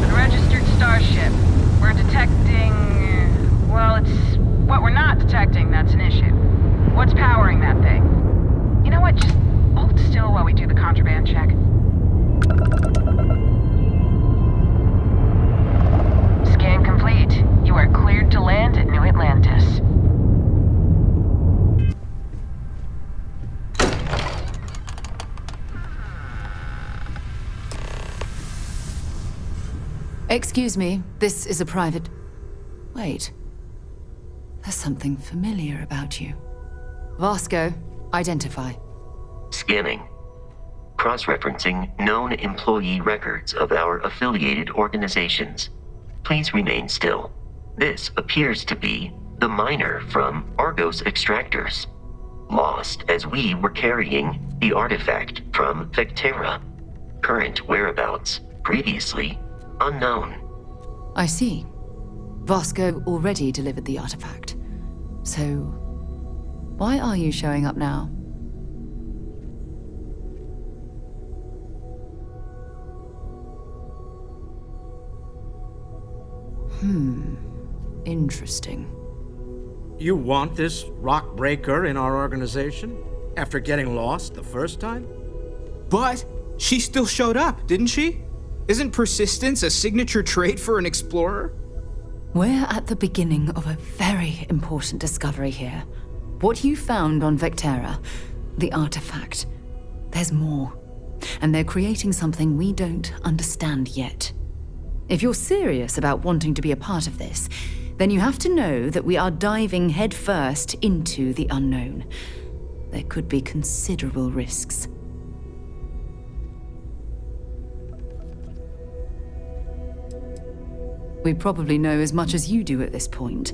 Unregistered starship. We're detecting... well, it's what we're not detecting that's an issue. What's powering that thing? You know what? Just hold still while we do the contraband check. Scan complete. You are cleared to land at New Atlantis. Excuse me, this is a private... Wait. There's something familiar about you. Vasco, identify. Scanning. Cross-referencing known employee records of our affiliated organizations. Please remain still. This appears to be the miner from Argos Extractors. Lost as we were carrying the artifact from Vectera. Current whereabouts, previously unknown. I see. Vasco already delivered the artifact. So, why are you showing up now? Interesting. You want this rock breaker in our organization? After getting lost the first time? But she still showed up, didn't she? Isn't persistence a signature trait for an explorer? We're at the beginning of a very important discovery here. What you found on Vectera, the artifact, there's more. And they're creating something we don't understand yet. If you're serious about wanting to be a part of this, then you have to know that we are diving headfirst into the unknown. There could be considerable risks. We probably know as much as you do at this point.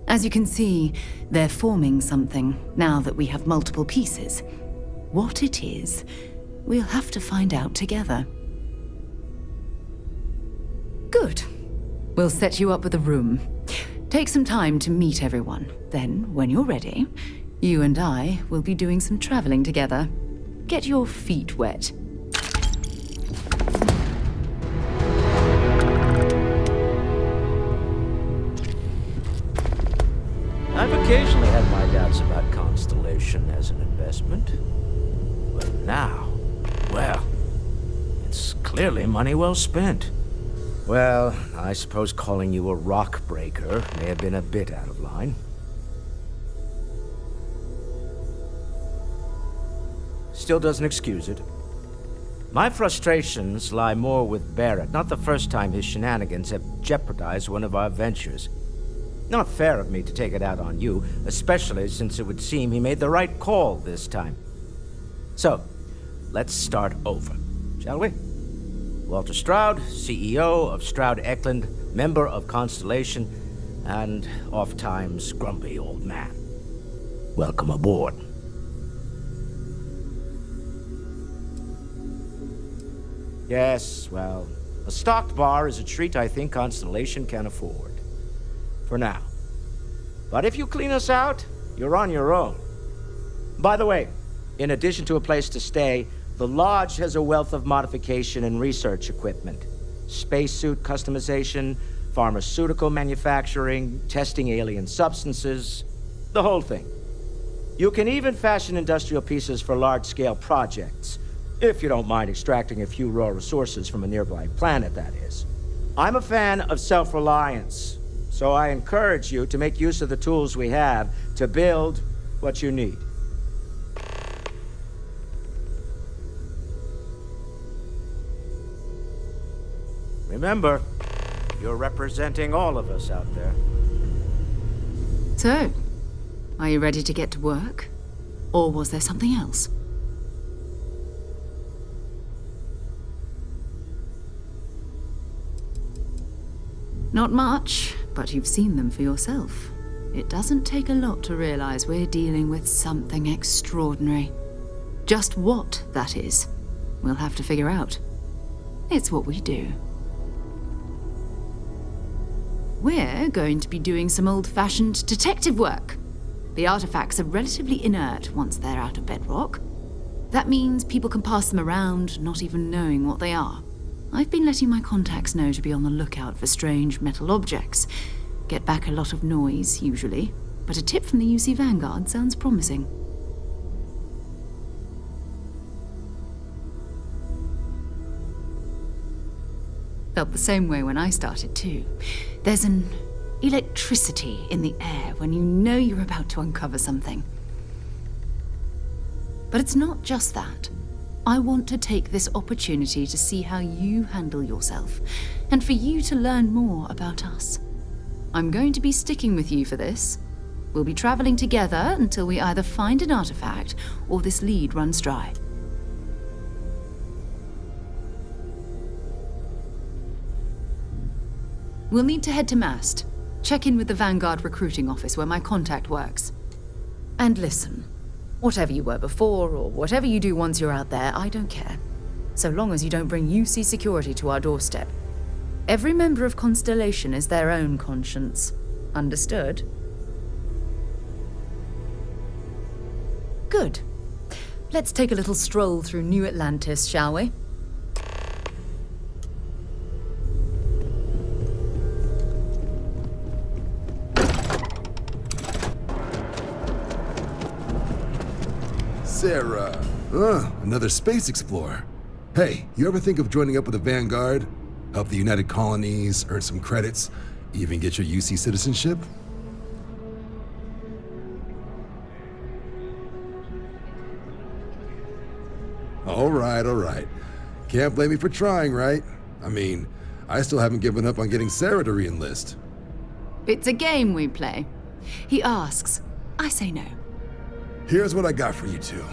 As you can see, they're forming something now that we have multiple pieces. What it is, we'll have to find out together. Good. We'll set you up with a room. Take some time to meet everyone. Then, when you're ready, you and I will be doing some traveling together. Get your feet wet. I've occasionally had my doubts about Constellation as an investment. But now, well, it's clearly money well spent. Well, I suppose calling you a rock breaker may have been a bit out of line. Still doesn't excuse it. My frustrations lie more with Barrett. Not the first time his shenanigans have jeopardized one of our ventures. Not fair of me to take it out on you, especially since it would seem he made the right call this time. So, let's start over, shall we? Walter Stroud, CEO of Stroud Eklund, member of Constellation, and oft-times grumpy old man. Welcome aboard. Yes, well, a stocked bar is a treat I think Constellation can afford. For now. But if you clean us out, you're on your own. By the way, in addition to a place to stay, the Lodge has a wealth of modification and research equipment. Spacesuit customization, pharmaceutical manufacturing, testing alien substances, the whole thing. You can even fashion industrial pieces for large-scale projects, if you don't mind extracting a few raw resources from a nearby planet, that is. I'm a fan of self-reliance, so I encourage you to make use of the tools we have to build what you need. Remember, you're representing all of us out there. So, are you ready to get to work? Or was there something else? Not much, but you've seen them for yourself. It doesn't take a lot to realize we're dealing with something extraordinary. Just what that is, we'll have to figure out. It's what we do. We're going to be doing some old-fashioned detective work. The artifacts are relatively inert once they're out of bedrock. That means people can pass them around, not even knowing what they are. I've been letting my contacts know to be on the lookout for strange metal objects. Get back a lot of noise, usually, but a tip from the UC Vanguard sounds promising. Felt the same way when I started, too. There's an electricity in the air when you know you're about to uncover something. But it's not just that. I want to take this opportunity to see how you handle yourself, and for you to learn more about us. I'm going to be sticking with you for this. We'll be traveling together until we either find an artifact or this lead runs dry. We'll need to head to Mast. Check in with the Vanguard recruiting office where my contact works. And listen, whatever you were before or whatever you do once you're out there, I don't care. So long as you don't bring UC security to our doorstep. Every member of Constellation is their own conscience. Understood? Good. Let's take a little stroll through New Atlantis, shall we? Sarah. Another space explorer. Hey, you ever think of joining up with the Vanguard? Help the United Colonies, earn some credits, even get your UC citizenship? All right. Can't blame me for trying, right? I mean, I still haven't given up on getting Sarah to re-enlist. It's a game we play. He asks, I say no. Here's what I got for you two.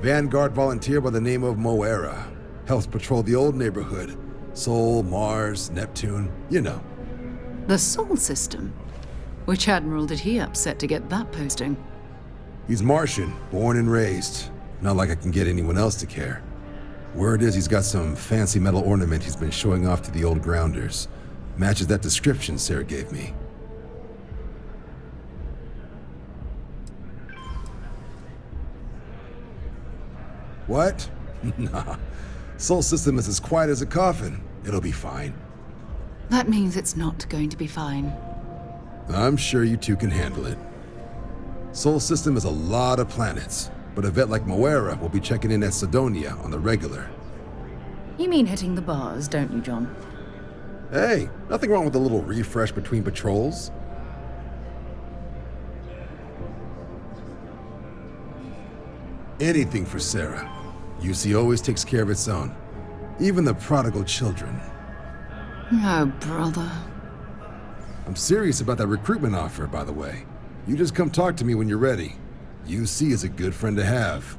Vanguard volunteer by the name of Moera. Helps patrol the old neighborhood. Sol, Mars, Neptune, you know. The Sol system? Which admiral did he upset to get that posting? He's Martian, born and raised. Not like I can get anyone else to care. Word is he's got some fancy metal ornament he's been showing off to the old grounders. Matches that description Sarah gave me. What? Nah. Sol system is as quiet as a coffin. It'll be fine. That means it's not going to be fine. I'm sure you two can handle it. Sol system is a lot of planets, but a vet like Moera will be checking in at Sidonia on the regular. You mean hitting the bars, don't you, John? Hey, nothing wrong with a little refresh between patrols. Anything for Sarah. UC always takes care of its own. Even the prodigal children. Oh, brother. I'm serious about that recruitment offer, by the way. You just come talk to me when you're ready. UC is a good friend to have.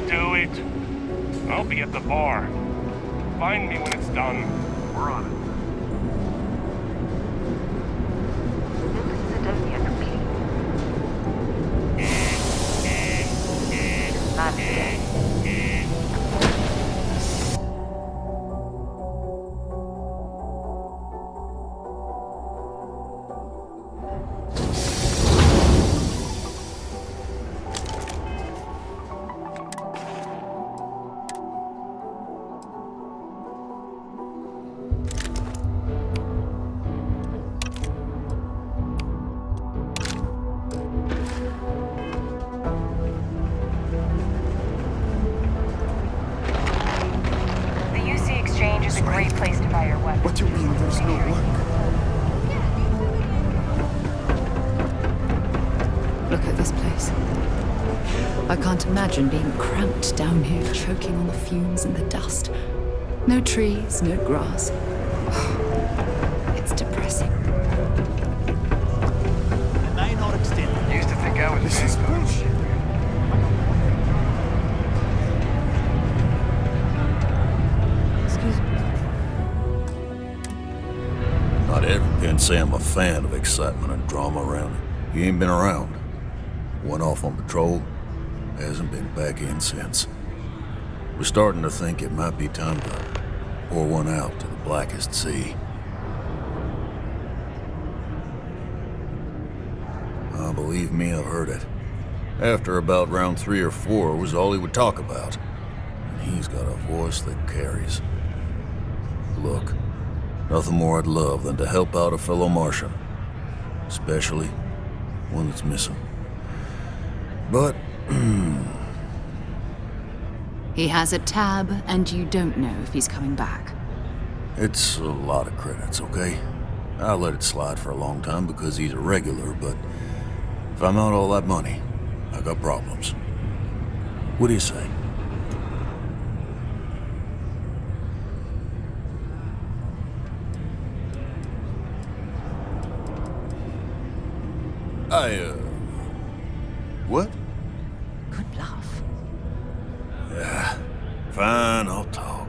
Do it. I'll be at the bar. Find me when it's done. We're on it. Sidonia complete. Landing. What you mean there's no work? Look at this place. I can't imagine being cramped down here, choking on the fumes and the dust. No trees, no grass. It's depressing. Used to think I was This is bullshit. Excuse me. Not everyone can say I'm a fan of excitement and drama around it. You ain't been around. Went off on patrol, hasn't been back in since. We're starting to think it might be time to pour one out to the blackest sea. Believe me, I've heard it. After about round 3 or 4 was all he would talk about. And he's got a voice that carries. Look, nothing more I'd love than to help out a fellow Martian. Especially one that's missing. But, He has a tab, and you don't know if he's coming back. it's a lot of credits, okay? I let it slide for a long time because he's a regular, but if I'm out all that money, I got problems. What do you say? What? Good bluff. Yeah, fine, I'll talk.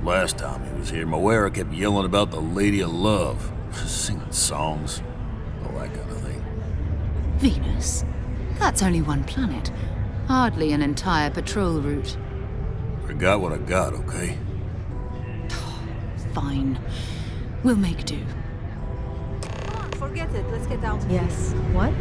Last time he was here, Moera kept yelling about the Lady of Love, singing songs, all that kind of thing. Venus? That's only one planet. Hardly an entire patrol route. I got what I got, okay? Fine. We'll make do. Come on, forget it. Let's get out. Yes. What?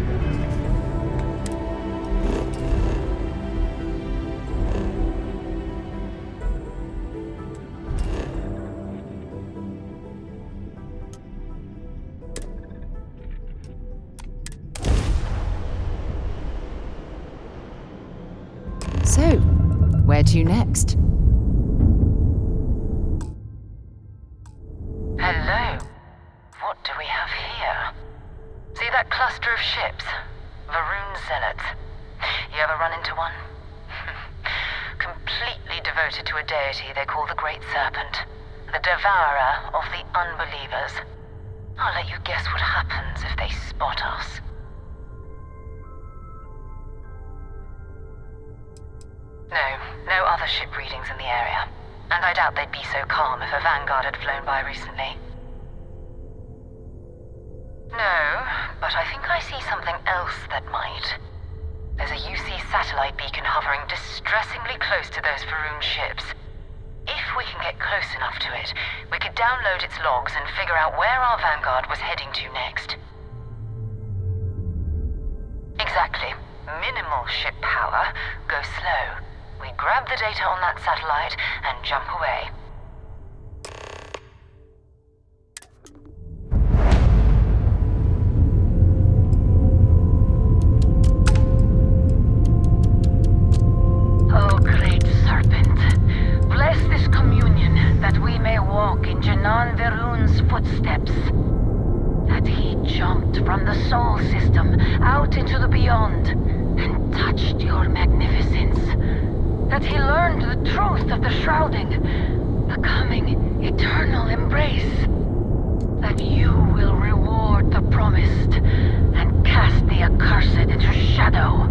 So, where to next? Hello. What do we have here? See that cluster of ships? Varun Zealots. You ever run into one? Completely devoted to a deity they call the Great Serpent. The devourer of the unbelievers. I'll let you guess what happens if they spot us. No other ship readings in the area. And I doubt they'd be so calm if a Vanguard had flown by recently. No, but I think I see something else that might. There's a UC satellite beacon hovering distressingly close to those Varun ships. If we can get close enough to it, we could download its logs and figure out where our Vanguard was heading to next. Exactly. Minimal ship power, go slow. We grab the data on that satellite and jump away. Oh, great serpent, bless this communion that we may walk in Janan Varun's footsteps. That he jumped from the Sol system out into the beyond and touched your magnificence. That he learned the truth of the shrouding, the coming eternal embrace. That you will reward the promised and cast the accursed into shadow.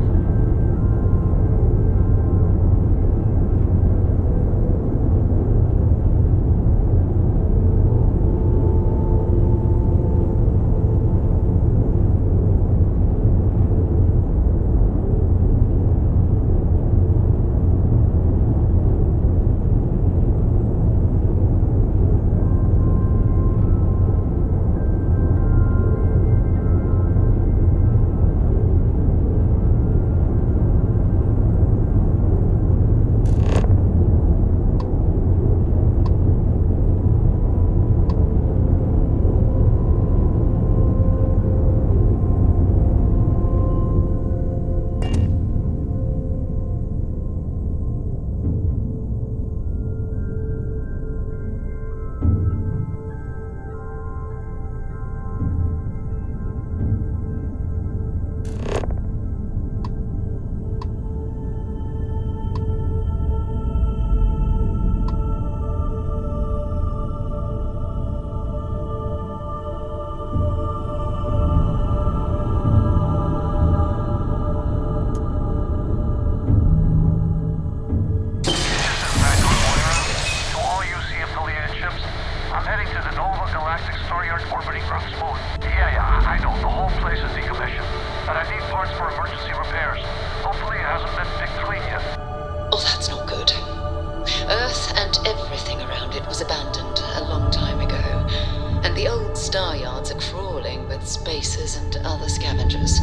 with spacers and other scavengers.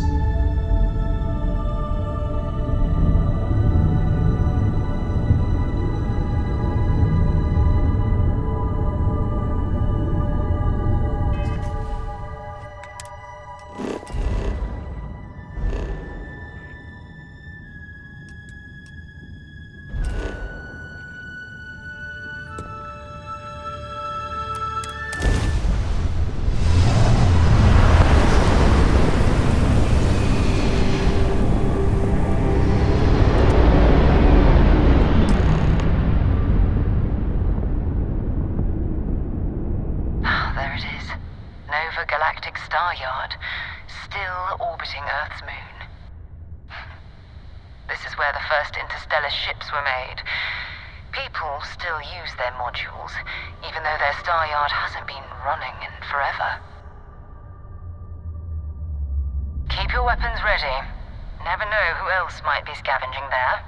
Galactic Star Yard, still orbiting Earth's moon. This is where the first interstellar ships were made. People still use their modules, even though their star yard hasn't been running in forever. Keep your weapons ready. Never know who else might be scavenging there.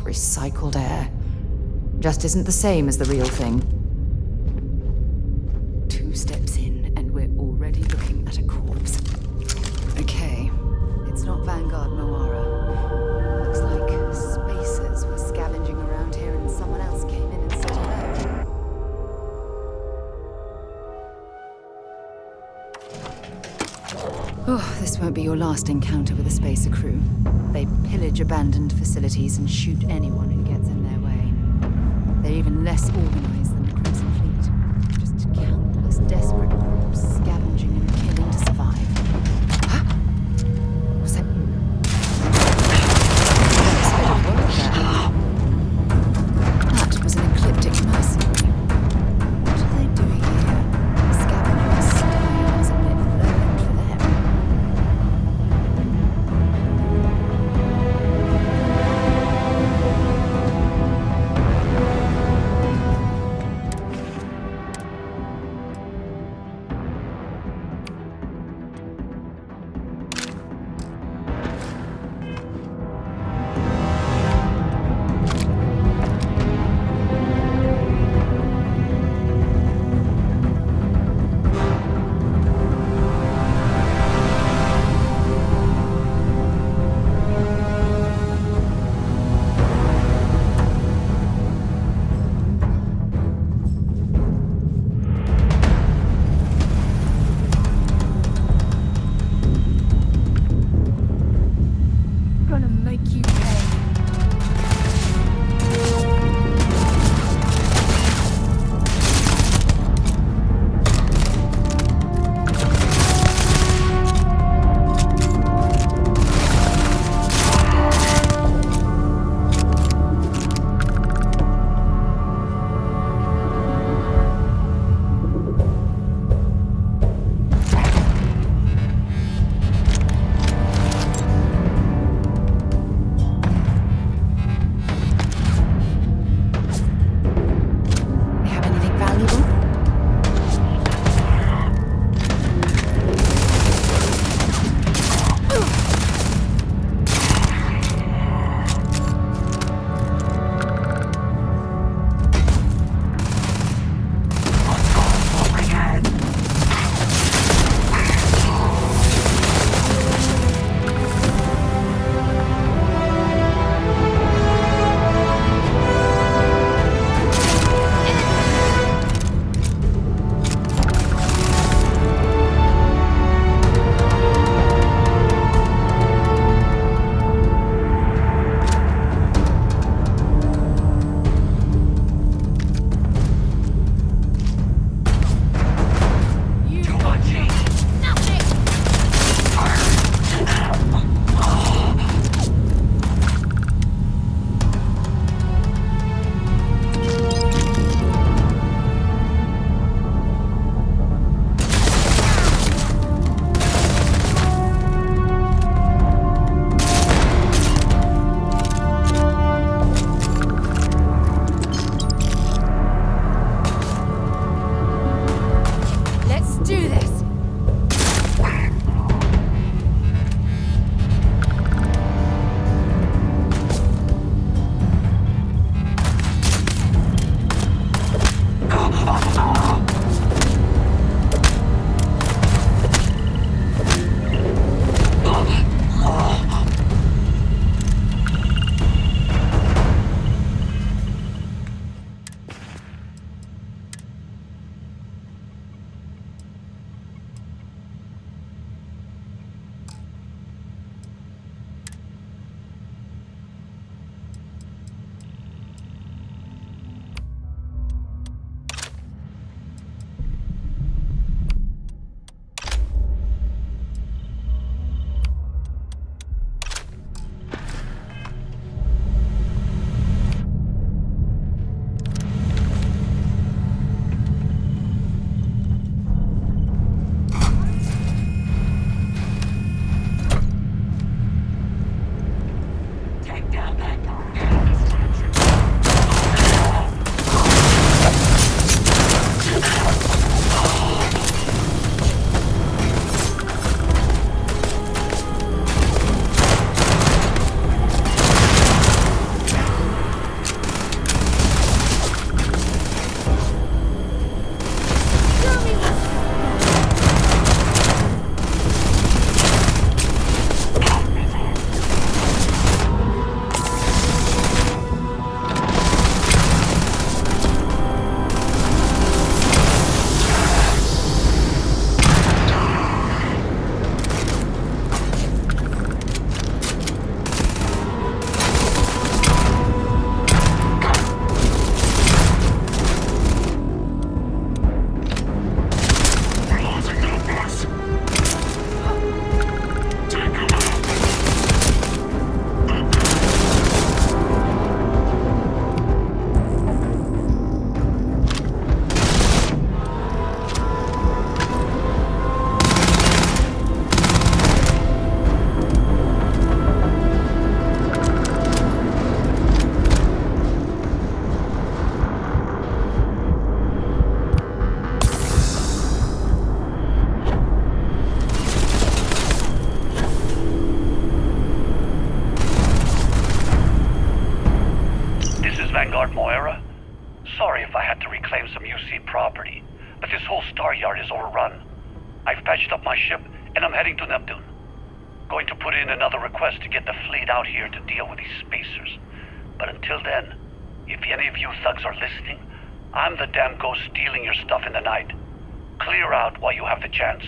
Recycled air. Just isn't the same as the real thing. 2 steps in, and we're already looking at a corpse. Okay, it's not Vanguard Moara. Looks like spacers were scavenging around here and someone else came in and said hello. Oh, this won't be your last encounter with a spacer crew. They pillage abandoned facilities and shoot anyone who gets in their way. They're even less organized than the Crimson Fleet. Just countless desperate groups scavenging and killing to survive. Huh? Was that... There's a bit of work there. That was an ecliptic mercenary. What are they doing here? Scavenging a star is a bit low end for them. UC property, but this whole star yard is overrun. I've patched up my ship, and I'm heading to Neptune. Going to put in another request to get the fleet out here to deal with these spacers. But until then, if any of you thugs are listening, I'm the damn ghost stealing your stuff in the night. Clear out while you have the chance.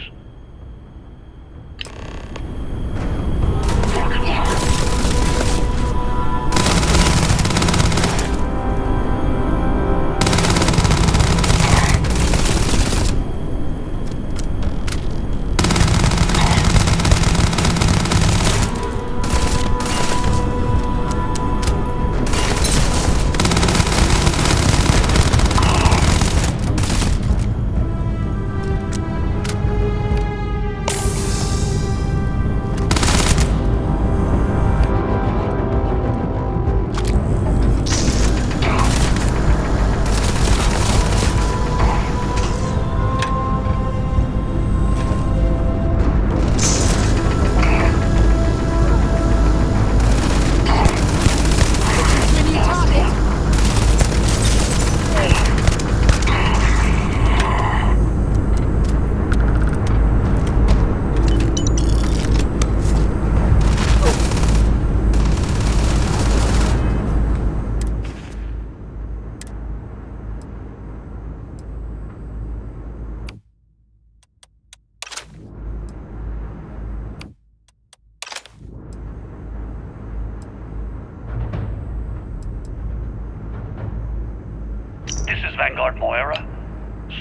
Vanguard Moira.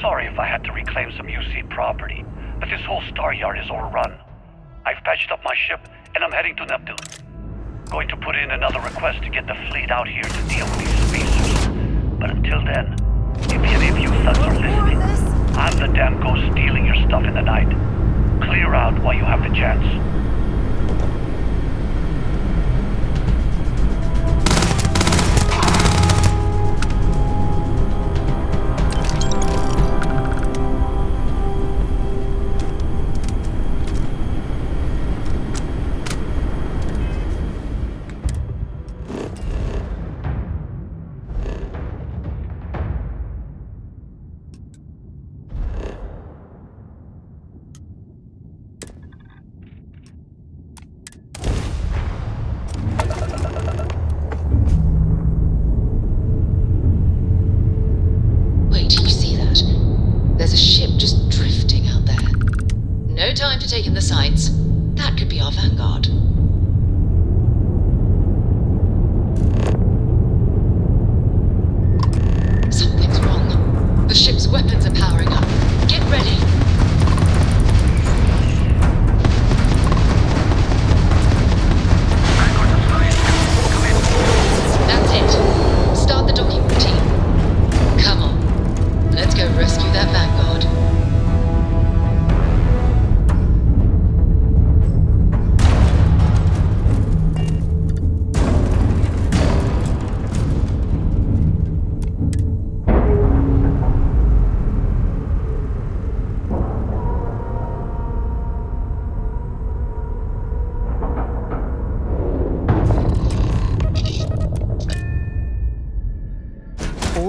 Sorry if I had to reclaim some UC property, but this whole star yard is overrun. I've patched up my ship, and I'm heading to Neptune. Going to put in another request to get the fleet out here to deal with these spacers. But until then, if any of you thugs are listening, I'm the damn ghost stealing your stuff in the night. Clear out while you have the chance. Time to take in the sights. That could be our vanguard. Something's wrong. The ship's weapons are powering up. Get ready. That's it. Start the docking routine. Come on. Let's go rescue that vanguard.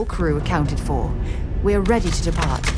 Crew accounted for. We're ready to depart.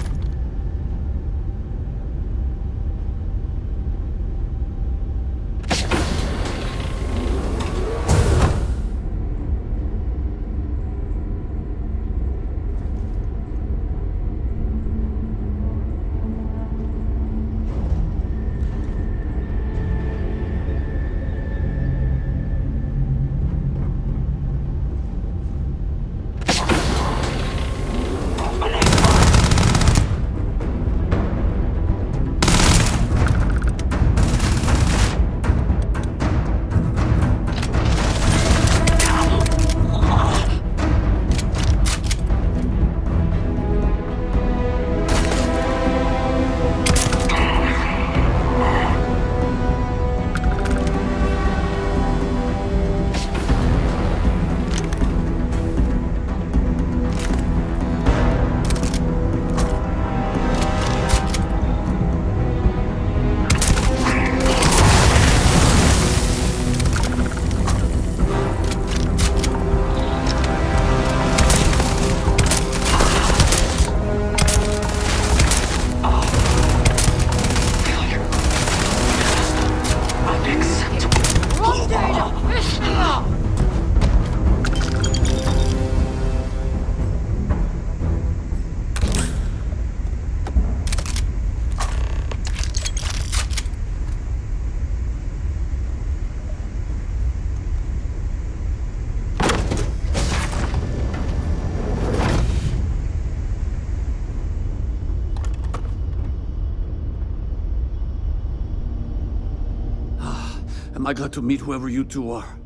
Am I glad to meet whoever you two are.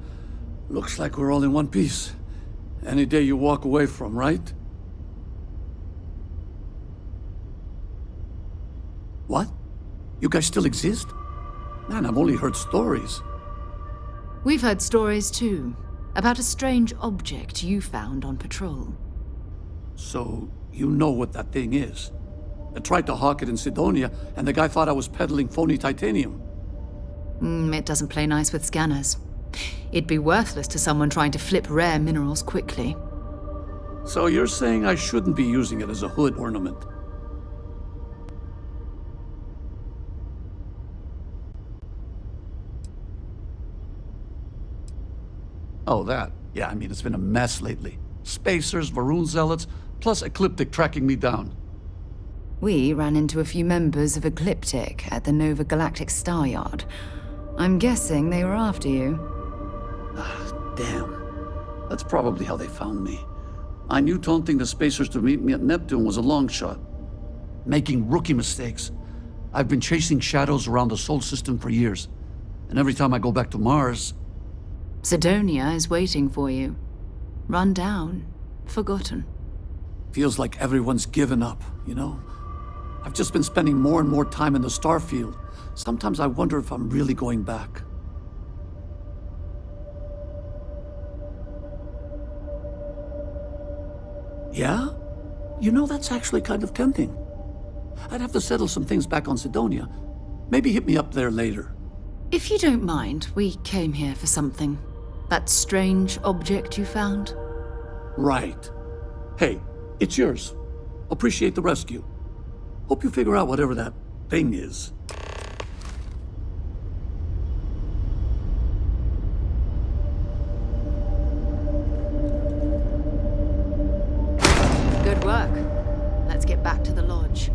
Looks like we're all in one piece. Any day you walk away from, right? What? You guys still exist? Man, I've only heard stories. We've heard stories too, about a strange object you found on patrol. So, you know what that thing is? I tried to hawk it in Sidonia, and the guy thought I was peddling phony titanium. It doesn't play nice with scanners. It'd be worthless to someone trying to flip rare minerals quickly. So you're saying I shouldn't be using it as a hood ornament? Oh, that. Yeah, I mean, it's been a mess lately. Spacers, Varun zealots, plus Ecliptic tracking me down. We ran into a few members of Ecliptic at the Nova Galactic Star Yard. I'm guessing they were after you. Damn. That's probably how they found me. I knew taunting the Spacers to meet me at Neptune was a long shot. Making rookie mistakes. I've been chasing shadows around the Sol system for years. And every time I go back to Mars... Sidonia is waiting for you. Run down. Forgotten. Feels like everyone's given up, you know? I've just been spending more and more time in the Starfield. Sometimes I wonder if I'm really going back. Yeah? You know, that's actually kind of tempting. I'd have to settle some things back on Sidonia. Maybe hit me up there later. If you don't mind, we came here for something. That strange object you found? Right. Hey, it's yours. Appreciate the rescue. Hope you figure out whatever that thing is. Good work. Let's get back to the lodge.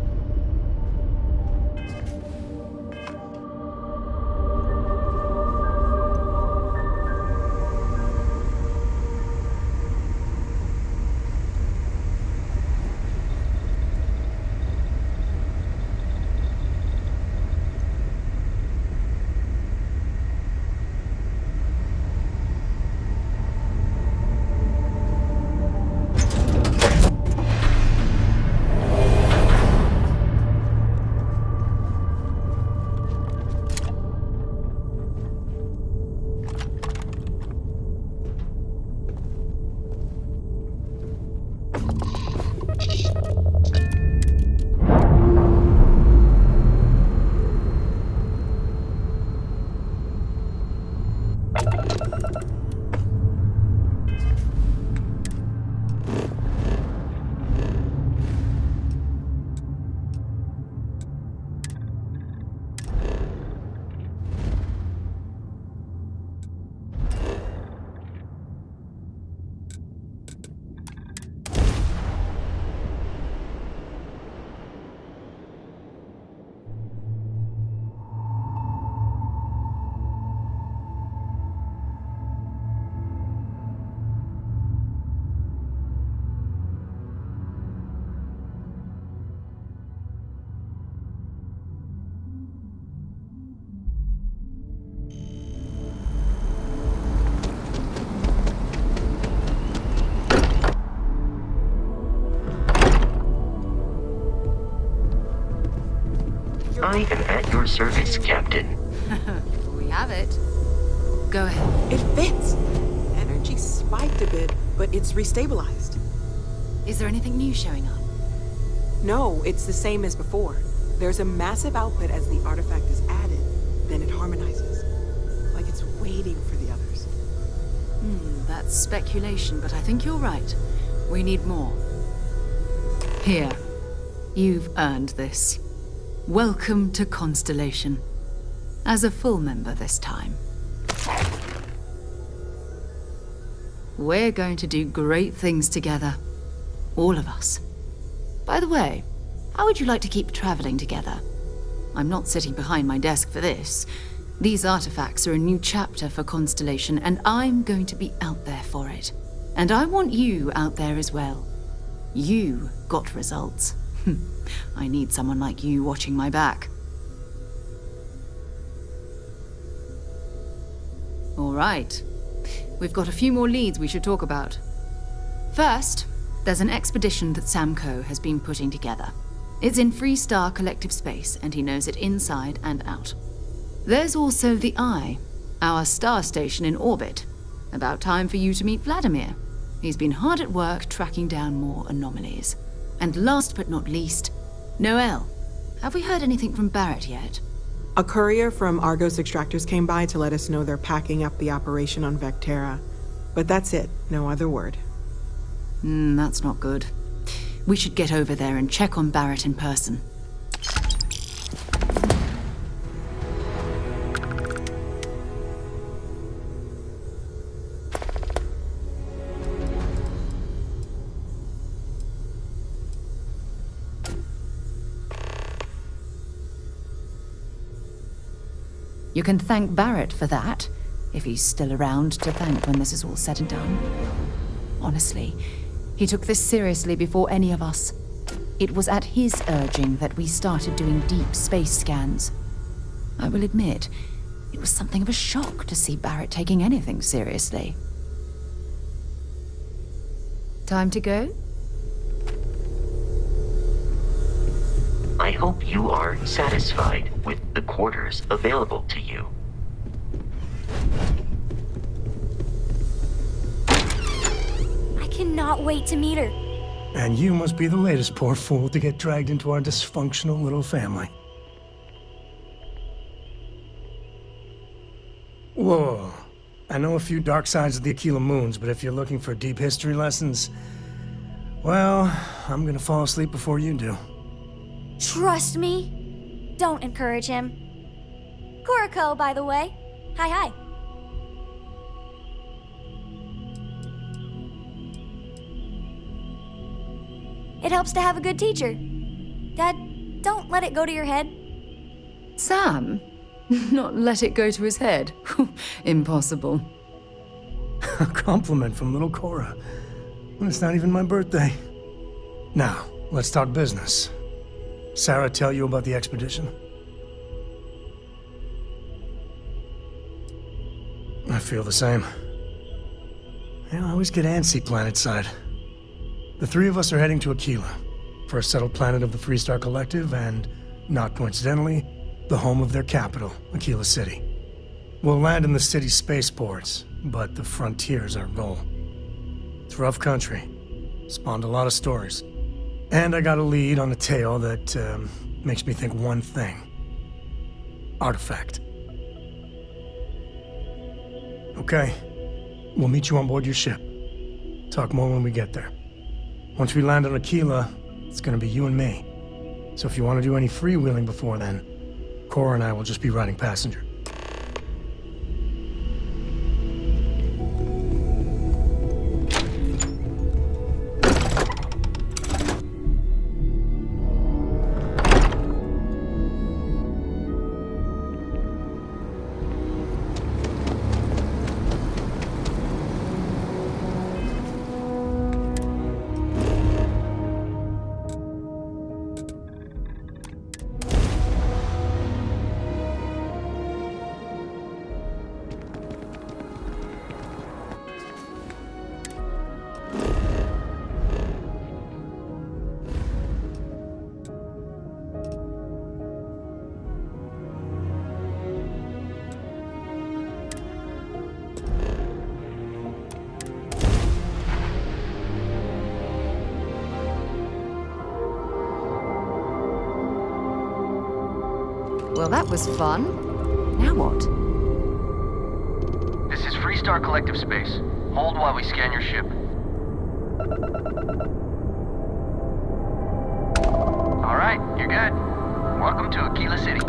I am at your service, Captain. We have it. Go ahead. It fits. Energy spiked a bit, but it's restabilized. Is there anything new showing up? No, it's the same as before. There's a massive output as the artifact is added, then it harmonizes. Like it's waiting for the others. That's speculation, but I think you're right. We need more. Here. You've earned this. Welcome to Constellation. As a full member this time. We're going to do great things together. All of us. By the way, how would you like to keep traveling together? I'm not sitting behind my desk for this. These artifacts are a new chapter for Constellation, and I'm going to be out there for it. And I want you out there as well. You got results. I need someone like you watching my back. right. We've got a few more leads we should talk about. First, there's an expedition that Samco has been putting together. It's in Freestar Collective Space, and he knows it inside and out. There's also the Eye, our star station in orbit. About time for you to meet Vladimir. He's been hard at work tracking down more anomalies. And last but not least, Noel. Have we heard anything from Barrett yet? A courier from Argos Extractors came by to let us know they're packing up the operation on Vectera. But that's it, no other word. That's not good. We should get over there and check on Barrett in person. You can thank Barrett for that, if he's still around to thank when this is all said and done. Honestly, he took this seriously before any of us. It was at his urging that we started doing deep space scans. I will admit, it was something of a shock to see Barrett taking anything seriously. Time to go? I hope you are satisfied with the quarters available to you. I cannot wait to meet her. And you must be the latest poor fool to get dragged into our dysfunctional little family. Whoa. I know a few dark sides of the Aquila Moons, but if you're looking for deep history lessons, well, I'm gonna fall asleep before you do. Trust me. Don't encourage him. Kuriko, by the way. Hi. It helps to have a good teacher. Dad, don't let it go to your head. Sam? Not let it go to his head? Impossible. A compliment from little Cora. Well, it's not even my birthday. Now, let's talk business. Sarah tell you about the expedition? I feel the same. I always get antsy planetside. The three of us are heading to Aquila, first settled planet of the Freestar Collective, and, not coincidentally, the home of their capital, Aquila City. We'll land in the city's spaceports, but the frontier's our goal. It's rough country. Spawned a lot of stories. And I got a lead on a tale that makes me think one thing. Artifact. Okay. We'll meet you on board your ship. Talk more when we get there. Once we land on Aquila, it's gonna be you and me. So if you want to do any freewheeling before then, Cora and I will just be riding passenger. Well, that was fun. Now what? This is Freestar Collective Space. Hold while we scan your ship. All right, you're good. Welcome to Aquila City.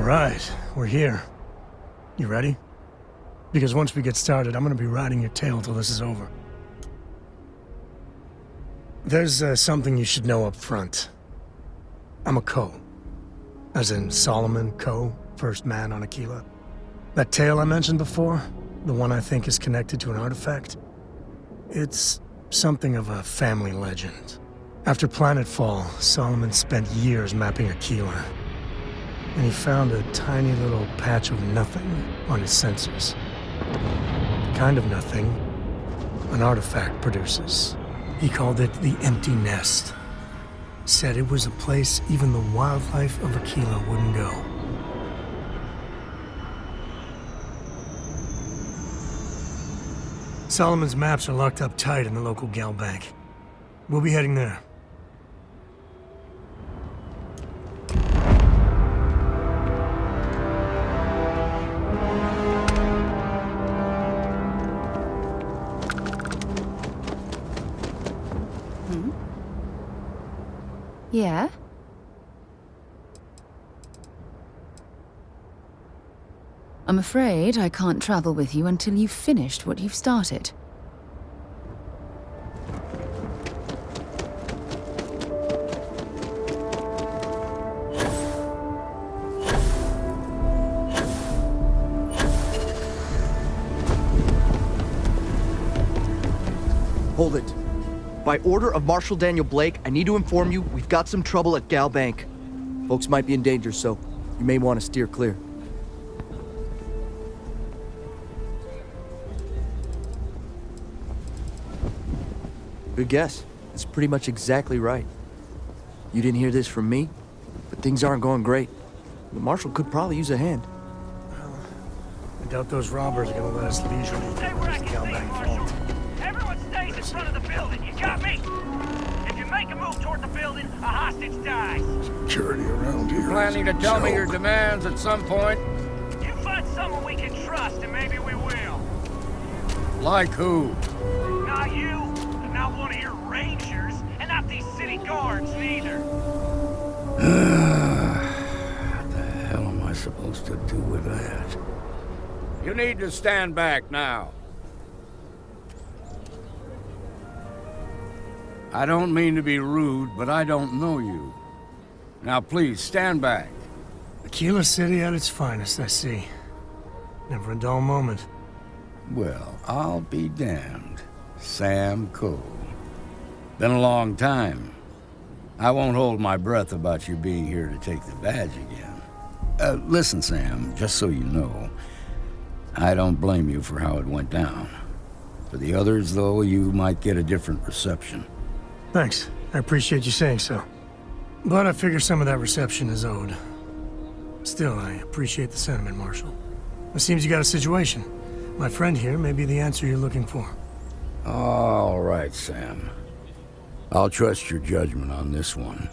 right, we're here. You ready? Because once we get started, I'm gonna be riding your tail till this is over. There's something you should know up front. I'm a Co. As in Solomon Co., first man on Aquila. That tale I mentioned before, the one I think is connected to an artifact, it's something of a family legend. After Planetfall, Solomon spent years mapping Aquila, and he found a tiny little patch of nothing on his sensors. The kind of nothing an artifact produces. He called it the Empty Nest. Said it was a place even the wildlife of Aquila wouldn't go. Solomon's maps are locked up tight in the local gal bank. We'll be heading there. Yeah? I'm afraid I can't travel with you until you've finished what you've started. Hold it. By order of Marshal Daniel Blake, I need to inform you we've got some trouble at Gal Bank. Folks might be in danger, so you may want to steer clear. Good guess. It's pretty much exactly right. You didn't hear this from me, but things aren't going great. The Marshal could probably use a hand. I doubt those robbers are gonna let us leisurely get to Gal Bank vault. Everyone stays in front of the building. You got me? If you make a move toward the building, a hostage dies. Security around here. Planning to tell me your demands at some point? You find someone we can trust, and maybe we will. Like who? Not you, and not one of your rangers, and not these city guards neither. What the hell am I supposed to do with that? You need to stand back now. I don't mean to be rude, but I don't know you. Now please, stand back. Aquila City at its finest, I see. Never a dull moment. Well, I'll be damned. Sam Cole. Been a long time. I won't hold my breath about you being here to take the badge again. Listen, Sam, just so you know, I don't blame you for how it went down. For the others, though, you might get a different reception. Thanks. I appreciate you saying so. But I figure some of that reception is owed. Still, I appreciate the sentiment, Marshal. It seems you got a situation. My friend here may be the answer you're looking for. All right, Sam. I'll trust your judgment on this one.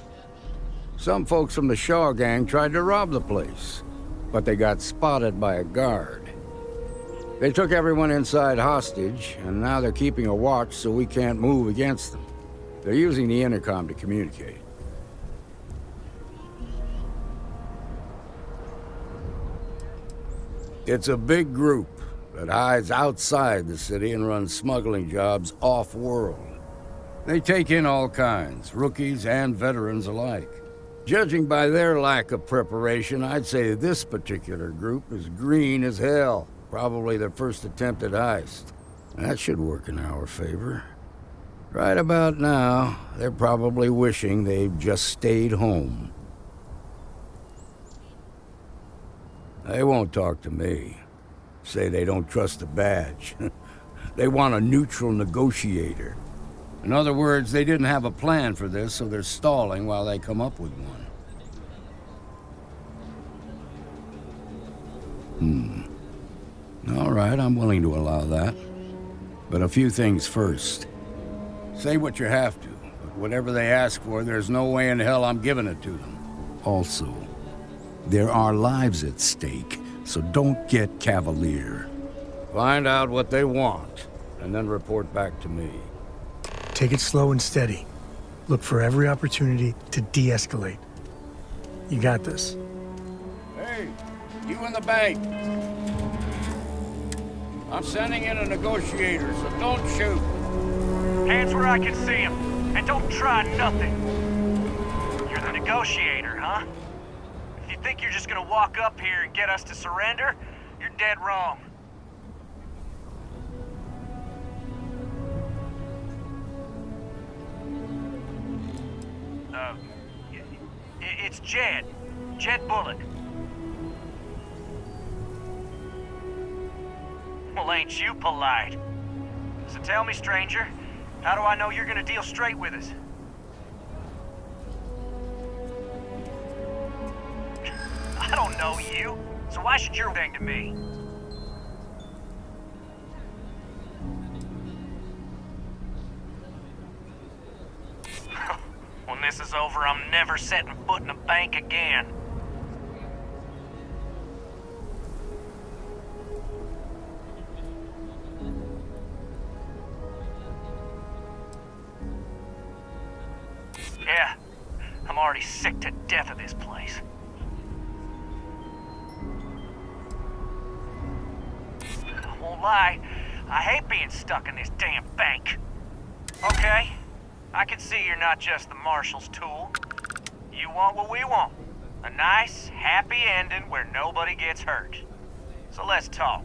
Some folks from the Shaw gang tried to rob the place, but they got spotted by a guard. They took everyone inside hostage, and now they're keeping a watch so we can't move against them. They're using the intercom to communicate. It's a big group that hides outside the city and runs smuggling jobs off-world. They take in all kinds, rookies and veterans alike. Judging by their lack of preparation, I'd say this particular group is green as hell. Probably their first attempt at heist. That should work in our favor. Right about now, they're probably wishing they'd just stayed home. They won't talk to me. Say they don't trust the badge. They want a neutral negotiator. In other words, they didn't have a plan for this, so they're stalling while they come up with one. All right, I'm willing to allow that. But a few things first. Say what you have to, but whatever they ask for, there's no way in hell I'm giving it to them. Also, there are lives at stake, so don't get cavalier. Find out what they want, and then report back to me. Take it slow and steady. Look for every opportunity to de-escalate. You got this. Hey! You in the bank. I'm sending in a negotiator, so don't shoot. Hands where I can see him, and don't try nothing. You're the negotiator, huh? If you think you're just gonna walk up here and get us to surrender, you're dead wrong. It's Jed. Jed Bullock. Well, ain't you polite? So tell me, stranger, how do I know you're gonna deal straight with us? I don't know you, so why should your thing to me? When this is over, I'm never setting foot in a bank again. Yeah, I'm already sick to death of this place. I won't lie, I hate being stuck in this damn bank. Okay, I can see you're not just the Marshal's tool. You want what we want. A nice, happy ending where nobody gets hurt. So let's talk.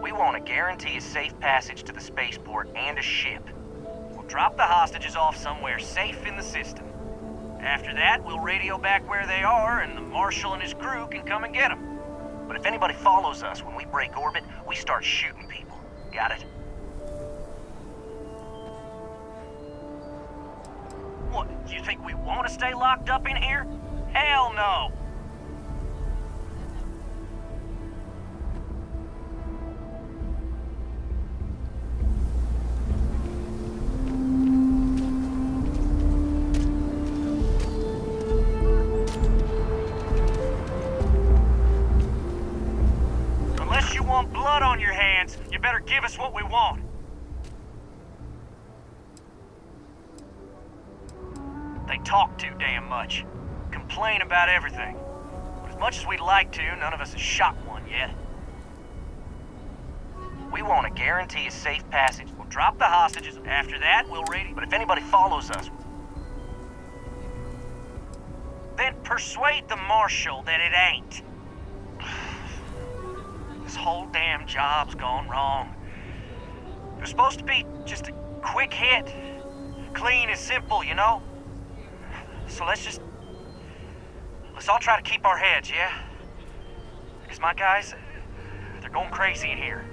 We want to guarantee a safe passage to the spaceport and a ship. We'll drop the hostages off somewhere safe in the system. After that, we'll radio back where they are, and the Marshal and his crew can come and get them. But if anybody follows us when we break orbit, we start shooting people. Got it? What, you think we want to stay locked up in here? Hell no! Unless you want blood on your hands, you better give us what we want. They talk too damn much. Complain about everything. But as much as we'd like to, none of us has shot one yet. We want to guarantee a safe passage. We'll drop the hostages. After that, we'll radio. But if anybody follows us, then persuade the Marshal that it ain't. This whole damn job's gone wrong. It was supposed to be just a quick hit. Clean and simple, you know? So let's all try to keep our heads, yeah? Because my guys, they're going crazy in here.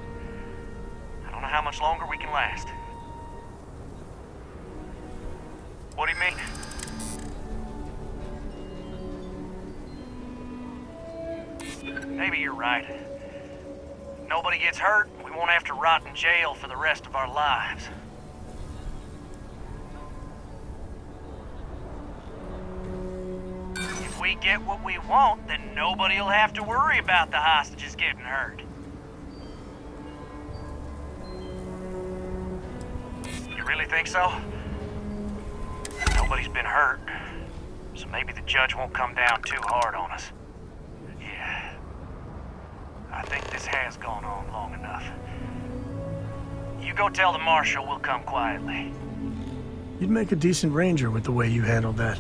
I don't know how much longer we can last. What do you mean? Maybe you're right. Nobody gets hurt, we won't have to rot in jail for the rest of our lives. If we get what we want, then nobody will have to worry about the hostages getting hurt. You really think so? Nobody's been hurt, so maybe the judge won't come down too hard on us. Yeah. I think this has gone on long enough. You go tell the Marshal we'll come quietly. You'd make a decent ranger with the way you handled that.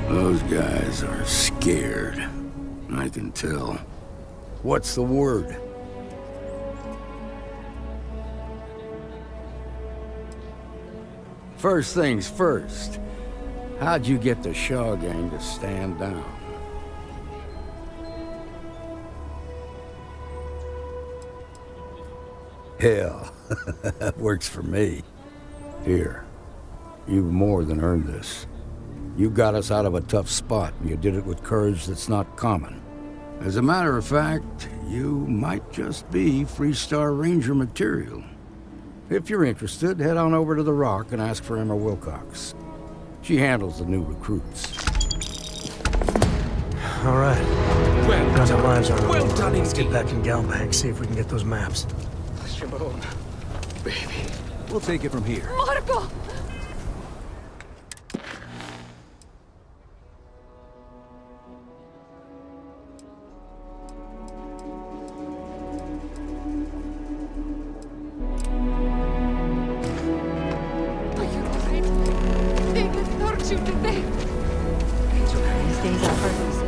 Those guys are scared. I can tell. What's the word? First things first. How'd you get the Shaw gang to stand down? Hell, that works for me. Here, you've more than earned this. You got us out of a tough spot, and you did it with courage that's not common. As a matter of fact, you might just be Freestar Ranger material. If you're interested, head on over to the Rock and ask for Emma Wilcox. She handles the new recruits. All right. Well Guys, our lives are well done, Let's get back in Galbank, see if we can get those maps. Shimon, baby. We'll take it from here. Marco! Are you alright? They didn't hurt you, did they? It's okay. These days are hurtless.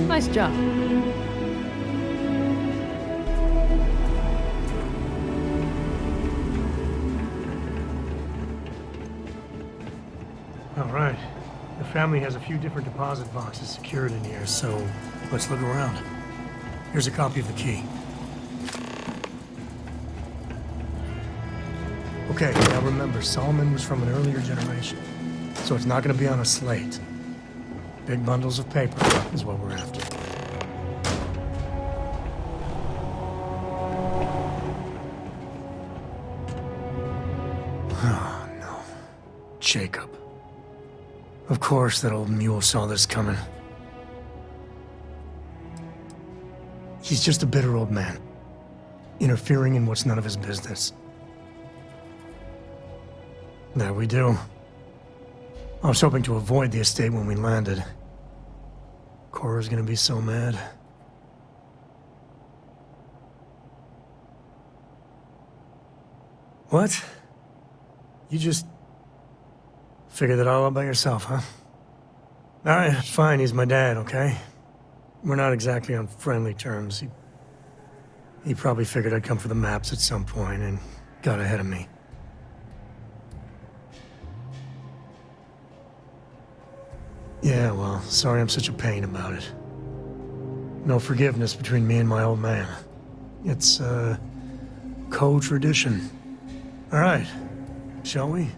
Nice job. All right. The family has a few different deposit boxes secured in here, so let's look around. Here's a copy of the key. Okay, now remember, Solomon was from an earlier generation, so it's not going to be on a slate. Big bundles of paper is what we're after. Oh, no. Jacob. Of course that old mule saw this coming. He's just a bitter old man, interfering in what's none of his business. There we do. I was hoping to avoid the estate when we landed. Cora's gonna be so mad. What? You just figured it all out by yourself, huh? Alright, fine, he's my dad, okay? We're not exactly on friendly terms. He probably figured I'd come for the maps at some point and got ahead of me. Yeah, well, sorry I'm such a pain about it. No forgiveness between me and my old man. It's, co-tradition. All right, shall we?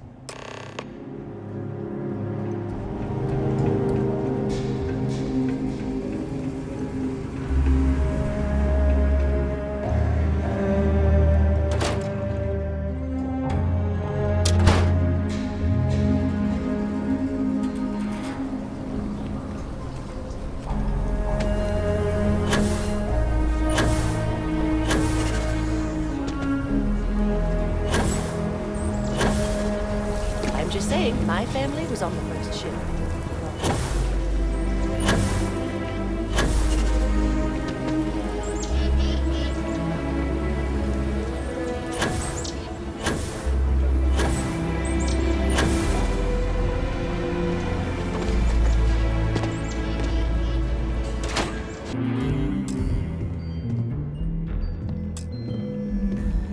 Just saying, my family was on the first ship.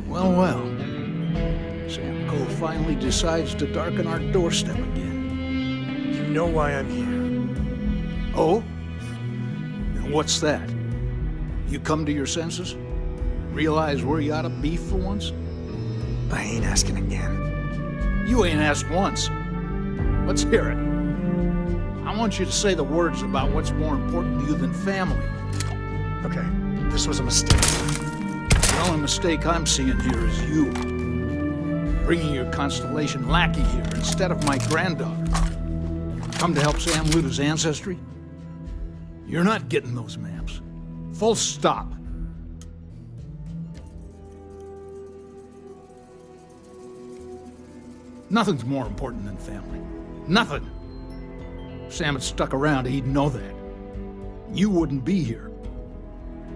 Well, well. Sam Cole finally decides to darken our doorstep again. You know why I'm here. Oh? And what's that? You come to your senses? Realize where you ought to be for once? I ain't asking again. You ain't asked once. Let's hear it. I want you to say the words about what's more important to you than family. Okay, this was a mistake. The only mistake I'm seeing here is you. Bringing your Constellation lackey here instead of my granddaughter. Come to help Sam loot his ancestry? You're not getting those maps. Full stop. Nothing's more important than family. Nothing. If Sam had stuck around, he'd know that. You wouldn't be here.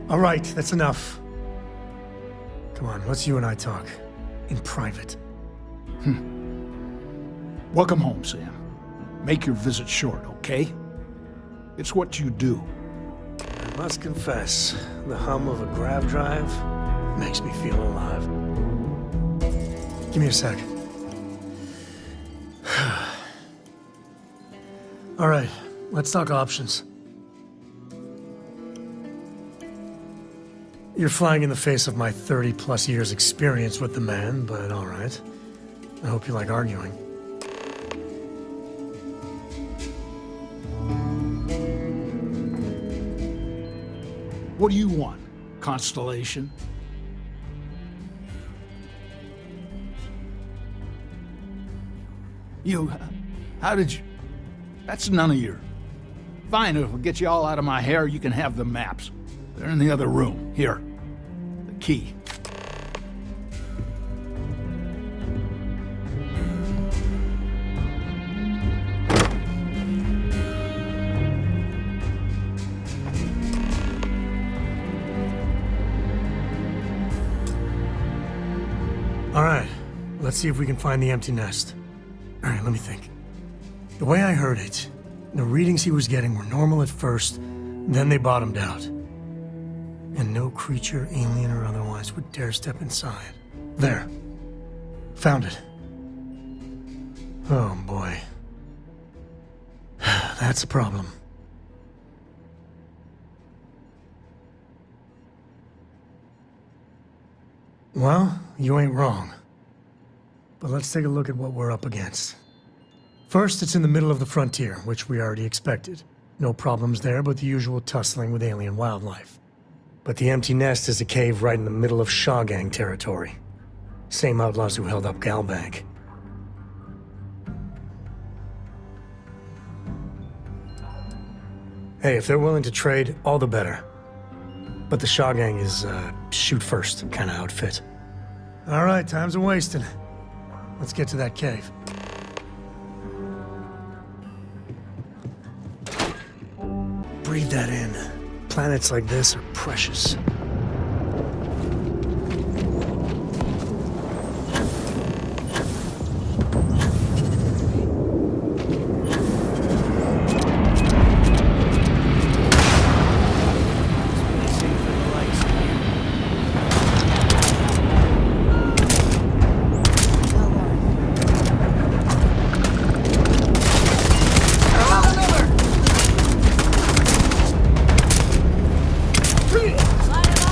All right, that's enough. Come on, let's you and I talk. In private. Welcome home, Sam. Make your visit short, okay? It's what you do. I must confess, the hum of a grav drive makes me feel alive. Give me a sec. All right, let's talk options. You're flying in the face of my 30-plus years experience with the man, but all right. I hope you like arguing. What do you want, Constellation? How did you... That's none of your... Fine, if it'll get you all out of my hair, you can have the maps. They're in the other room. Here. The key. All right, let's see if we can find the empty nest. All right, let me think. The way I heard it, the readings he was getting were normal at first, then they bottomed out. And no creature, alien or otherwise, would dare step inside. There. Found it. Oh, boy. That's a problem. Well, you ain't wrong. But let's take a look at what we're up against. First, it's in the middle of the frontier, which we already expected. No problems there, but the usual tussling with alien wildlife. But the empty nest is a cave right in the middle of Shaw Gang territory. Same outlaws who held up Galbank. Hey, if they're willing to trade, all the better. But the Shaw Gang is, shoot first kind of outfit. All right, time's a-wasting. Let's get to that cave. Breathe that in. Planets like this are precious. Fire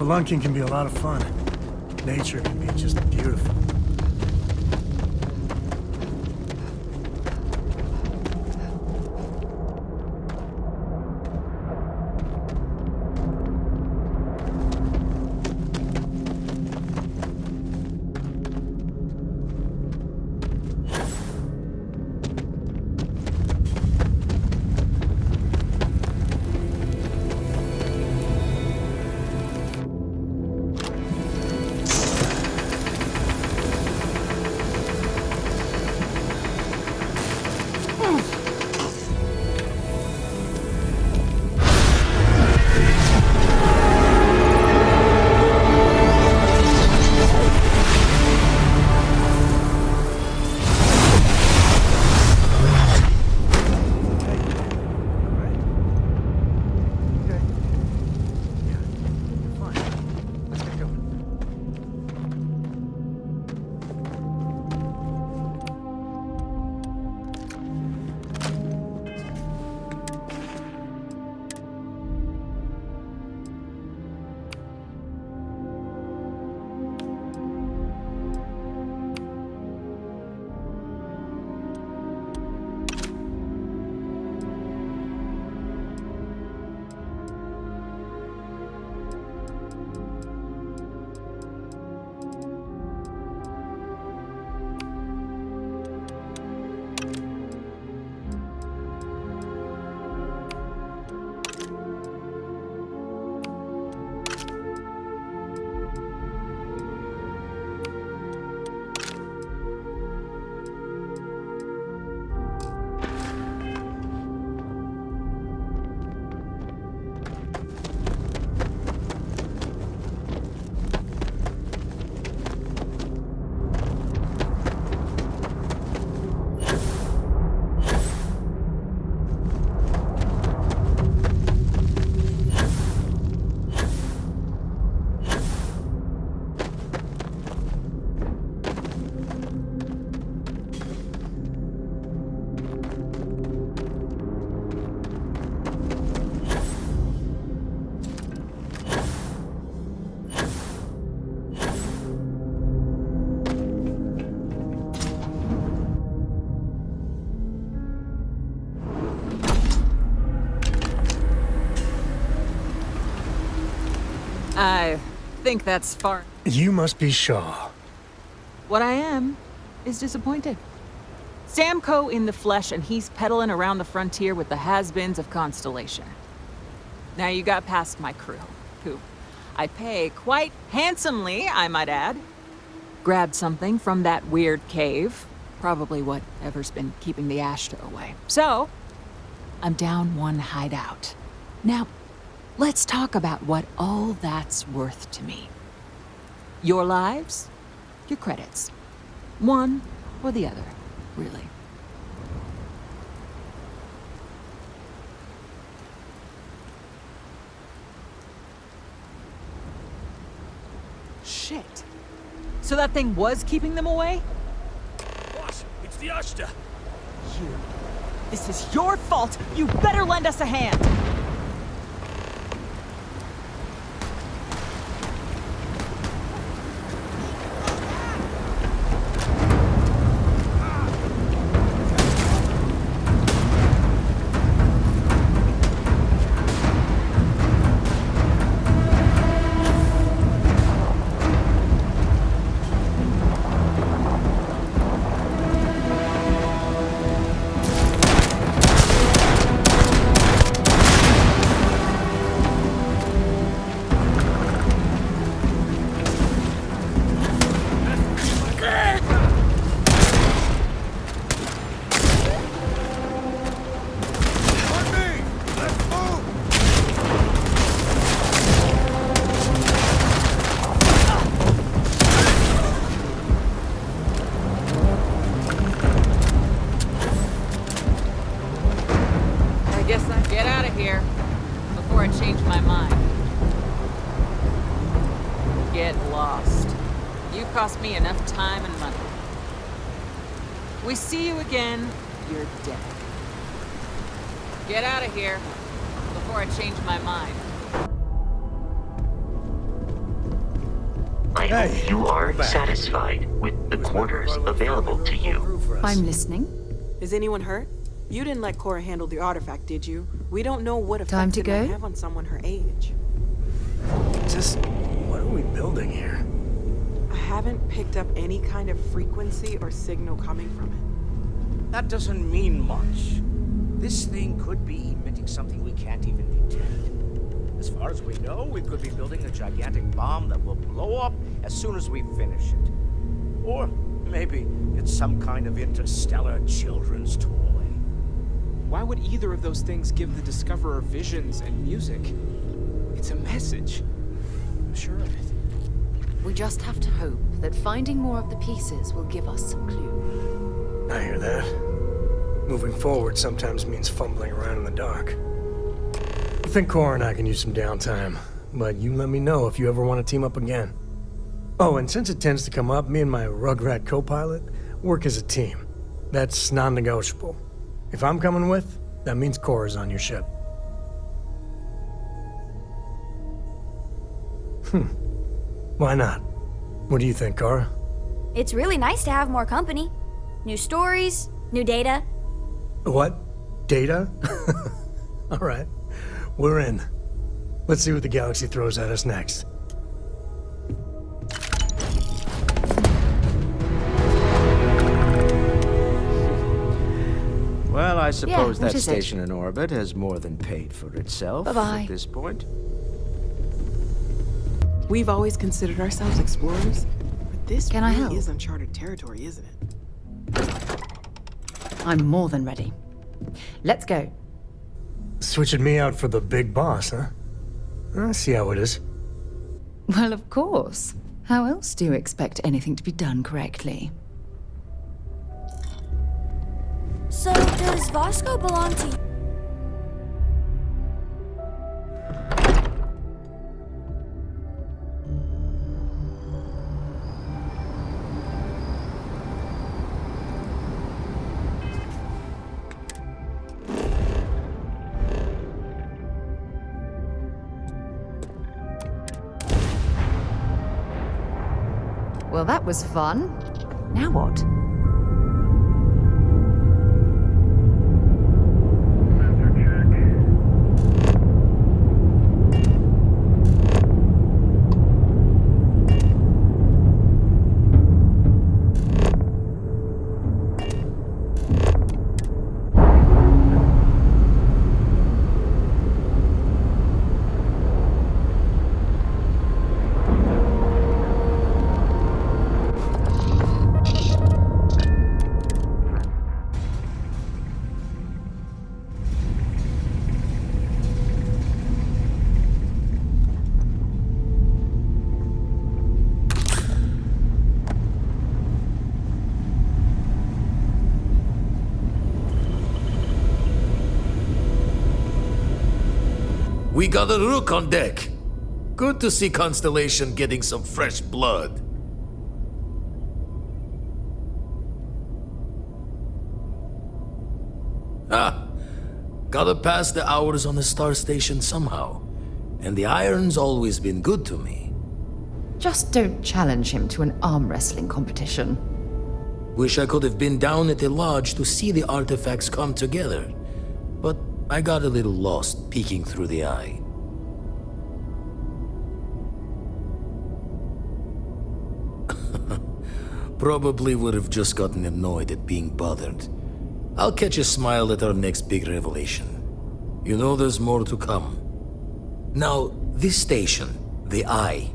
Spelunking can be a lot of fun. Nature can be just beautiful. I think that's far. You must be Shaw. What I am is disappointed. Samco in the flesh, and he's peddling around the frontier with the has-beens of Constellation. Now you got past my crew, who I pay quite handsomely, I might add. Grabbed something from that weird cave. Probably whatever's been keeping the Ashta away. So, I'm down one hideout. Now, let's talk about what all that's worth to me. Your lives, your credits. One or the other, really. Shit. So that thing was keeping them away? Boss, it's the Ashta. You. This is your fault. You better lend us a hand. Cost me enough time and money. We see you again, you're dead. Get out of here before I change my mind. Hey, you are satisfied with the quarters available to you. I'm listening. Is anyone hurt? You didn't let Cora handle the artifact, did you? We don't know what Time effect to it go? might have on someone her age. Just what are we building here? I haven't picked up any kind of frequency or signal coming from it. That doesn't mean much. This thing could be emitting something we can't even detect. As far as we know, we could be building a gigantic bomb that will blow up as soon as we finish it. Or maybe it's some kind of interstellar children's toy. Why would either of those things give the Discoverer visions and music? It's a message. I'm sure of it. We just have to hope that finding more of the pieces will give us some clue. I hear that. Moving forward sometimes means fumbling around in the dark. I think Cora and I can use some downtime, but you let me know if you ever want to team up again. Oh, and since it tends to come up, me and my Rugrat co-pilot work as a team. That's non-negotiable. If I'm coming with, that means Cora's on your ship. Why not? What do you think, Cora? It's really nice to have more company. New stories, new data. What? Data? All right. We're in. Let's see what the galaxy throws at us next. Well, I suppose what that is it? station in orbit has more than paid for itself Bye-bye. at this point. We've always considered ourselves explorers, but this Can I really help? is uncharted territory, isn't it? I'm more than ready. Let's go. Switching me out for the big boss, huh? I see how it is. Well, of course. How else do you expect anything to be done correctly? So, does Vasco belong to you? Well, that was fun. Now what? We got a Rook on deck. Good to see Constellation getting some fresh blood. Gotta pass the hours on the star station somehow. And the iron's always been good to me. Just don't challenge him to an arm wrestling competition. Wish I could have been down at the lodge to see the artifacts come together. But I got a little lost peeking through the eye. Probably would have just gotten annoyed at being bothered. I'll catch a smile at our next big revelation. You know there's more to come. Now, this station, the Eye,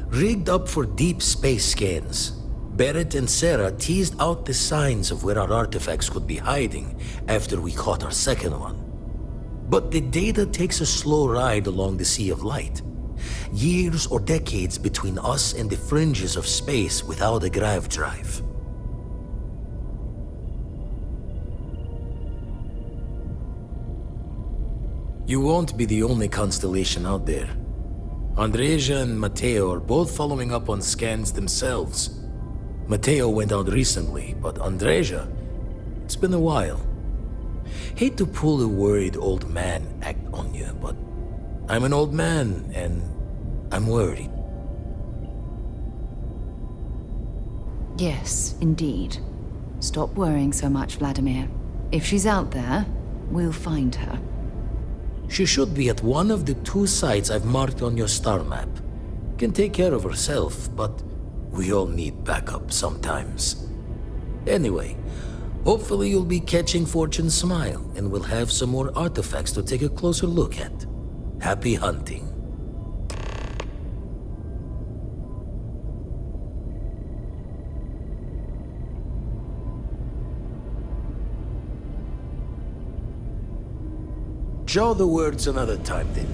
rigged up for deep space scans. Barrett and Sarah teased out the signs of where our artifacts could be hiding after we caught our second one. But the data takes a slow ride along the Sea of Light. Years or decades between us and the fringes of space without a grav drive. You won't be the only constellation out there. Andreja and Mateo are both following up on scans themselves. Mateo went out recently, but Andreja, it's been a while. Hate to pull a worried old man act on you, but I'm an old man and I'm worried. Yes, indeed. Stop worrying so much, Vladimir. If she's out there, we'll find her. She should be at one of the 2 sites I've marked on your star map. Can take care of herself, but we all need backup sometimes. Anyway, hopefully you'll be catching Fortune's smile, and we'll have some more artifacts to take a closer look at. Happy hunting. Jaw the words another time, then.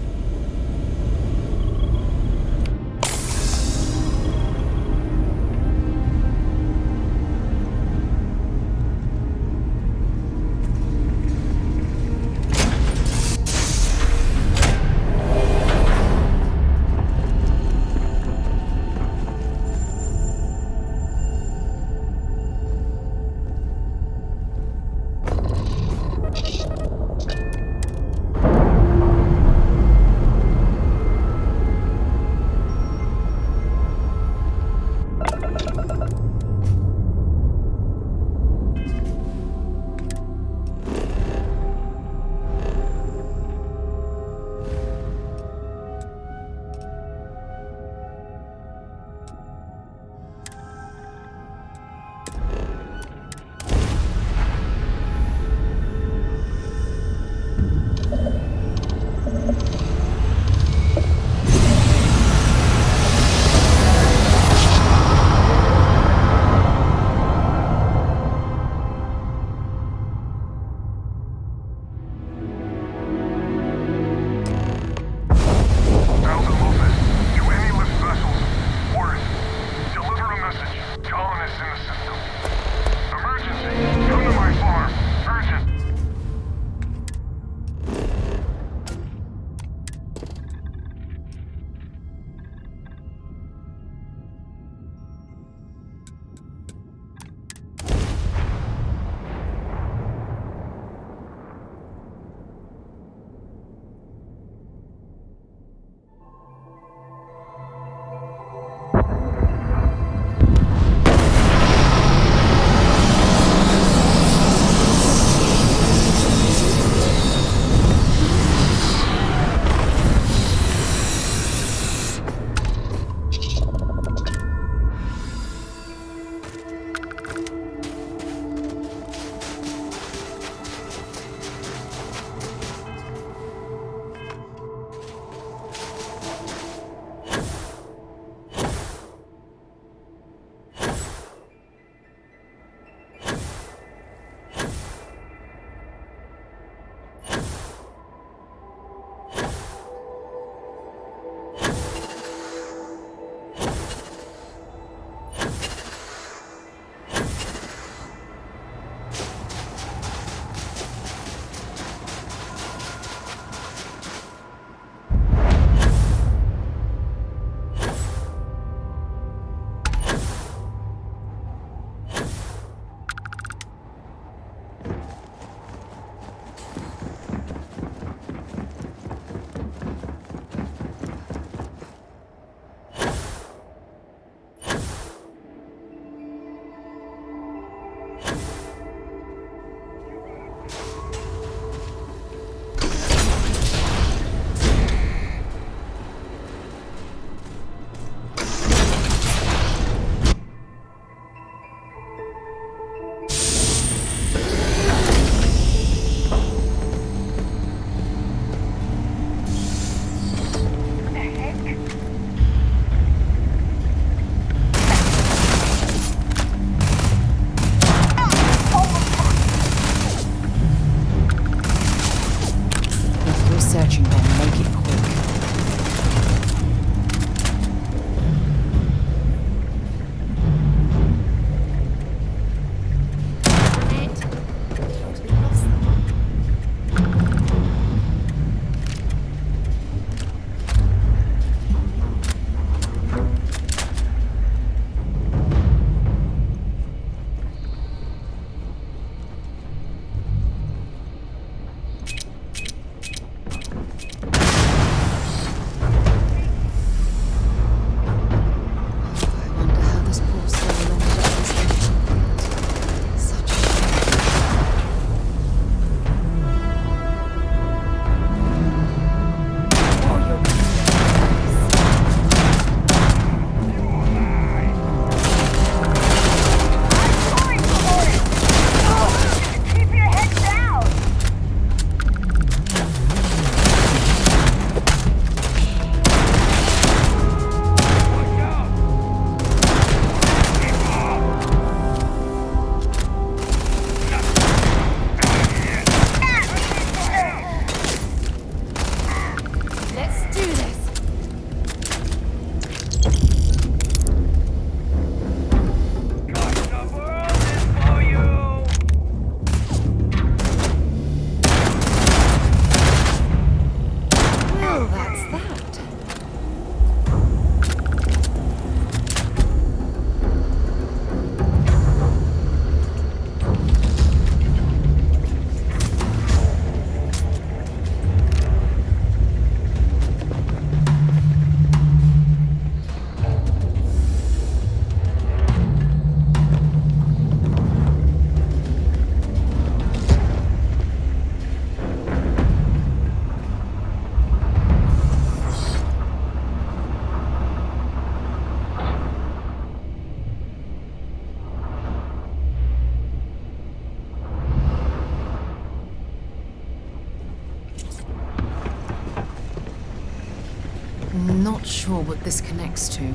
Not sure what this connects to.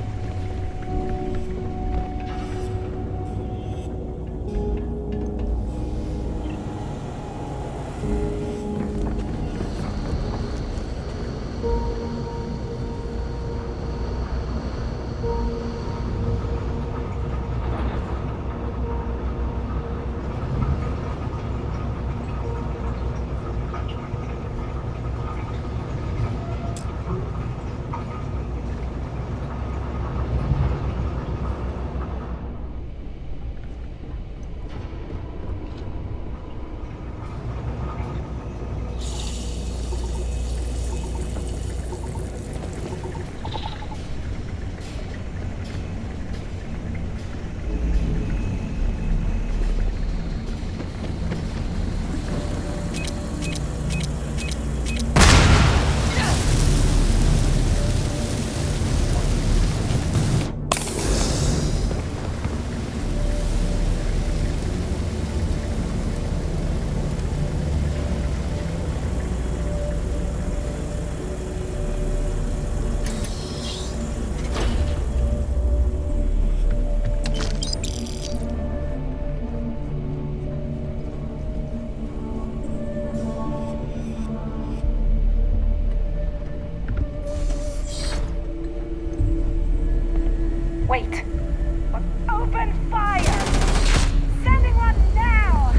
Wait. Open fire! Sending one now!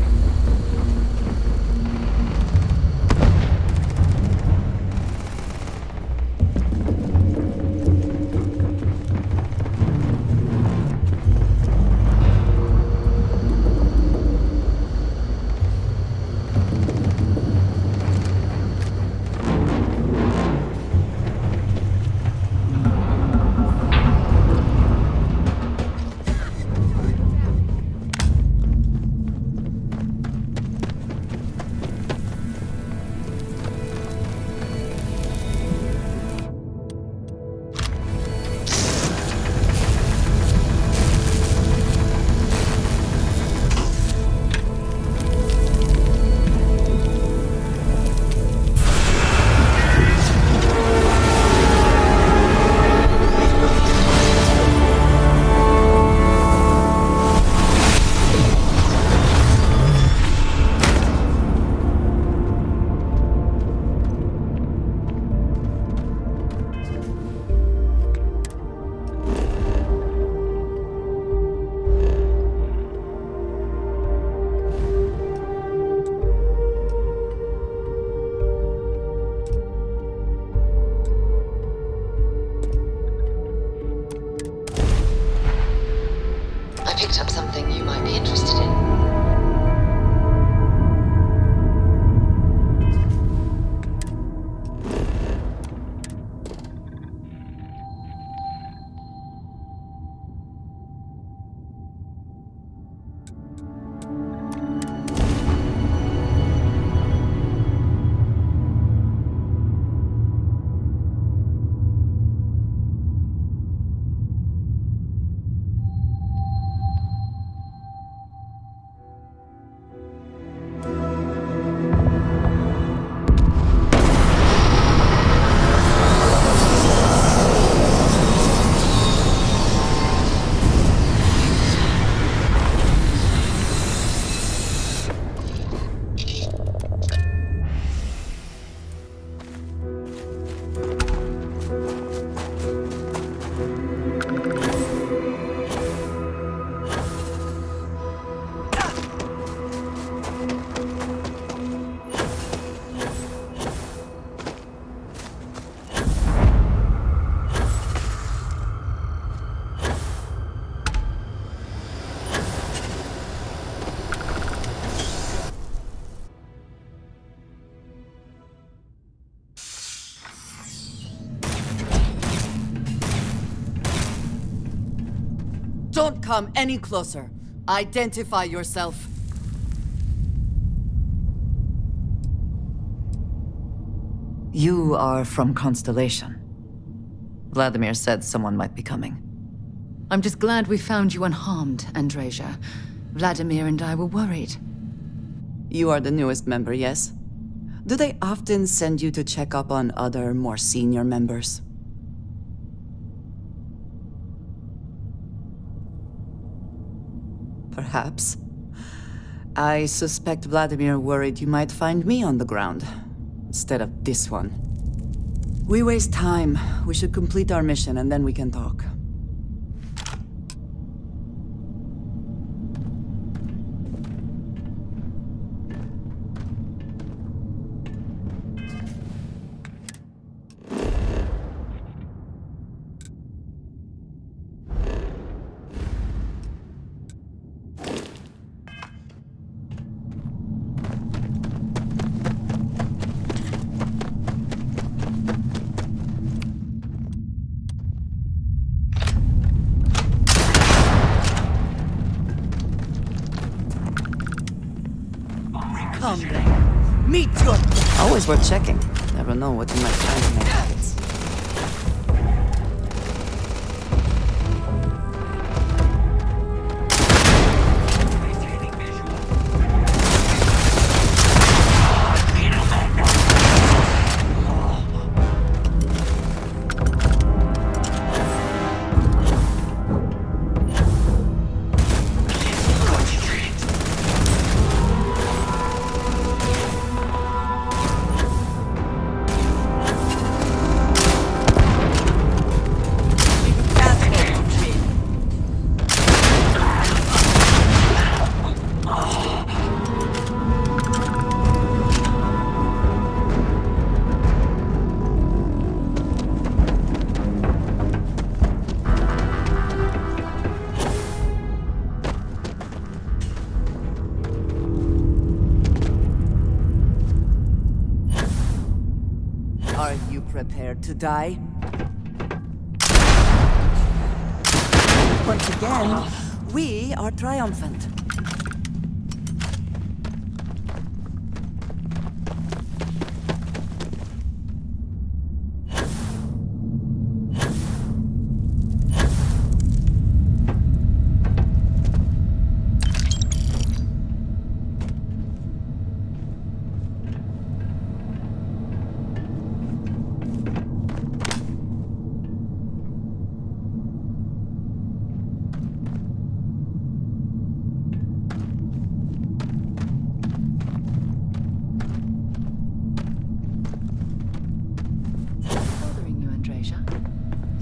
I picked up something you might be interested in. Don't come any closer. Identify yourself. You are from Constellation. Vladimir said someone might be coming. I'm just glad we found you unharmed, Andreja. Vladimir and I were worried. You are the newest member, yes? Do they often send you to check up on other, more senior members? Perhaps. I suspect Vladimir worried you might find me on the ground, instead of this one. We waste time. We should complete our mission, and then we can talk. Come then. Meet your... Always worth checking. Never know what you might find in my pockets. Are you prepared to die? Once again, we are triumphant.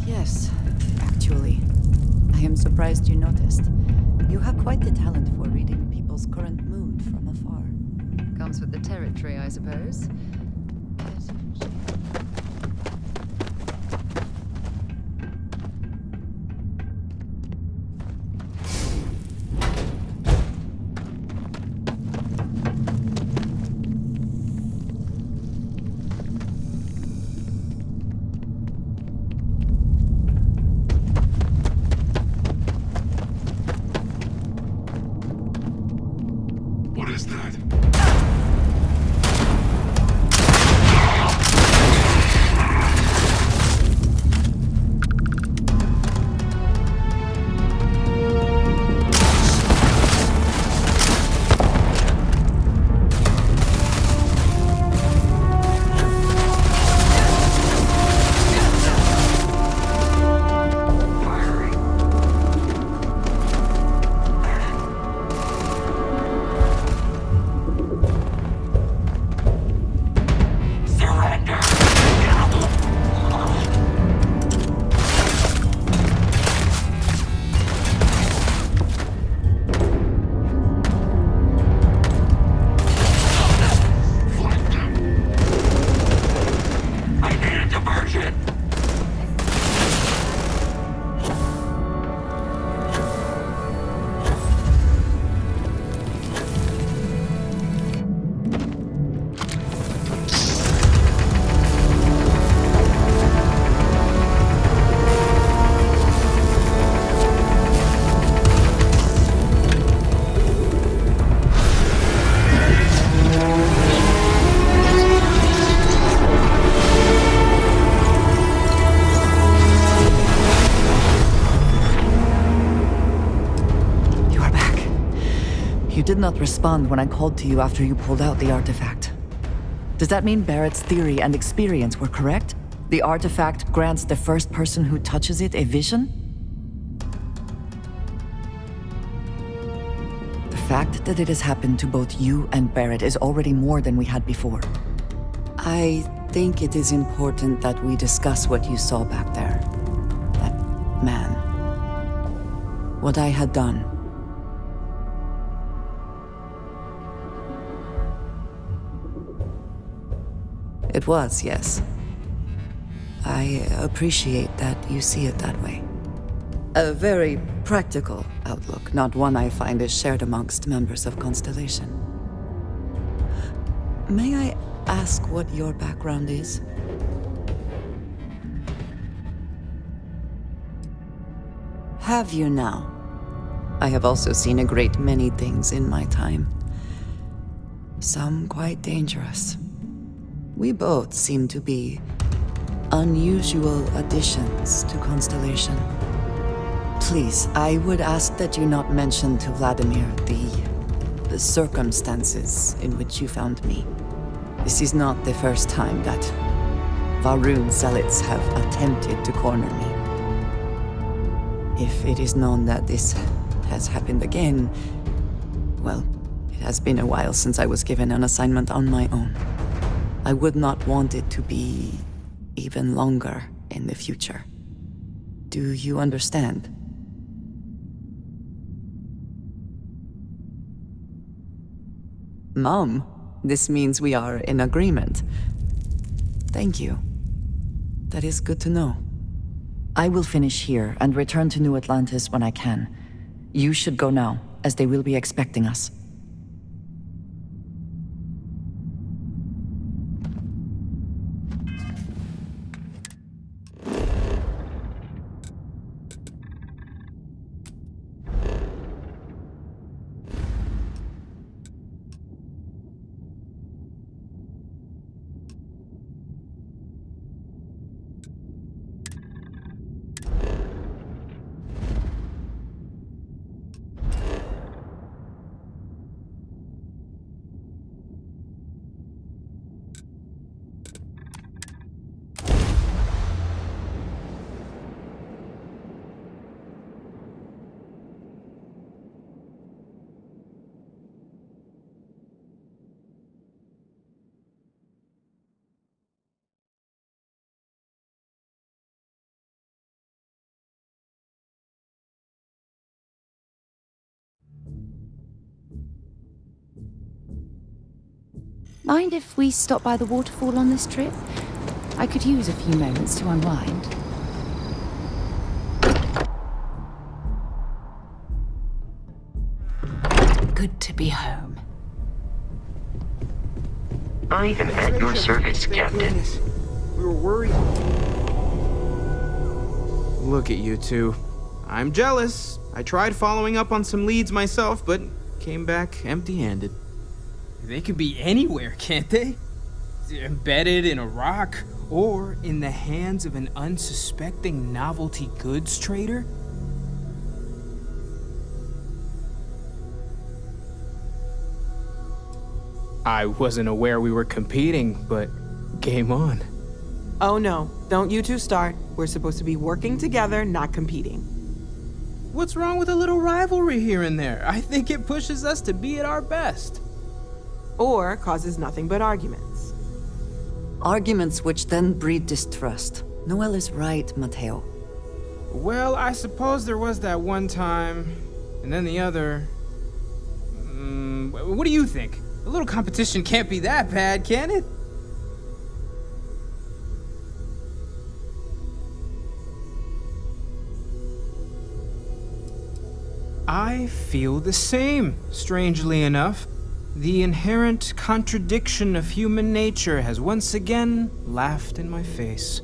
Yes, actually. I am surprised you noticed. You have quite the talent for reading people's current mood from afar. Comes with the territory, I suppose. What is that? You did not respond when I called to you after you pulled out the artifact. Does that mean Barrett's theory and experience were correct? The artifact grants the first person who touches it a vision? fact that it has happened to both you and Barrett is already more than we had before. I think it is important that we discuss what you saw back there. That man. What I had done. It was, yes. I appreciate that you see it that way. A very practical outlook, not one I find is shared amongst members of Constellation. May I ask what your background is? Have you now? I have also seen a great many things in my time. Some quite dangerous. We both seem to be unusual additions to Constellation. Please, I would ask that you not mention to Vladimir the circumstances in which you found me. This is not the first time that Varun zealots have attempted to corner me. If it is known that this has happened again, well, it has been a while since I was given an assignment on my own. I would not want it to be even longer in the future. Do you understand? Mom, this means we are in agreement. Thank you. That is good to know. I will finish here and return to New Atlantis when I can. You should go now, as they will be expecting us. Mind if we stop by the waterfall on this trip? I could use a few moments to unwind. Good to be home. I am at your service, Captain. We were worried. Look at you two. I'm jealous. I tried following up on some leads myself, but came back empty-handed. They could be anywhere, can't they? Embedded in a rock, or in the hands of an unsuspecting novelty goods trader? I wasn't aware we were competing, but game on. Oh no, don't you two start. We're supposed to be working together, not competing. What's wrong with a little rivalry here and there? I think it pushes us to be at our best. Or causes nothing but arguments. Arguments which then breed distrust. Noel is right, Mateo. Well, I suppose there was that one time, and then the other. What do you think? A little competition can't be that bad, can it? I feel the same, strangely enough. The inherent contradiction of human nature has once again laughed in my face.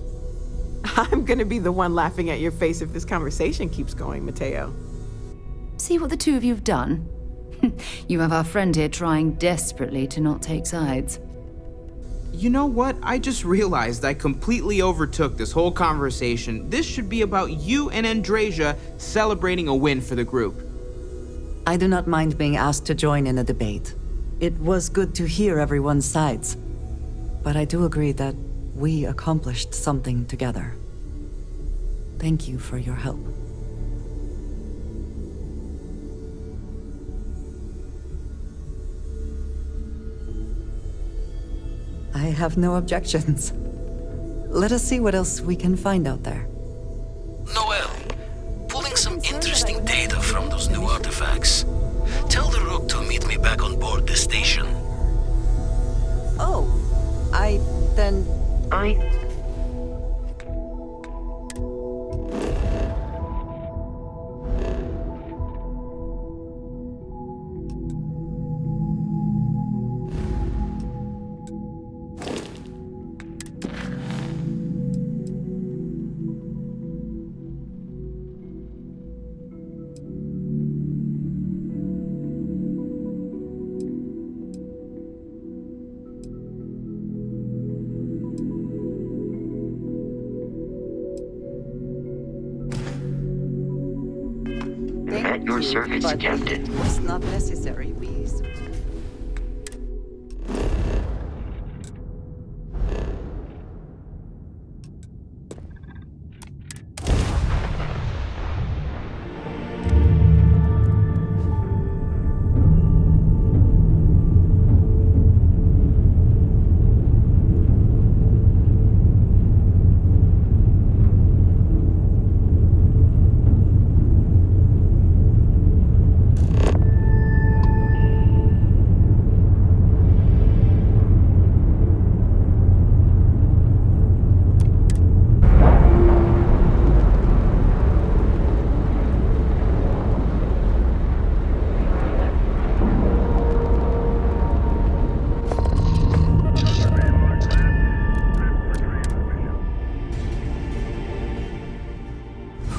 I'm gonna be the one laughing at your face if this conversation keeps going, Mateo. See what the two of you have done? You have our friend here trying desperately to not take sides. You know what? I just realized I completely overtook this whole conversation. This should be about you and Andrasia celebrating a win for the group. I do not mind being asked to join in a debate. It was good to hear everyone's sides. But I do agree that we accomplished something together. Thank you for your help. I have no objections. Let us see what else we can find out there. Noel, pulling some interesting data from those new artifacts. Tell the Rook to meet me back on board the station. Oh, At your service, but Captain. it's not necessary.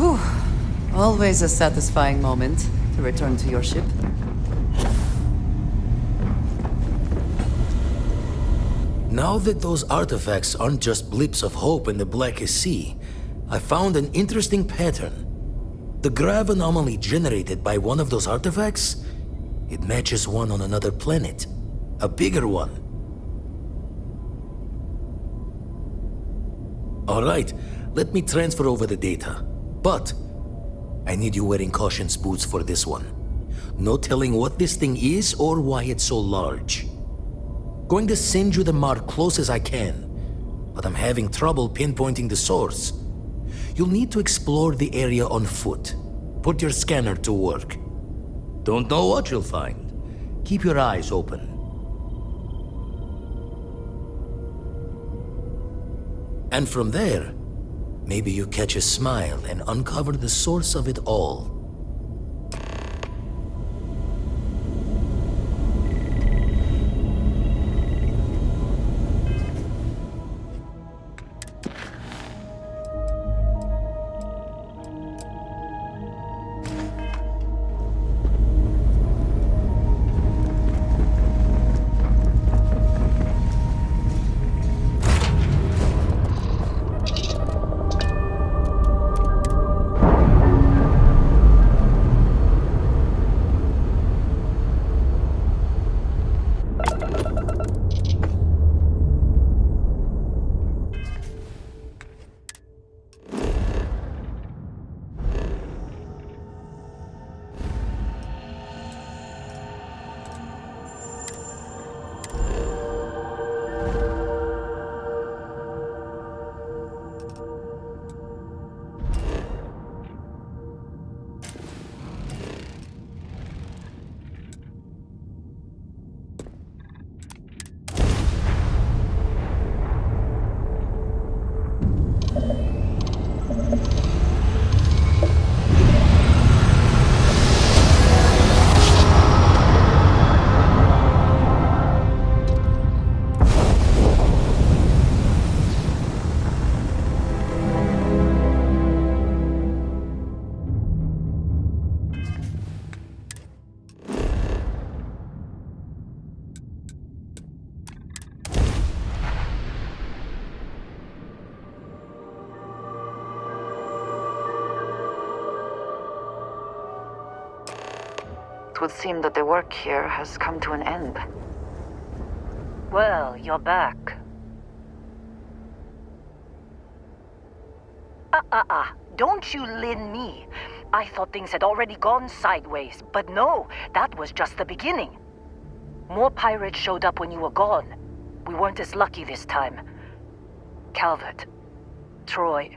Whew. Always a satisfying moment to return to your ship. Now that those artifacts aren't just blips of hope in the blackest sea, I found an interesting pattern. The grav anomaly generated by one of those artifacts, it matches one on another planet. A bigger one. Alright, let me transfer over the data. But I need you wearing caution's boots for this one. No telling what this thing is or why it's so large. Going to send you the mark close as I can, but I'm having trouble pinpointing the source. You'll need to explore the area on foot. Put your scanner to work. Don't know what you'll find. Keep your eyes open. And from there, maybe you catch a smile and uncover the source of it all. It would seem that the work here has come to an end. Well, you're back. Don't you lin me. I thought things had already gone sideways, but no, that was just the beginning. More pirates showed up when you were gone. We weren't as lucky this time. Calvert, Troy,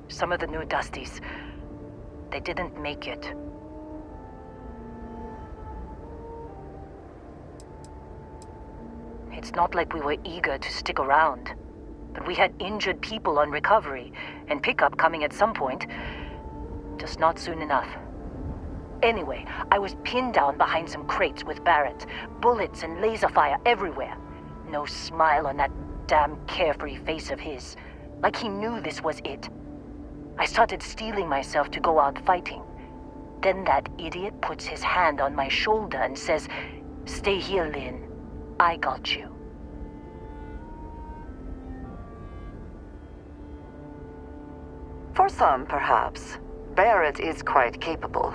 some of the new Dusties, they didn't make it. It's not like we were eager to stick around, but we had injured people on recovery, and pickup coming at some point. Just not soon enough. Anyway, I was pinned down behind some crates with Barrett. Bullets and laser fire everywhere. No smile on that damn carefree face of his. Like he knew this was it. I started steeling myself to go out fighting. Then that idiot puts his hand on my shoulder and says, "Stay here, Lynn. I got you." For some, perhaps. Barrett is quite capable.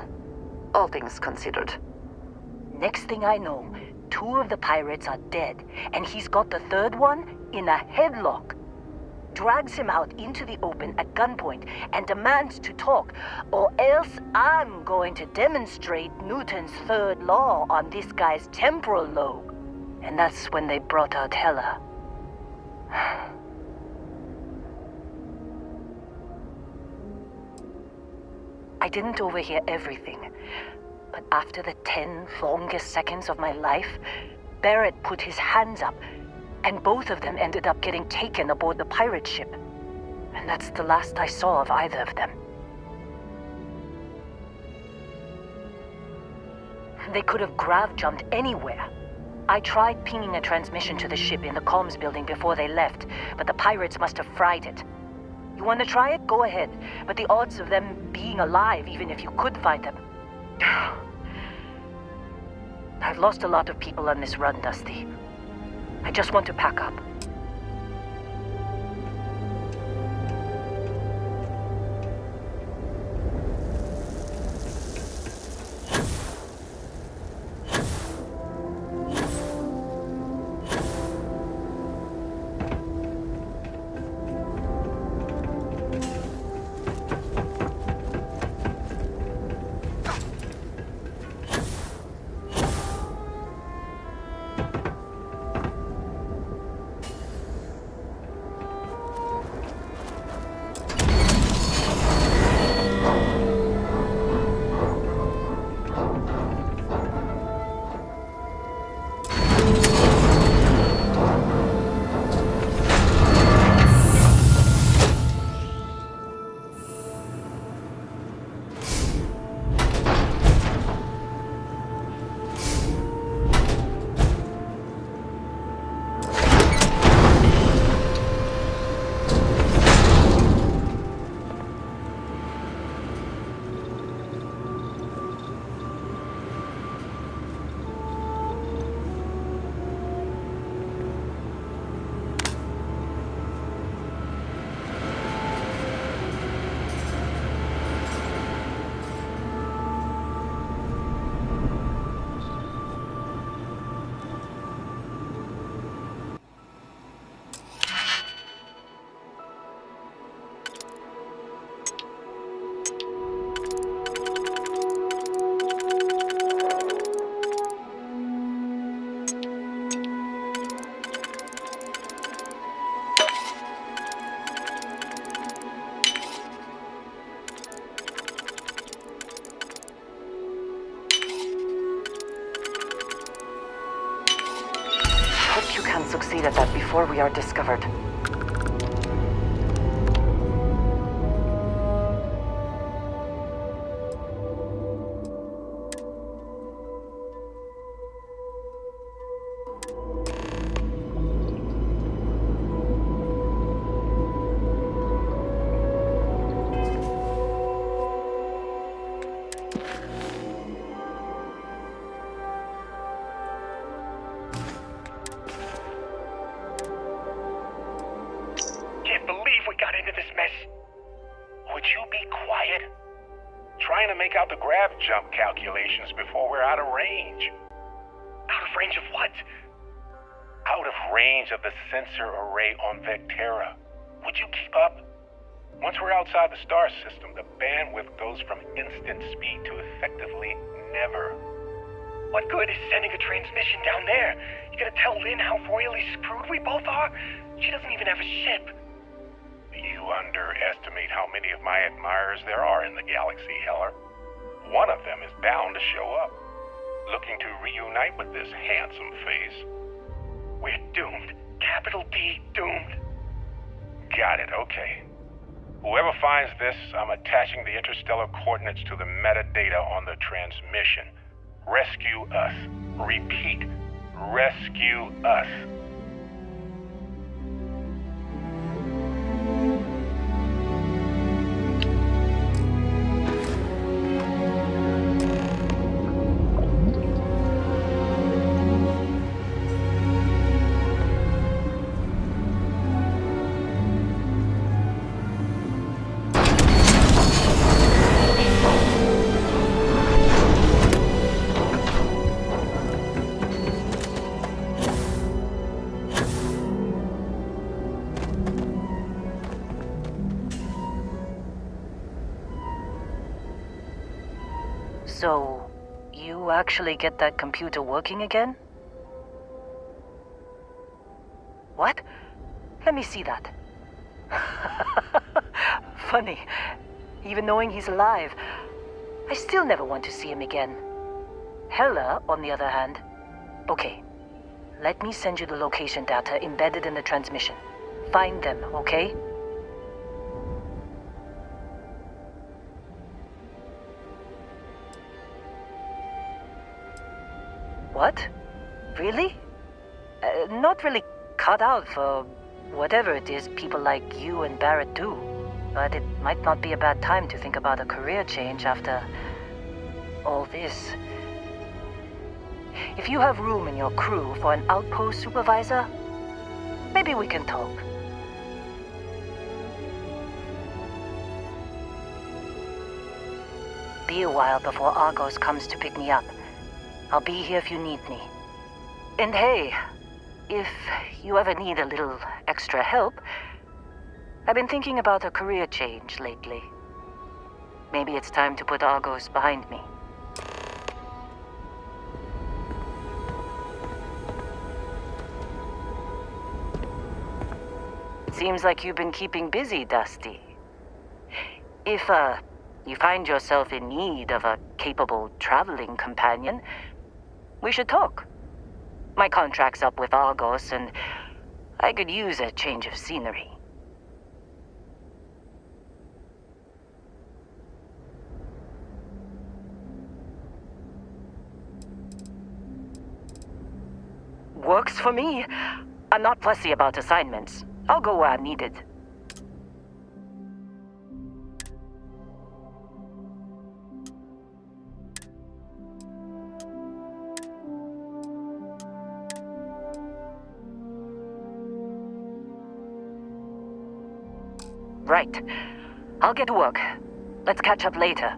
All things considered. Next thing I know, 2 of the pirates are dead, and he's got the third one in a headlock. Drags him out into the open at gunpoint and demands to talk, or else I'm going to demonstrate Newton's third law on this guy's temporal lobe. And that's when they brought out Hella. I didn't overhear everything, but after the 10 longest seconds of my life, Barrett put his hands up, and both of them ended up getting taken aboard the pirate ship. And that's the last I saw of either of them. They could have grav-jumped anywhere. I tried pinging a transmission to the ship in the comms building before they left, but the pirates must have fried it. You want to try it? Go ahead. But the odds of them being alive, even if you could find them... I've lost a lot of people on this run, Dusty. I just want to pack up. Hope you can succeed at that before we are discovered. Jump calculations before we're out of range. Out of range of what? Out of range of the sensor array on Vectera. Would you keep up? Once we're outside the star system, the bandwidth goes from instant speed to effectively never. What good is sending a transmission down there? You gonna tell Lynn how royally screwed we both are? She doesn't even have a ship. You underestimate how many of my admirers there are in the galaxy, Heller. One of them is bound to show up, looking to reunite with this handsome face. We're doomed. Capital D, doomed. Got it, okay. Whoever finds this, I'm attaching the interstellar coordinates to the metadata on the transmission. Rescue us. Repeat, rescue us. So, you actually get that computer working again? What? Let me see that. Funny. Even knowing he's alive, I still never want to see him again. Hella, on the other hand. Okay. Let me send you the location data embedded in the transmission. Find them, okay? What? Really? Not really cut out for whatever it is people like you and Barrett do. But it might not be a bad time to think about a career change after all this. If you have room in your crew for an outpost supervisor, maybe we can talk. Be a while before Argos comes to pick me up. I'll be here if you need me. And hey, if you ever need a little extra help, I've been thinking about a career change lately. Maybe it's time to put Argos behind me. Seems like you've been keeping busy, Dusty. If, you find yourself in need of a capable traveling companion, we should talk. My contract's up with Argos, and I could use a change of scenery. Works for me. I'm not fussy about assignments. I'll go where I'm needed. Right. I'll get to work. Let's catch up later.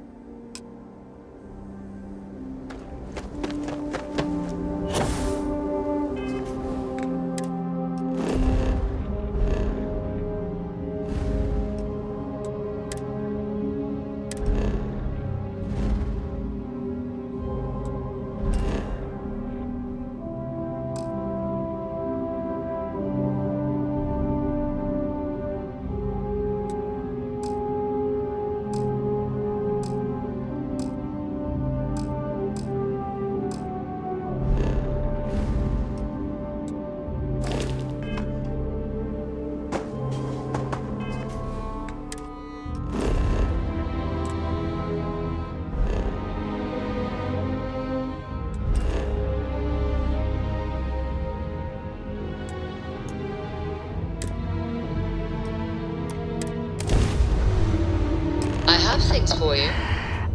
I have things for you.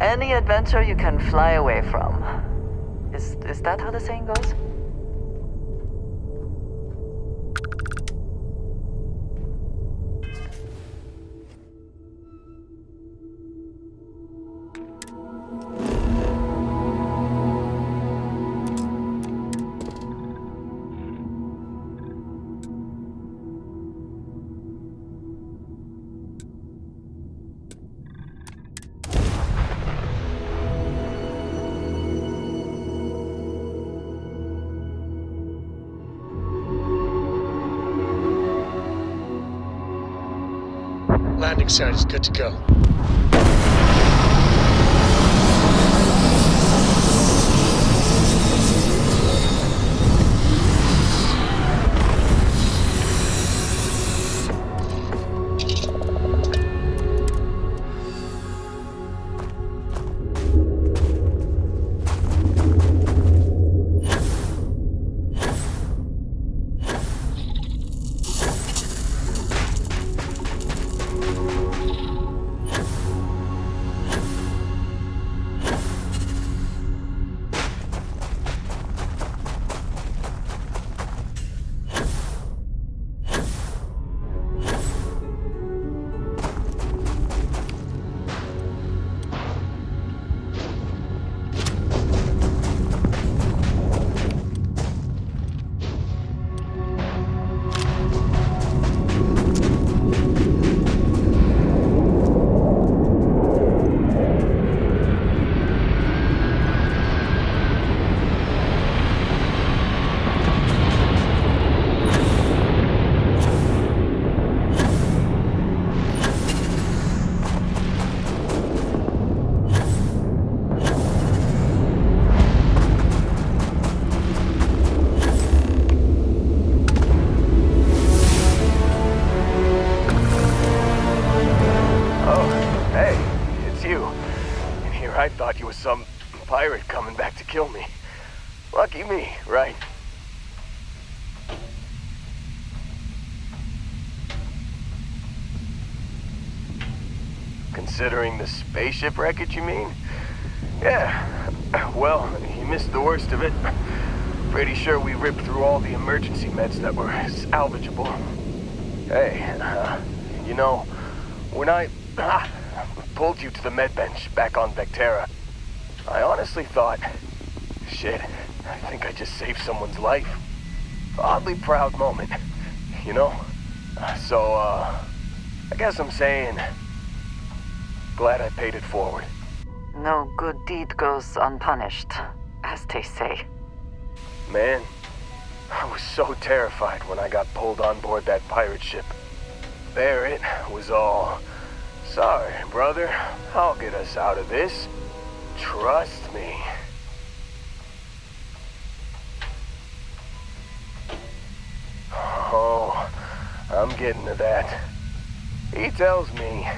Any adventure you can fly away from. Is that how the saying goes? landing site is good to go. I thought you was some pirate coming back to kill me. Lucky me, right? Considering the spaceship wreckage, you mean? Yeah. Well, you missed the worst of it. Pretty sure we ripped through all the emergency meds that were salvageable. Hey, you know, when I pulled you to the med bench back on Vectera, I honestly thought, shit, I think I just saved someone's life. Oddly proud moment, you know? So, I guess I'm saying, glad I paid it forward. No good deed goes unpunished, as they say. Man, I was so terrified when I got pulled on board that pirate ship. There it was all, sorry, brother, I'll get us out of this. Trust me. Oh, I'm getting to that. He tells me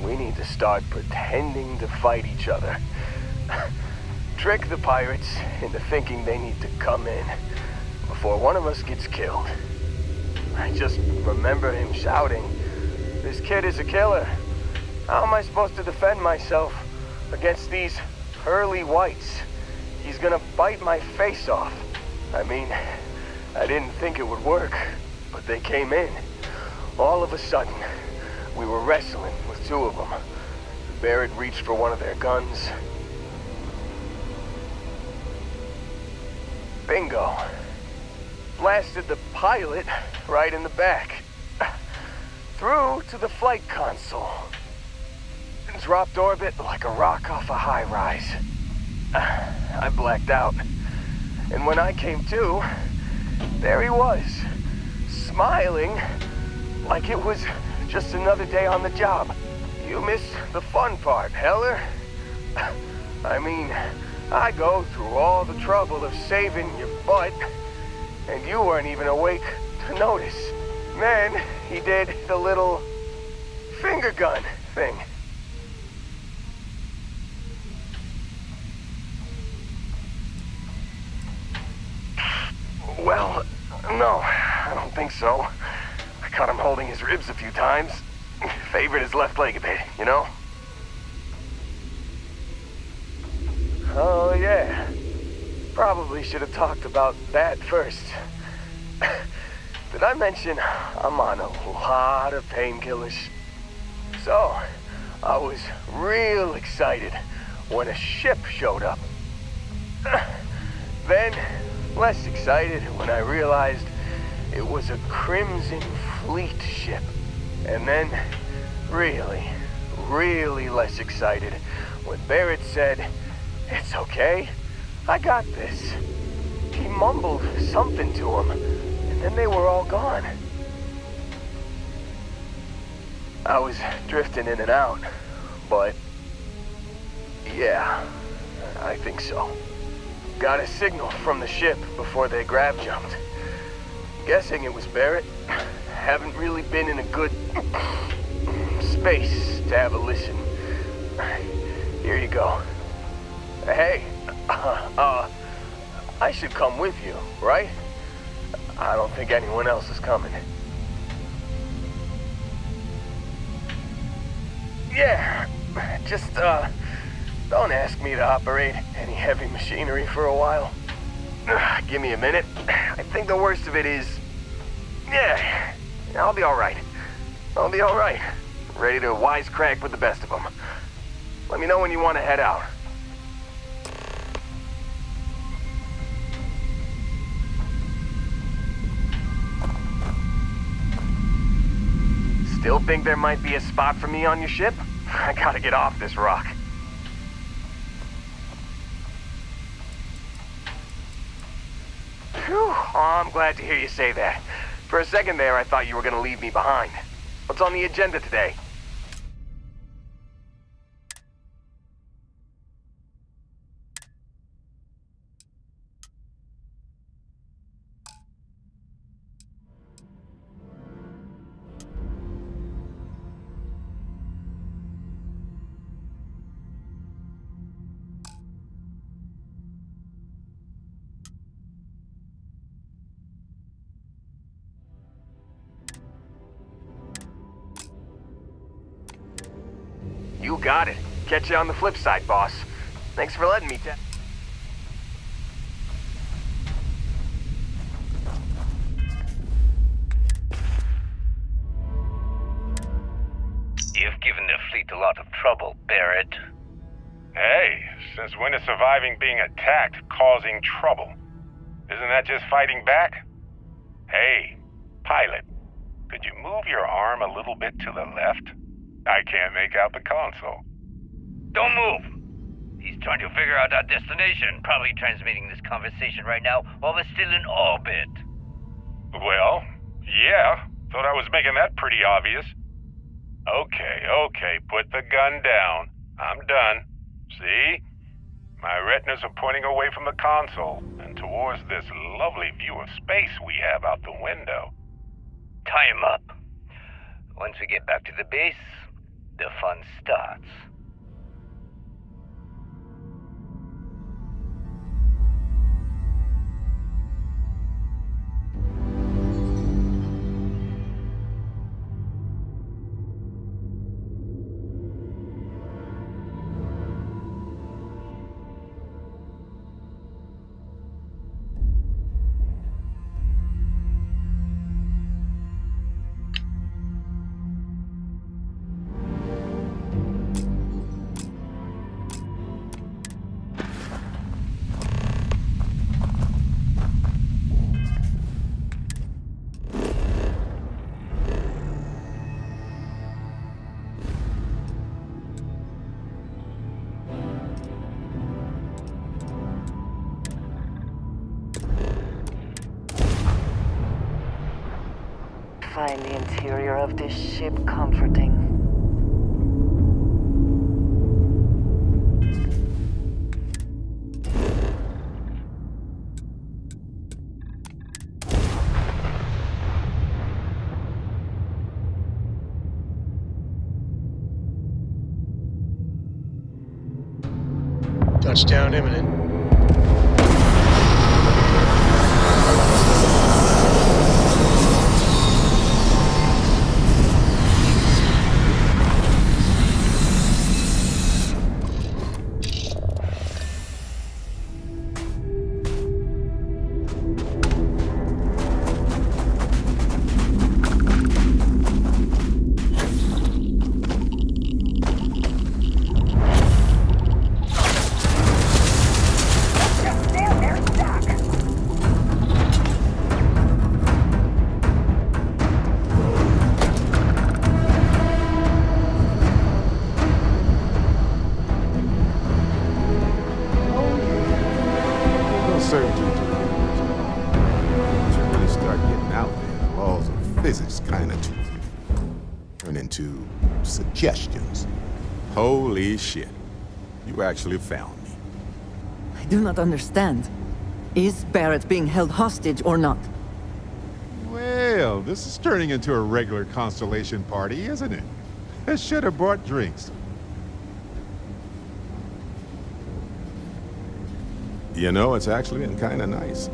we need to start pretending to fight each other. Trick the pirates into thinking they need to come in before one of us gets killed. I just remember him shouting, "This kid is a killer. How am I supposed to defend myself against these pearly whites? He's gonna bite my face off." I mean, I didn't think it would work, but they came in. All of a sudden, we were wrestling with two of them. Barrett reached for one of their guns. Bingo. Blasted the pilot right in the back. Through to the flight console. Dropped orbit like a rock off a high-rise. I blacked out. And when I came to, there he was, smiling like it was just another day on the job. You missed the fun part, Heller. I mean, I go through all the trouble of saving your butt, and you weren't even awake to notice. Then he did the little finger gun thing. Well, no, I don't think so. I caught him holding his ribs a few times. Favored his left leg a bit, you know? Oh, yeah. Probably should have talked about that first. Did I mention I'm on a lot of painkillers? So, I was real excited when a ship showed up. Then, less excited when I realized it was a Crimson Fleet ship. And then, really less excited when Barrett said, "It's okay, I got this." He mumbled something to him, and then they were all gone. I was drifting in and out, but yeah, I think so. Got a signal from the ship before they grav jumped. Guessing it was Barrett. Haven't really been in a good space to have a listen. Here you go. Hey, I should come with you, right? I don't think anyone else is coming. Yeah, just, don't ask me to operate any heavy machinery for a while. Give me a minute. I think the worst of it is... Yeah, I'll be alright. I'll be alright. Ready to wisecrack with the best of them. Let me know when you want to head out. Still think there might be a spot for me on your ship? I gotta get off this rock. Phew, oh, I'm glad to hear you say that. For a second there, I thought you were gonna leave me behind. What's on the agenda today? You got it. Catch you on the flip side, boss. Thanks for letting me You've given the fleet a lot of trouble, Barrett. Hey, since when is surviving being attacked causing trouble? Isn't that just fighting back? Hey, pilot, could you move your arm a little bit to the left? I can't make out the console. Don't move! He's trying to figure out our destination, probably transmitting this conversation right now while we're still in orbit. Well, yeah, thought I was making that pretty obvious. Okay, put the gun down. I'm done. See? My retinas are pointing away from the console and towards this lovely view of space we have out the window. Tie him up. Once we get back to the base, the fun starts. Find the interior of this ship comforting. Touchdown imminent. into suggestions. Holy shit. You actually found me. I do not understand. Is Barrett being held hostage or not? Well, this is turning into a regular Constellation party, isn't it? I should have brought drinks. You know, it's actually been kind of nice.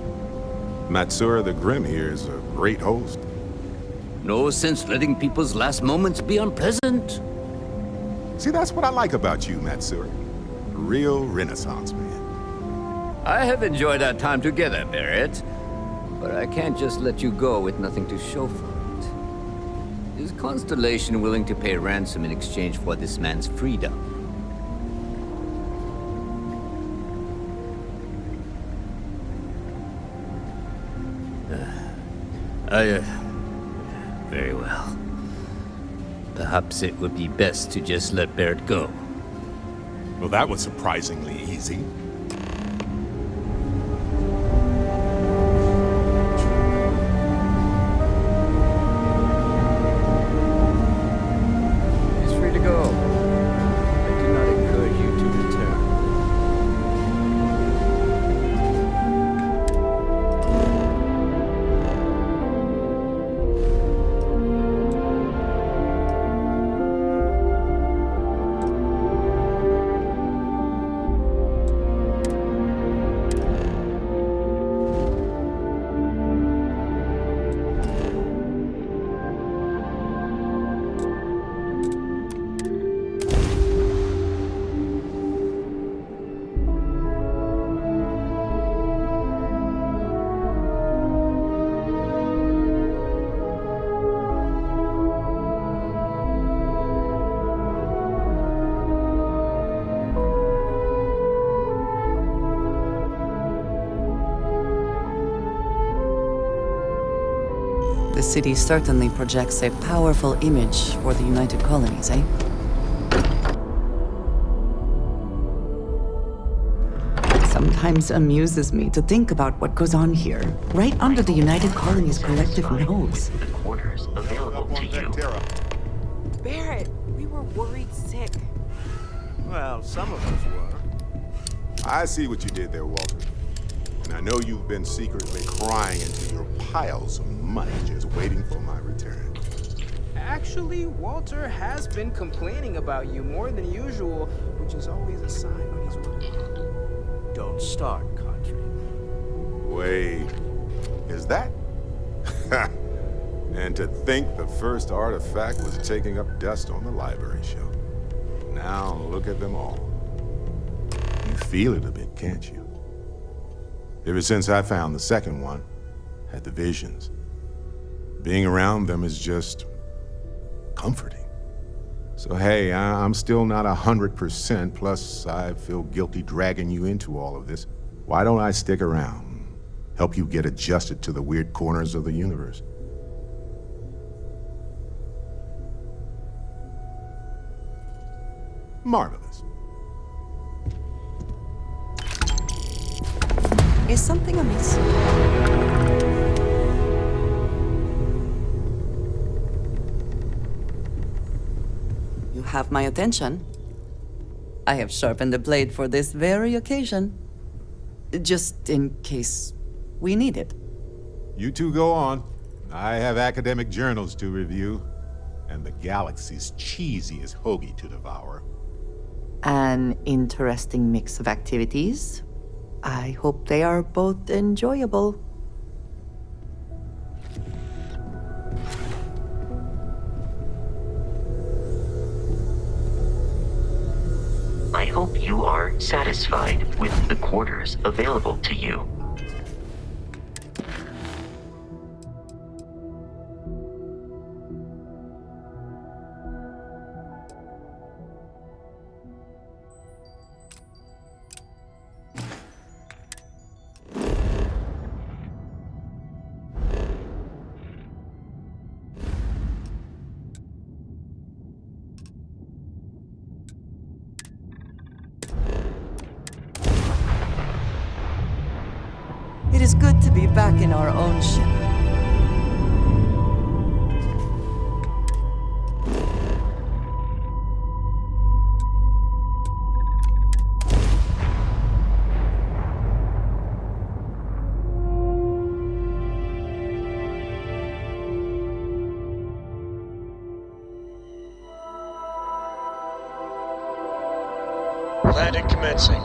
Matsura the Grim here is a great host. No sense letting people's last moments be unpleasant. See, that's what I like about you, Matsura. Real Renaissance man. I have enjoyed our time together, Barrett. But I can't just let you go with nothing to show for it. Is Constellation willing to pay ransom in exchange for this man's freedom? Very well. Perhaps it would be best to just let Barrett go. Well, that was surprisingly easy. He's free to go. I do not encourage you to return. The city certainly projects a powerful image for the United Colonies, eh? It sometimes amuses me to think about what goes on here, right under the United Colonies' collective nose. The quarters available to you. Barrett, we were worried sick. Well, some of us were. I see what you did there, Walter. And I know you've been secretly crying into your piles of money just waiting for my return. Actually, Walter has been complaining about you more than usual, which is always a sign when he's working. Don't start, Country. Wait, is that? And to think the first artifact was taking up dust on the library shelf. Now look at them all. You feel it a bit, can't you? Ever since I found the second one, had the visions. Being around them is just comforting. So hey, I'm still not 100%, plus I feel guilty dragging you into all of this. Why don't I stick around? Help you get adjusted to the weird corners of the universe. Marvelous. Is something amiss? You have my attention. I have sharpened the blade for this very occasion. Just in case we need it. You two go on. I have academic journals to review, and the galaxy's cheesiest hoagie to devour. An interesting mix of activities. I hope they are both enjoyable. I hope you are satisfied with the quarters available to you. It is good to be back in our own ship. Landing commencing.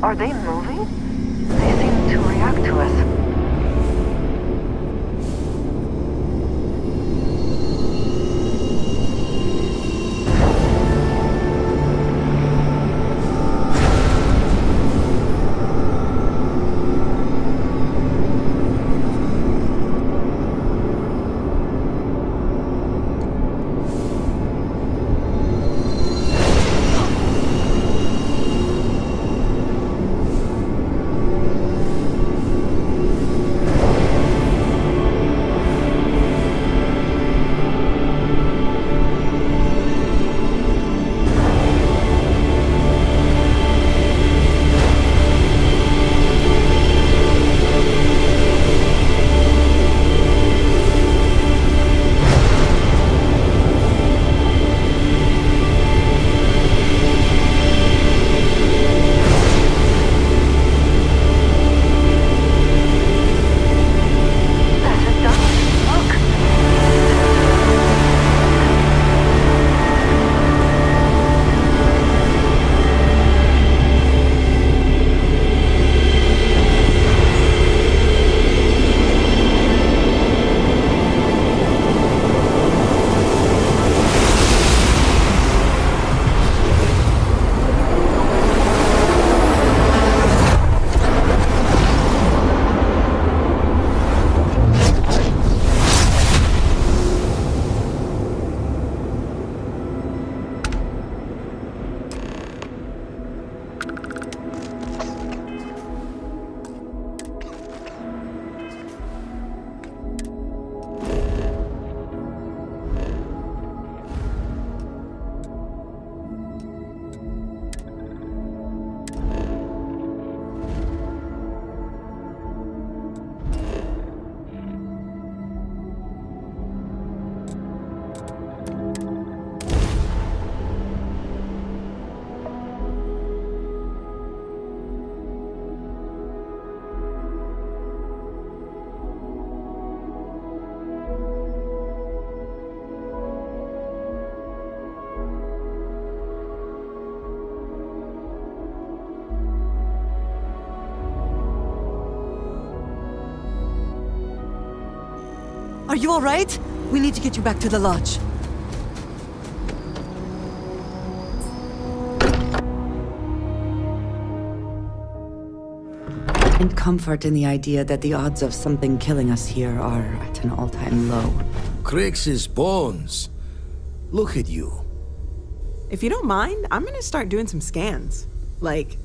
Are they moving? They seem to react to us. Are you all right? We need to get you back to the lodge. Find comfort in the idea that the odds of something killing us here are at an all-time low. Crix's bones. Look at you. If you don't mind, I'm gonna start doing some scans. Like,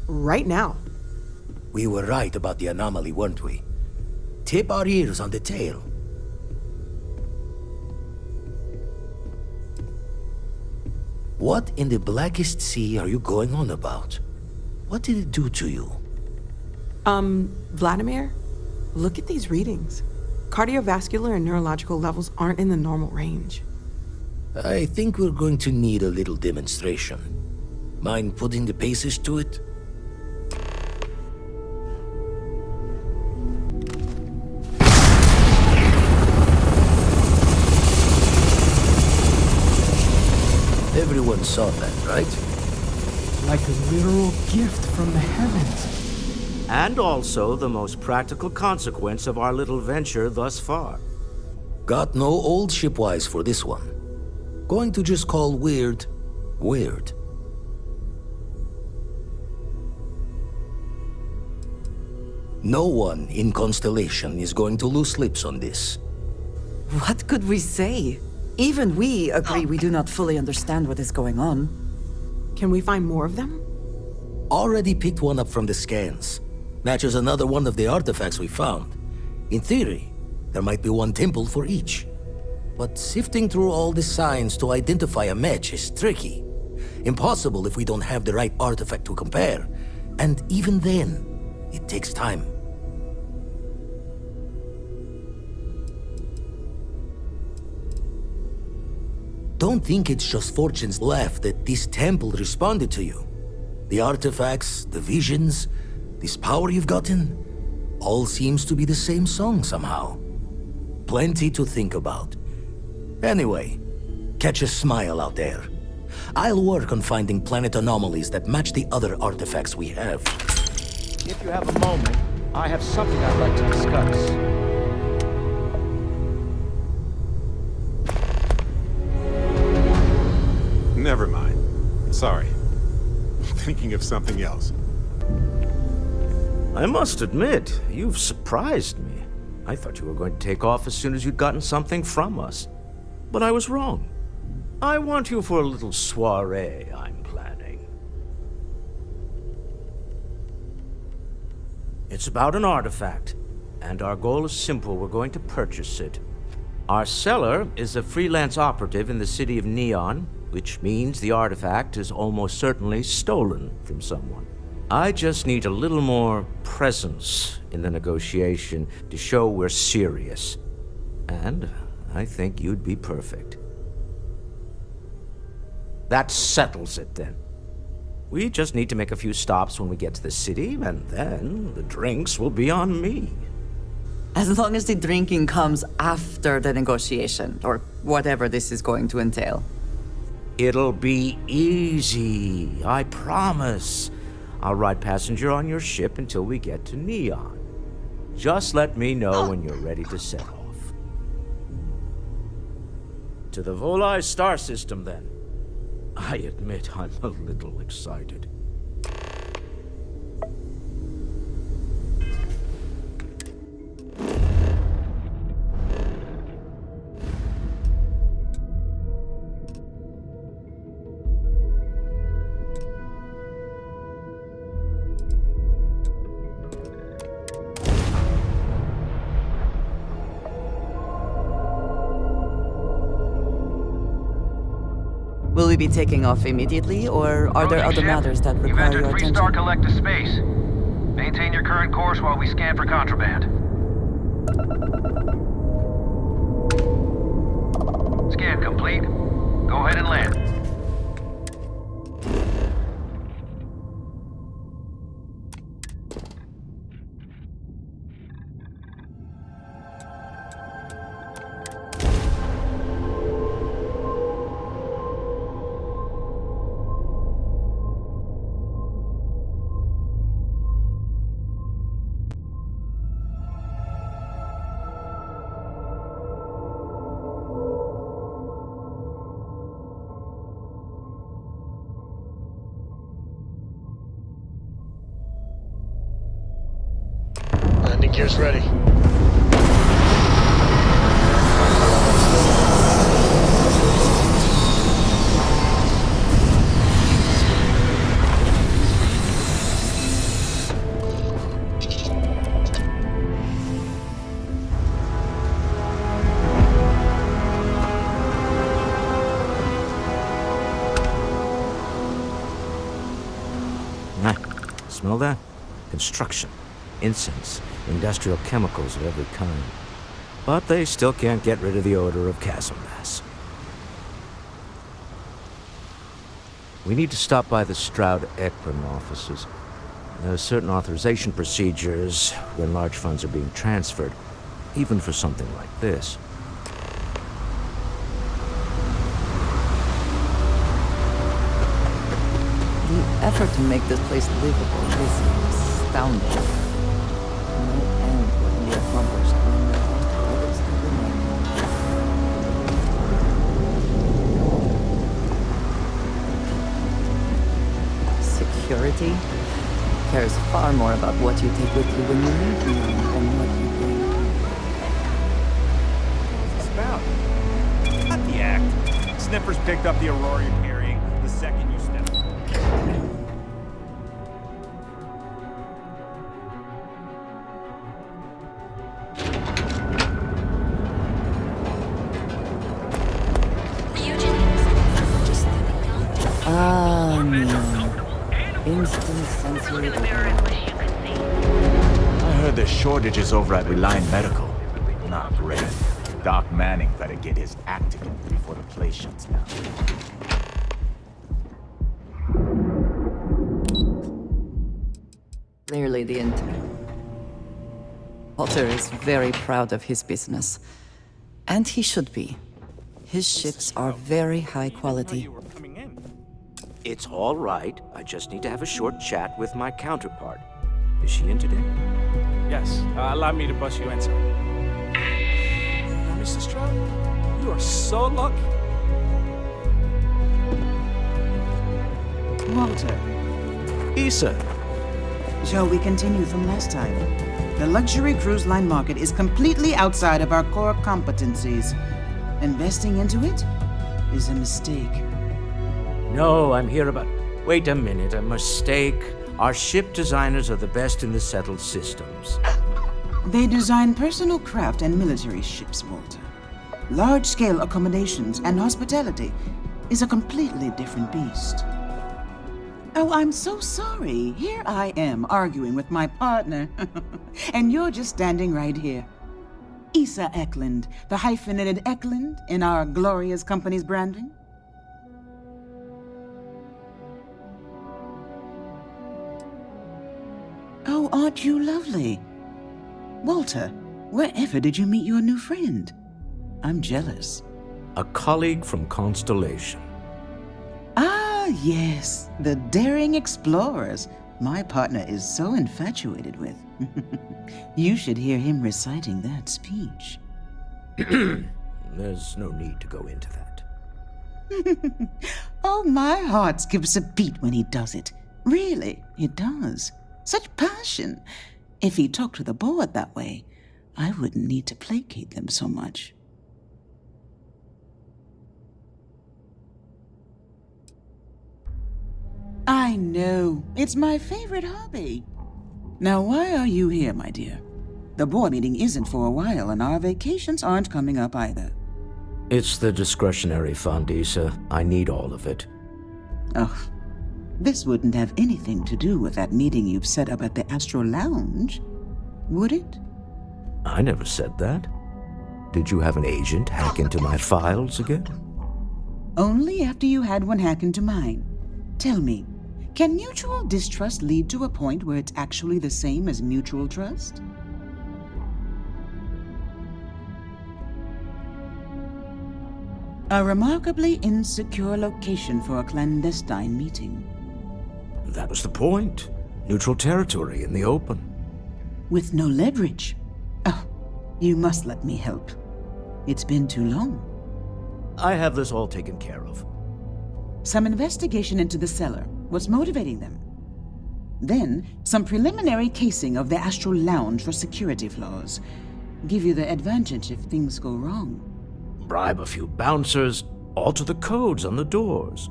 right now. We were right about the anomaly, weren't we? Tip our ears on the tail. What in the blackest sea are you going on about? What did it do to you? Vladimir, look at these readings. Cardiovascular and neurological levels aren't in the normal range. I think we're going to need a little demonstration. Mind putting the paces to it? Everyone saw that, right? Like a literal gift from the heavens. And also the most practical consequence of our little venture thus far. Got no old shipwise for this one. Going to just call weird, weird. No one in Constellation is going to lose slips on this. What could we say? Even we agree we do not fully understand what is going on. Can we find more of them? Already picked one up from the scans. Matches another one of the artifacts we found. In theory, there might be one temple for each. But sifting through all the signs to identify a match is tricky. Impossible if we don't have the right artifact to compare. And even then, it takes time. Don't think it's just Fortune's laugh that this temple responded to you. The artifacts, the visions, this power you've gotten, all seems to be the same song somehow. Plenty to think about. Anyway, catch a smile out there. I'll work on finding planet anomalies that match the other artifacts we have. If you have a moment, I have something I'd like to discuss. Never mind. Sorry. Thinking of something else. I must admit, you've surprised me. I thought you were going to take off as soon as you'd gotten something from us. But I was wrong. I want you for a little soiree I'm planning. It's about an artifact, and our goal is simple. We're going to purchase it. Our seller is a freelance operative in the city of Neon, which means the artifact is almost certainly stolen from someone. I just need a little more presence in the negotiation to show we're serious. And I think you'd be perfect. That settles it then. We just need to make a few stops when we get to the city, and then the drinks will be on me. As long as the drinking comes after the negotiation, or whatever this is going to entail. It'll be easy, I promise. I'll ride passenger on your ship until we get to Neon. Just let me know when you're ready to set off. To the Volai star system, then. I admit I'm a little excited. Will we be taking off immediately, or are there other matters that require your attention? Freestar Collective space. Maintain your current course while we scan for contraband. Scan complete. Go ahead and land. Landing gear's ready. Smell that? Construction, incense, industrial chemicals of every kind. But they still can't get rid of the odor of chasm mass. We need to stop by the Stroud-Ekman offices. There are certain authorization procedures when large funds are being transferred, even for something like this. The effort to make this place livable is astounding. No end what can be accomplished when there are targets to remain. Security cares far more about what you take with you when you leave Neon than what you bring. What's this about? Not the act. Sniffers picked up the Aurora you're carrying the second you stepped. Ah, Neon. Instant sensory overload. I heard there's shortages over at Reliant Medical. Not great. Doc Manning better get his act together before the place shuts down. Clearly the intent. Potter is very proud of his business. And he should be. His ships are very high quality. It's all right. I just need to have a short chat with my counterpart. Is she in today? Yes, allow me to bust you inside. Mr. Stroud, you are so lucky. Walter. Issa. Shall we continue from last time? The luxury cruise line market is completely outside of our core competencies. Investing into it is a mistake. No, I'm here about... Wait a minute, a mistake? Our ship designers are the best in the settled systems. They design personal craft and military ships, Walter. Large-scale accommodations and hospitality is a completely different beast. Oh, I'm so sorry. Here I am arguing with my partner, and you're just standing right here. Issa Eklund, the hyphenated Eklund in our glorious company's branding. Oh, aren't you lovely? Walter, wherever did you meet your new friend? I'm jealous. A colleague from Constellation. Ah, yes, the daring explorers my partner is so infatuated with. You should hear him reciting that speech. There's no need to go into that. Oh, my heart skips a beat when he does it. Really, it does. Such passion. If he talked to the board that way, I wouldn't need to placate them so much. I know. It's my favorite hobby. Now, why are you here, my dear? The board meeting isn't for a while, and our vacations aren't coming up either. It's the discretionary fund, Issa. I need all of it. Oh, this wouldn't have anything to do with that meeting you've set up at the Astro Lounge, would it? I never said that. Did you have an agent hack into my files again? Only after you had one hack into mine. Tell me, can mutual distrust lead to a point where it's actually the same as mutual trust? A remarkably insecure location for a clandestine meeting. That was the point. Neutral territory in the open. With no leverage. Oh, you must let me help. It's been too long. I have this all taken care of. Some investigation into the cellar. What's motivating them? Then, some preliminary casing of the Astral Lounge for security flaws. Give you the advantage if things go wrong. Bribe a few bouncers, alter the codes on the doors.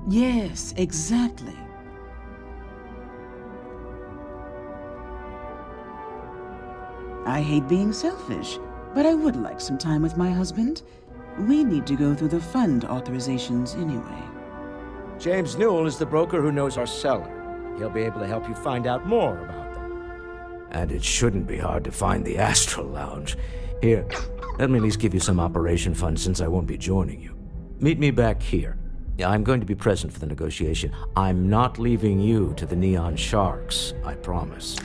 Yes, exactly. I hate being selfish, but I would like some time with my husband. We need to go through the fund authorizations anyway. James Newell is the broker who knows our seller. He'll be able to help you find out more about them. And it shouldn't be hard to find the Astral Lounge. Here, let me at least give you some operation funds since I won't be joining you. Meet me back here. I'm going to be present for the negotiation. I'm not leaving you to the Neon Sharks, I promise.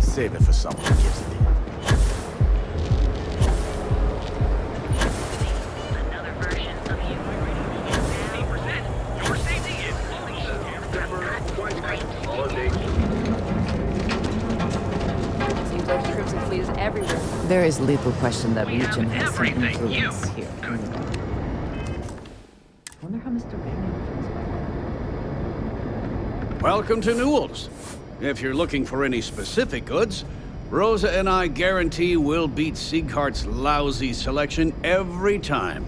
Save it for someone who gives it to you. Another version of you. 8%. Your safety is Seems like the Crimson Fleet is everywhere. There is little question that Legion has some influence here. I wonder how Mr. Raymond feels about it. Welcome to Newell's. If you're looking for any specific goods, Rosa and I guarantee we'll beat Sieghart's lousy selection every time.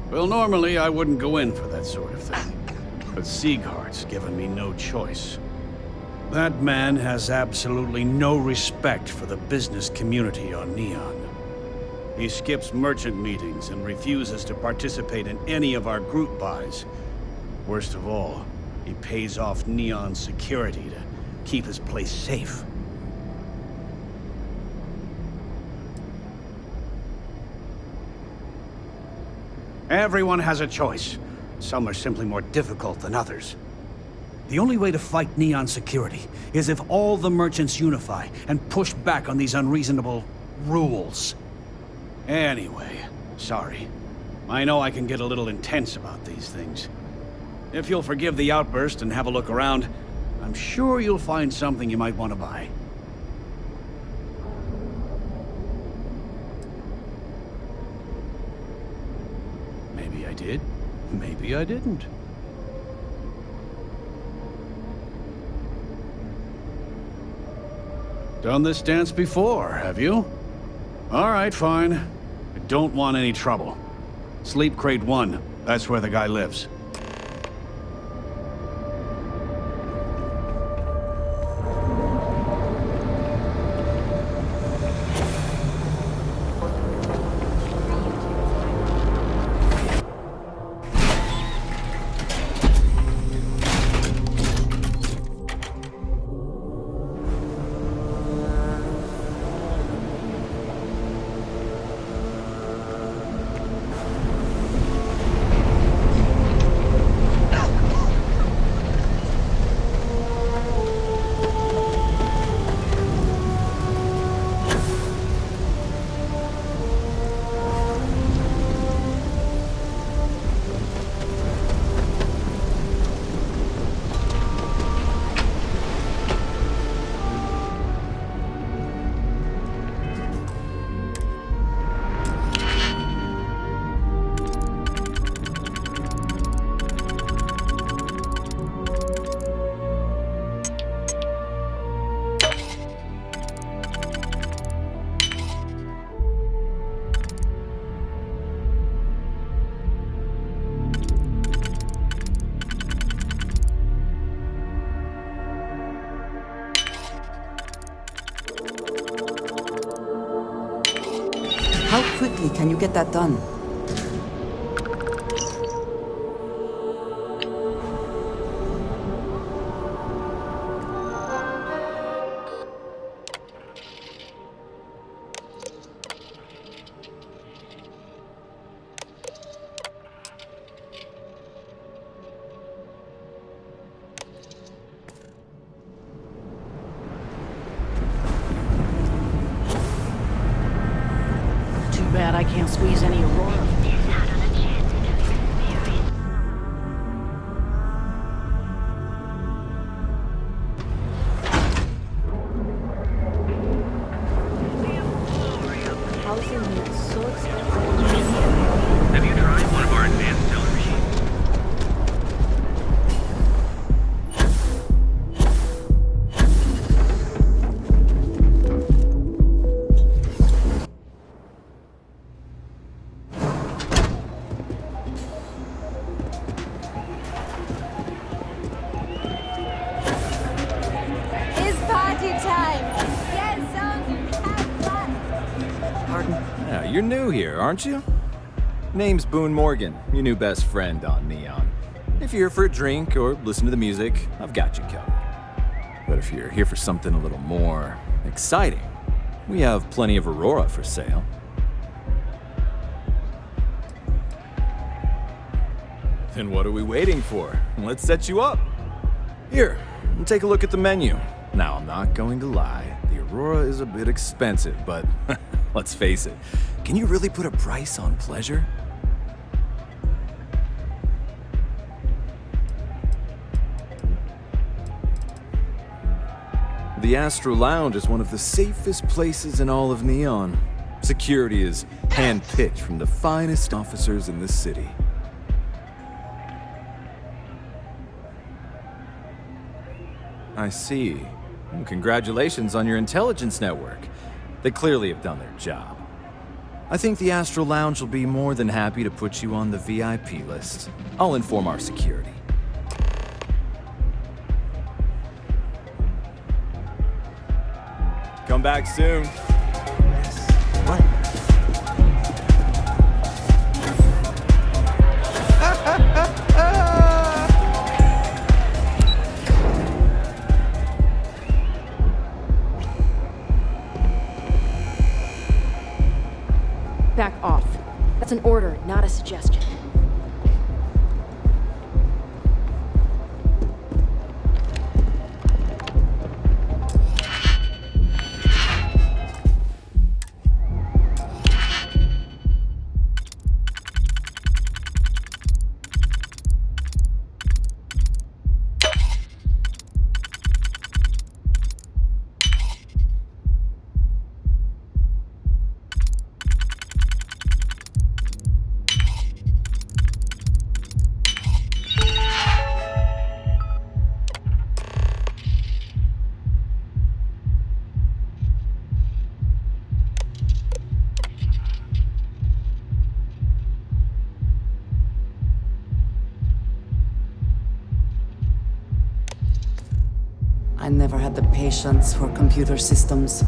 Well, normally I wouldn't go in for that sort of thing, but Sieghart's given me no choice. That man has absolutely no respect for the business community on Neon. He skips merchant meetings and refuses to participate in any of our group buys. Worst of all, he pays off Neon's security to keep his place safe. Everyone has a choice. Some are simply more difficult than others. The only way to fight Neon security is if all the merchants unify and push back on these unreasonable rules. Anyway, sorry. I know I can get a little intense about these things. If you'll forgive the outburst and have a look around, I'm sure you'll find something you might want to buy. Maybe I did, maybe I didn't. Done this dance before, have you? All right, fine. I don't want any trouble. Sleep Crate 1, that's where the guy lives. How quickly can you get that done? Bad I can't squeeze any Aurora. Housing here is so expensive. Have you tried one of our advanced cell machines? Yeah, you're new here, aren't you? Name's Boone Morgan, your new best friend on Neon. If you're here for a drink or listen to the music, I've got you covered. But if you're here for something a little more exciting, we have plenty of Aurora for sale. Then what are we waiting for? Let's set you up. Here, take a look at the menu. Now, I'm not going to lie, the Aurora is a bit expensive, but let's face it, can you really put a price on pleasure? The Astro Lounge is one of the safest places in all of Neon. Security is hand-picked from the finest officers in the city. I see. Well, congratulations on your intelligence network. They clearly have done their job. I think the Astro Lounge will be more than happy to put you on the VIP list. I'll inform our security. Come back soon. What? Back off. That's an order, not a suggestion. I never had the patience for computer systems.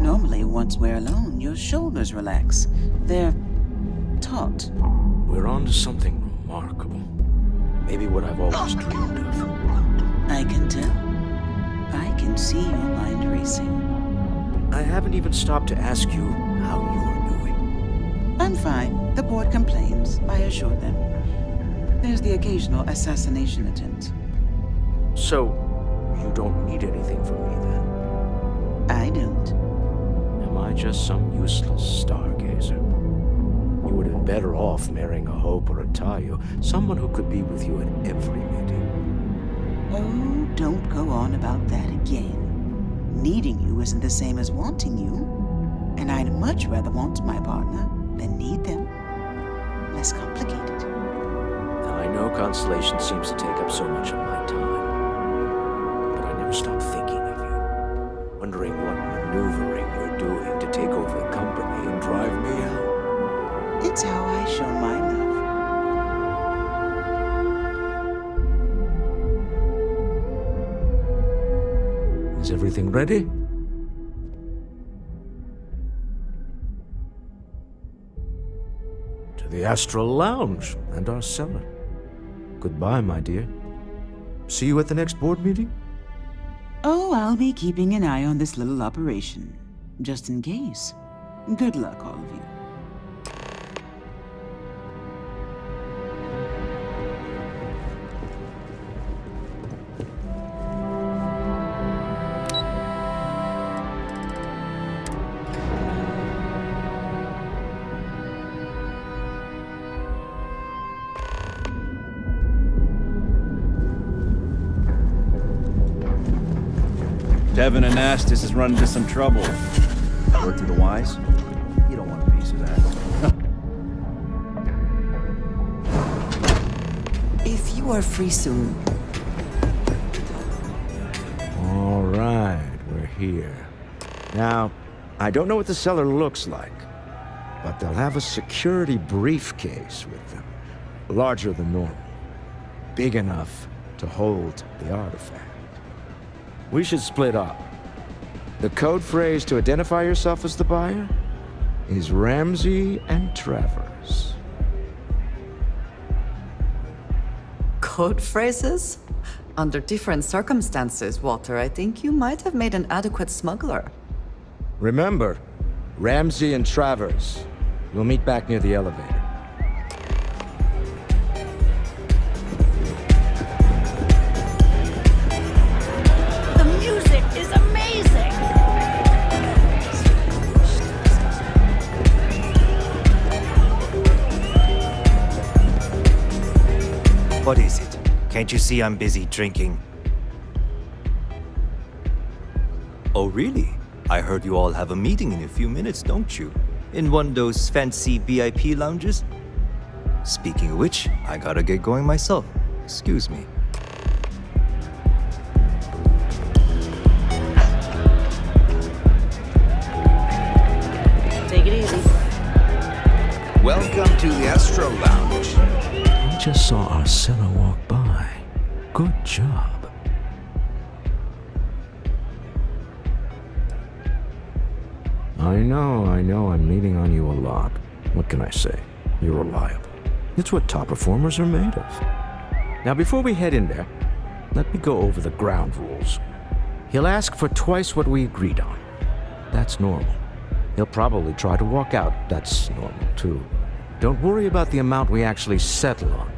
Normally, once we're alone, your shoulders relax. They're taut. We're on to something remarkable. Maybe what I've always dreamed of. I can tell. I can see your mind racing. I haven't even stopped to ask you how you're doing. I'm fine. The board complains. I assure them. There's the occasional assassination attempt. So, you don't need anything from me then? I don't. Am I just some useless stargazer? You would have been better off marrying a Hope or a Tayo, someone who could be with you at every meeting. Oh, don't go on about that again. Needing you isn't the same as wanting you. And I'd much rather want my partner than need them. Less complicated. Now, I know Constellation seems to take up so much of my time. But I never stop thinking of you. Wondering what maneuvering you're doing to take over the company and drive me out. It's how I show my love. Is everything ready? To the Astral Lounge and our cellar. Goodbye, my dear. See you at the next board meeting? Oh, I'll be keeping an eye on this little operation. Just in case. Good luck, all of you. Devin and Astis is running into some trouble. Word through the wise? You don't want a piece of that. If you are free soon. All right, we're here. Now, I don't know what the cellar looks like, but they'll have a security briefcase with them. Larger than normal. Big enough to hold the artifact. We should split up. The code phrase to identify yourself as the buyer is Ramsey and Travers. Code phrases? Under different circumstances, Walter, I think you might have made an adequate smuggler. Remember, Ramsey and Travers. We'll meet back near the elevator. What is it? Can't you see I'm busy drinking? Oh, really? I heard you all have a meeting in a few minutes, don't you? In one of those fancy VIP lounges? Speaking of which, I gotta get going myself. Excuse me. Take it easy. Welcome to the Astro Lounge. I just saw Arcella walk by. Good job. I know, I'm leaning on you a lot. What can I say? You're reliable. It's what top performers are made of. Now, before we head in there, let me go over the ground rules. He'll ask for twice what we agreed on. That's normal. He'll probably try to walk out. That's normal, too. Don't worry about the amount we actually settle on.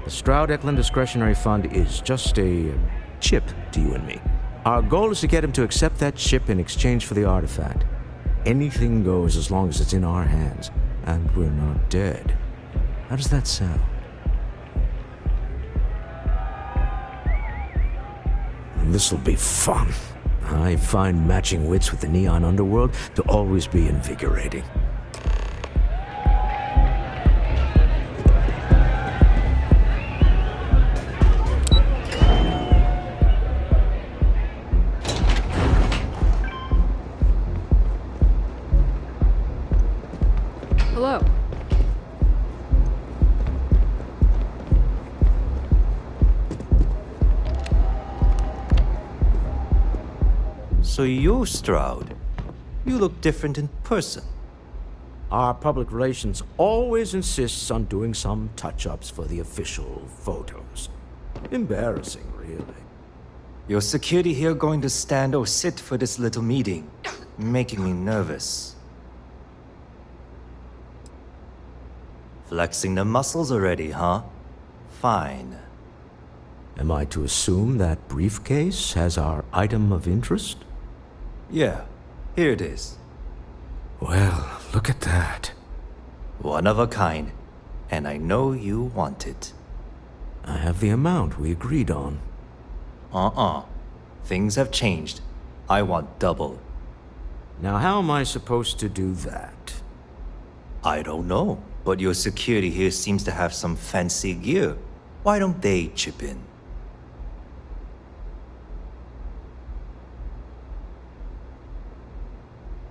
The Stroud-Eklund Discretionary Fund is just a chip to you and me. Our goal is to get him to accept that chip in exchange for the artifact. Anything goes as long as it's in our hands, and we're not dead. How does that sound? This'll be fun. I find matching wits with the neon underworld to always be invigorating. Hello. So you're Stroud. You look different in person. Our public relations always insists on doing some touch-ups for the official photos. Embarrassing, really. Your security here going to stand or sit for this little meeting, making me nervous. Flexing the muscles already, huh? Fine. Am I to assume that briefcase has our item of interest? Yeah, here it is. Well, look at that. One of a kind, and I know you want it. I have the amount we agreed on. Things have changed. I want double. Now, how am I supposed to do that? I don't know, but your security here seems to have some fancy gear. Why don't they chip in?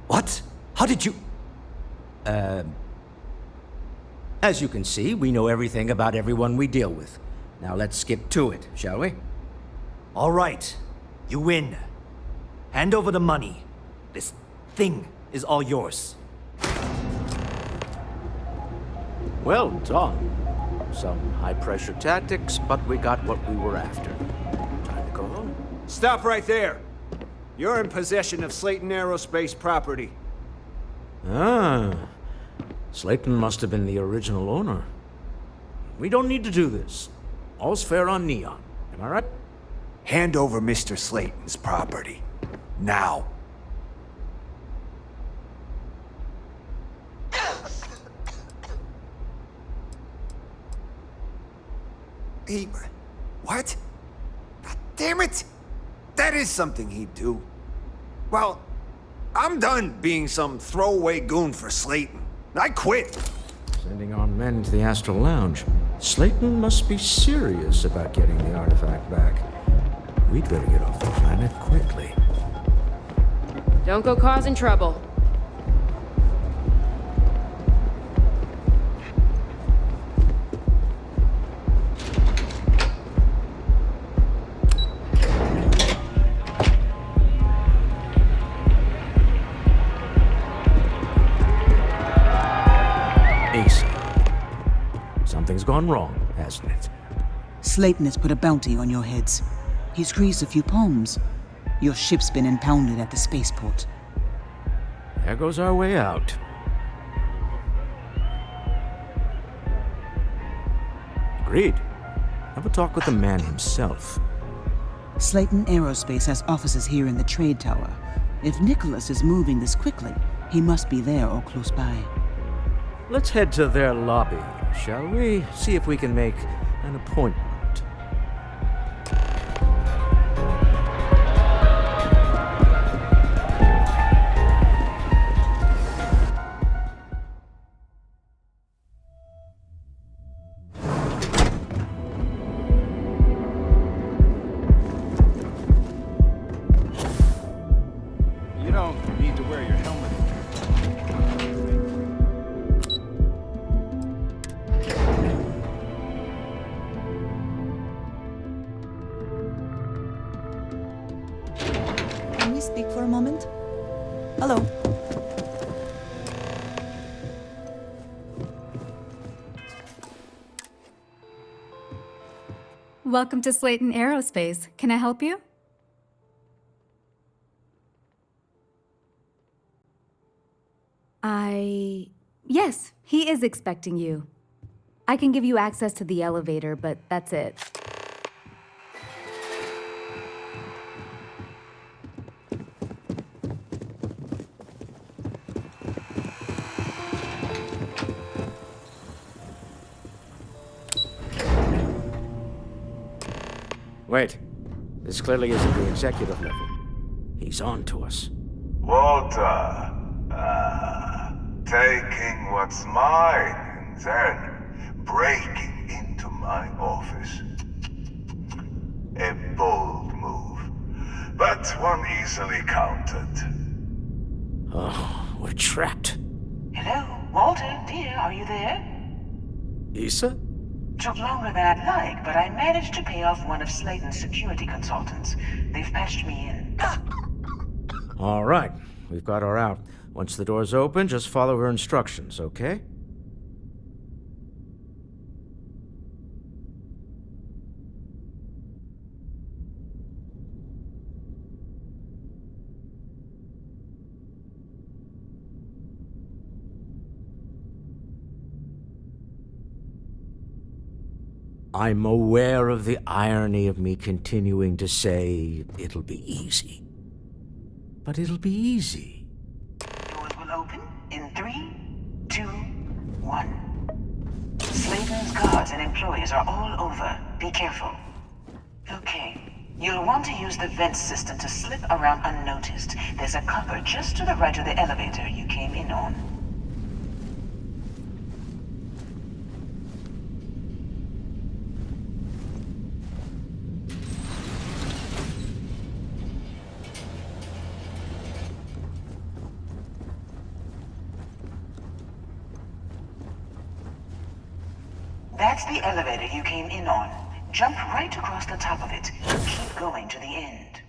What? How did you... As you can see, we know everything about everyone we deal with. Now let's get to it, shall we? All right. You win. Hand over the money. This thing is all yours. Well done. Some high-pressure tactics, but we got what we were after. Time to go home. Stop right there. You're in possession of Slayton Aerospace property. Ah. Slayton must have been the original owner. We don't need to do this. All's fair on Neon. Am I right? Hand over Mr. Slayton's property. Now. He... What? God damn it! That is something he'd do. Well, I'm done being some throwaway goon for Slayton. I quit. Sending our men into the Astral Lounge. Slayton must be serious about getting the artifact back. We'd better get off the planet quickly. Don't go causing trouble. Something's gone wrong, hasn't it? Slayton has put a bounty on your heads. He's greased a few palms. Your ship's been impounded at the spaceport. There goes our way out. Agreed. Have a talk with the man himself. Slayton Aerospace has offices here in the trade tower. If Nicholas is moving this quickly, he must be there or close by. Let's head to their lobby, shall we? See if we can make an appointment. don't need to wear your helmet. Can we speak for a moment? Hello. Welcome to Slayton Aerospace. Can I help you? Yes, he is expecting you. I can give you access to the elevator, but that's it. Wait. This clearly isn't the executive level. He's on to us. Walter. Taking what's mine and then breaking into my office. A bold move, but one easily countered. Oh, we're trapped. Hello, Walter, dear, are you there? Issa? Took longer than I'd like, but I managed to pay off one of Slayton's security consultants. They've patched me in. All right, we've got her out. Once the door's open, just follow her instructions, okay? I'm aware of the irony of me continuing to say it'll be easy. But it'll be easy. Doors will open in 3, 2, 1. Slayton's guards and employees are all over. Be careful. Okay. You'll want to use the vent system to slip around unnoticed. There's a cover just to the right of the elevator you came in on. That's the elevator you came in on. Jump right across the top of it. Keep going to the end.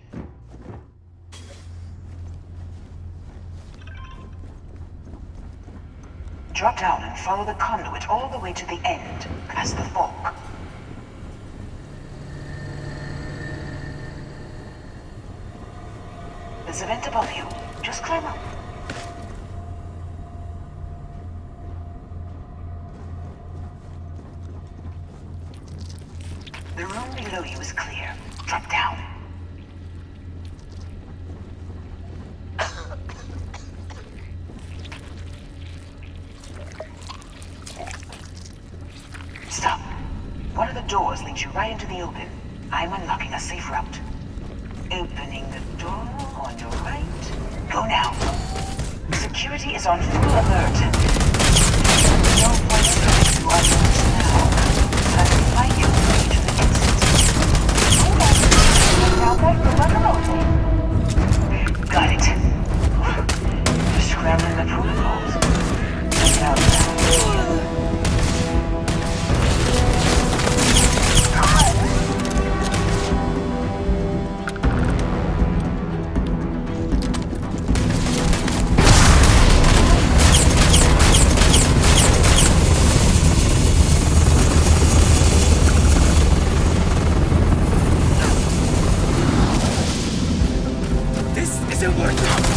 Drop down and follow the conduit all the way to the end, past the fork. There's a vent above you. Just climb up. The room below you is clear. Drop down. Stop. One of the doors leads you right into the open. I'm unlocking a safe route. Opening the door on your right. Go now. Security is on full alert. No point in going to unknowns now. I will fight you to the exit. Hold on. Now back to like a rotate. Got it. You're scrambling the protocols. Now This isn't working!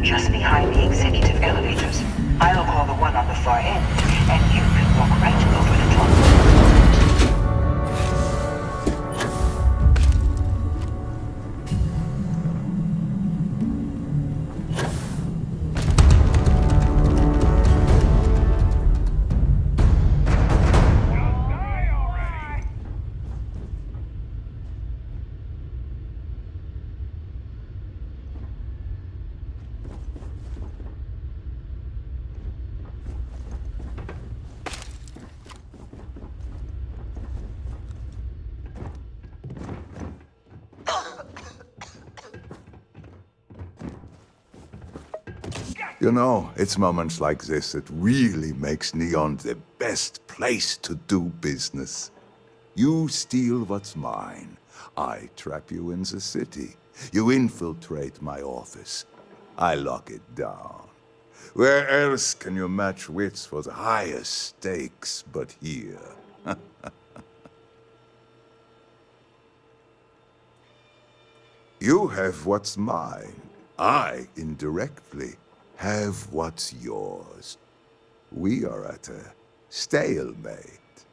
just behind the executive elevators. I'll call the one on the far end, and you can walk right over the top. You know, it's moments like this that really makes Neon the best place to do business. You steal what's mine. I trap you in the city. You infiltrate my office. I lock it down. Where else can you match wits for the highest stakes but here? You have what's mine. I, indirectly, have what's yours. We are at a stalemate.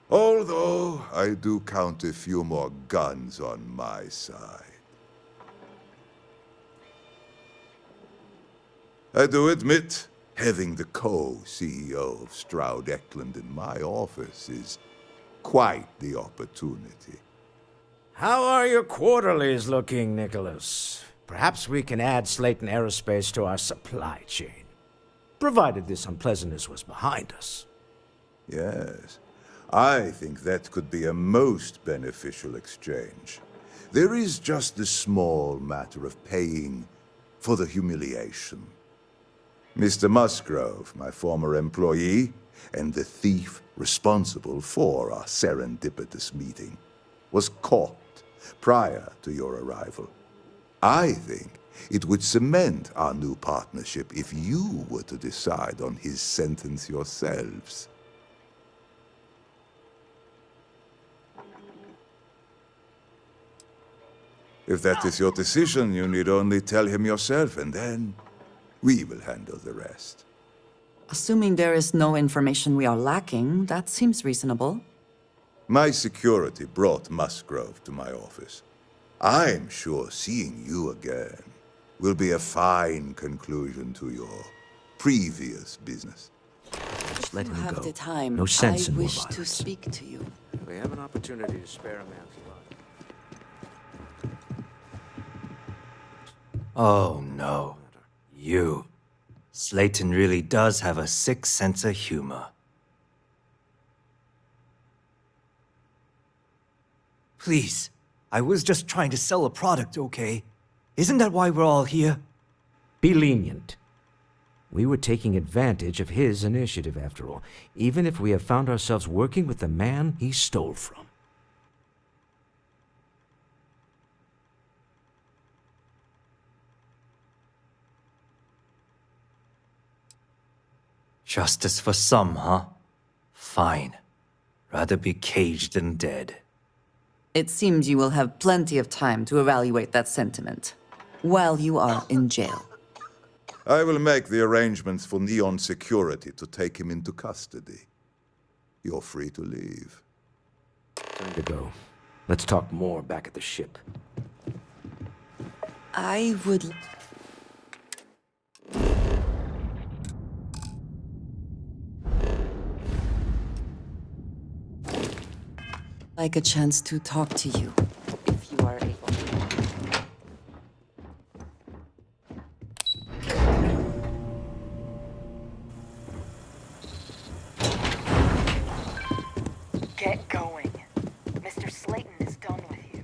Although I do count a few more guns on my side. I do admit, having the co-CEO of Stroud Eklund in my office is quite the opportunity. How are your quarterlies looking, Nicholas? Perhaps we can add Slayton Aerospace to our supply chain, provided this unpleasantness was behind us. Yes, I think that could be a most beneficial exchange. There is just the small matter of paying for the humiliation. Mr. Musgrove, my former employee, and the thief responsible for our serendipitous meeting, was caught prior to your arrival. I think it would cement our new partnership if you were to decide on his sentence yourselves. If that is your decision, you need only tell him yourself, and then we will handle the rest. Assuming there is no information we are lacking, that seems reasonable. My security brought Musgrove to my office. I'm sure seeing you again will be a fine conclusion to your previous business. Just let him have go. the time, No sense I in more wish to violence. speak to you. We have an opportunity to spare a man's life. Oh no. You. Slayton really does have a sick sense of humor. Please, I was just trying to sell a product, okay? Isn't that why we're all here? Be lenient. We were taking advantage of his initiative, after all, even if we have found ourselves working with the man he stole from. Justice for some, huh? Fine. Rather be caged than dead. It seems you will have plenty of time to evaluate that sentiment while you are in jail. I will make the arrangements for Neon Security to take him into custody. You're free to leave. Time to go. Let's talk more back at the ship. I would... like a chance to talk to you, if you are able. Get going. Mr. Slayton is done with you.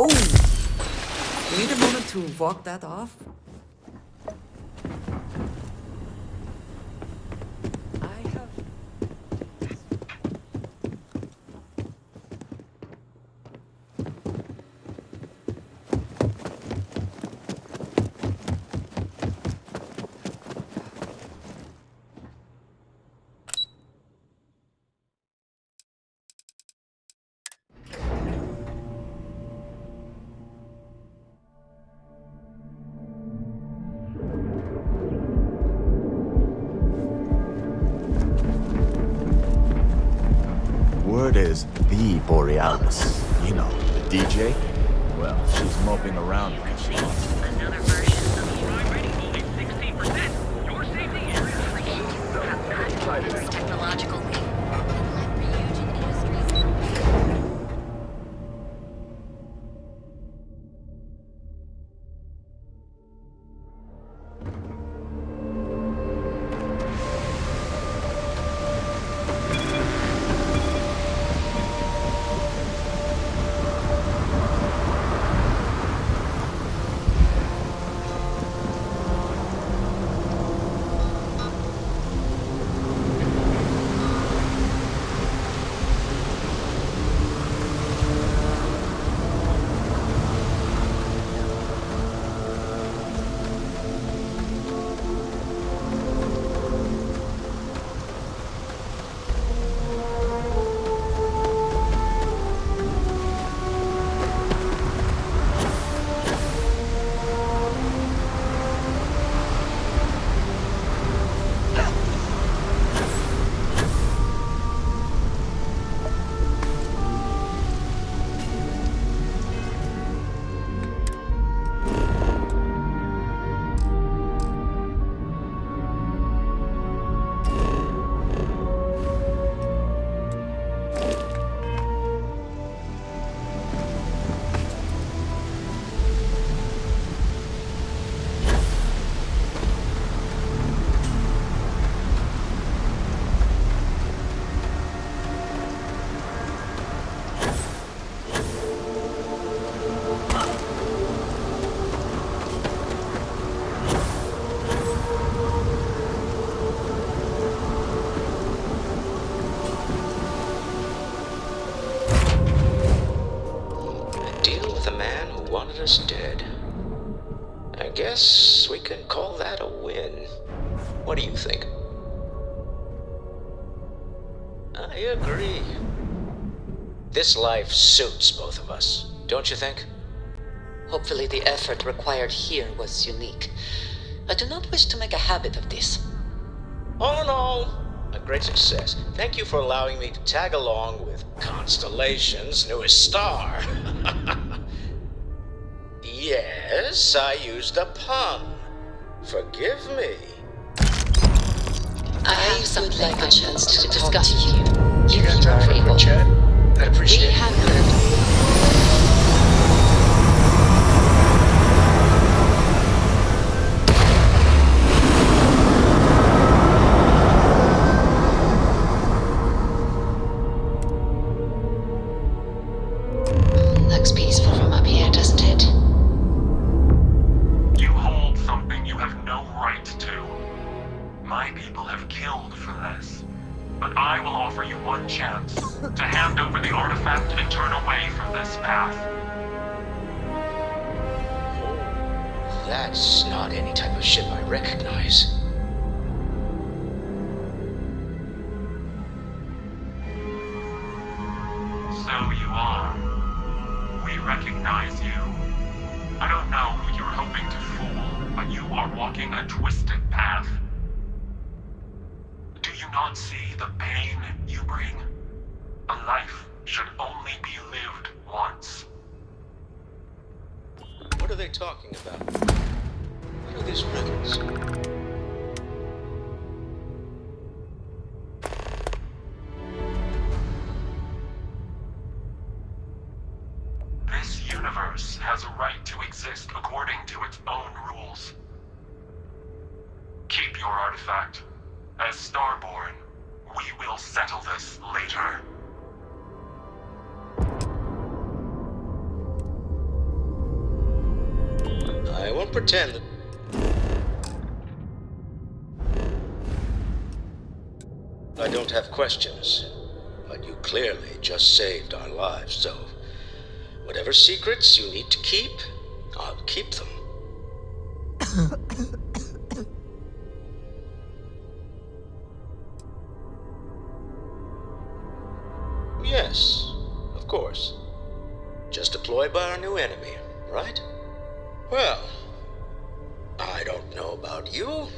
Oh! Need a moment to walk that off? word is the Borealis. You know, the DJ. Well, she's moping around because she lost it. Another version of you already only 60%. Your safety is Technological leap. Dead. I guess we can call that a win. What do you think? I agree. This life suits both of us, don't you think? Hopefully the effort required here was unique. I do not wish to make a habit of this. All in all, a great success. Thank you for allowing me to tag along with Constellation's newest star. Yes, I used a pun. Forgive me. I have something I chance to discuss with you. You got time for a quick chat? I'd appreciate it. We have heard. Looks peaceful from up here, doesn't it? You hold something you have no right to. My people have killed for this. But I will offer you one chance to hand over the artifact and turn away from this path. That's not any type of ship I recognize. So you are. We recognize you. I don't know who you're hoping to fool, but you are walking a twisted path. Do you not see the pain you bring? A life should only be lived once. What are they talking about? What are these riddles? This universe has a right to exist according to its own rules. Keep your artifact. As Starborn, we will settle this later. I won't pretend that... I don't have questions, but you clearly just saved our lives, so whatever secrets you need to keep, I'll keep them. Yes, of course. Just deployed by our new enemy, right? Well, I don't know about you,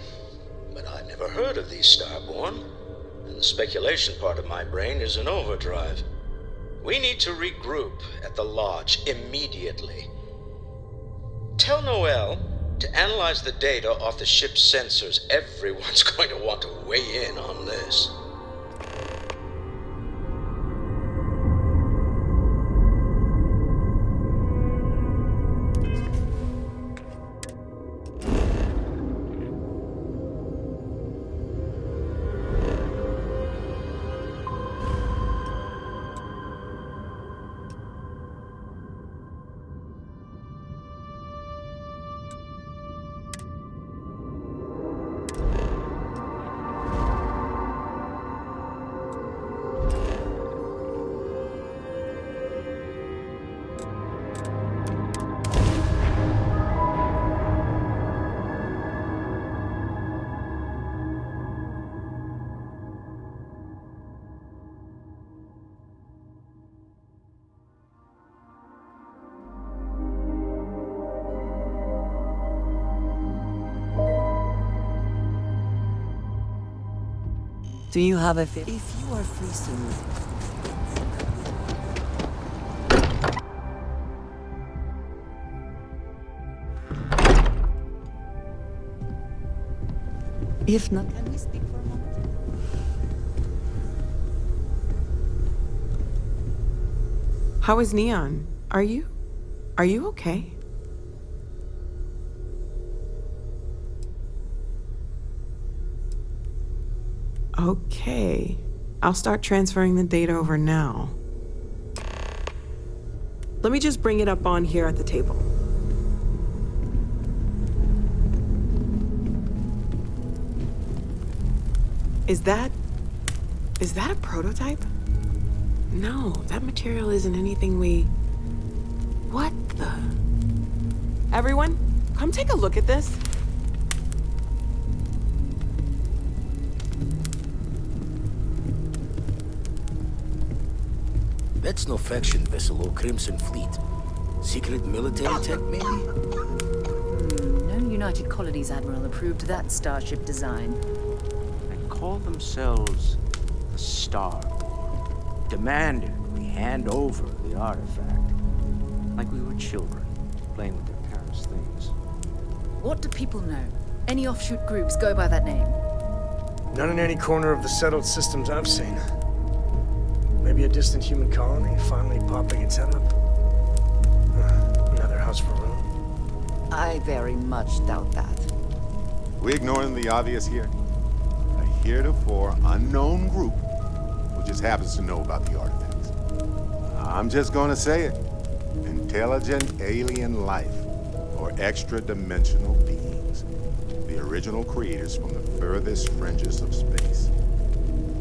but I've never heard of these Starborn, and the speculation part of my brain is in overdrive. We need to regroup at the lodge immediately. Tell Noel to analyze the data off the ship's sensors. Everyone's going to want to weigh in on this. Do you have a fit? If you are free soon. If not, can we speak for a moment? How is Neon? Are you okay? Okay. I'll start transferring the data over now. Let me just bring it up on here at the table. Is that a prototype? No, that material isn't anything we... What the... Everyone, come take a look at this. That's no faction vessel or Crimson Fleet. Secret military tech, maybe? No United Colonies Admiral approved that starship design. They call themselves the Starboard. Demanded we hand over the artifact. Like we were children, playing with their parents' things. What do people know? Any offshoot groups go by that name? None in any corner of the settled systems I've seen. Maybe a distant human colony finally popping its head up. Another house for Rome. I very much doubt that. We ignoring the obvious here? A heretofore unknown group who just happens to know about the artifacts. I'm just gonna say it. Intelligent alien life, or extra-dimensional beings. The original creators from the furthest fringes of space.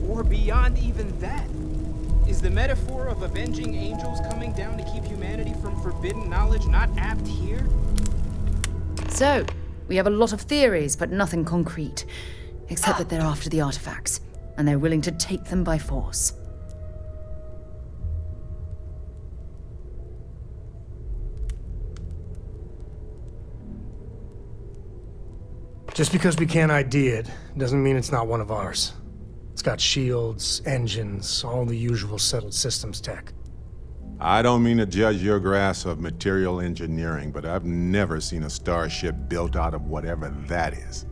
Or beyond even that. Is the metaphor of avenging angels coming down to keep humanity from forbidden knowledge not apt here? So, we have a lot of theories, but nothing concrete. Except that they're after the artifacts, and they're willing to take them by force. Just because we can't ID it, doesn't mean it's not one of ours. It's got shields, engines, all the usual settled systems tech. I don't mean to judge your grasp of material engineering, but I've never seen a starship built out of whatever that is.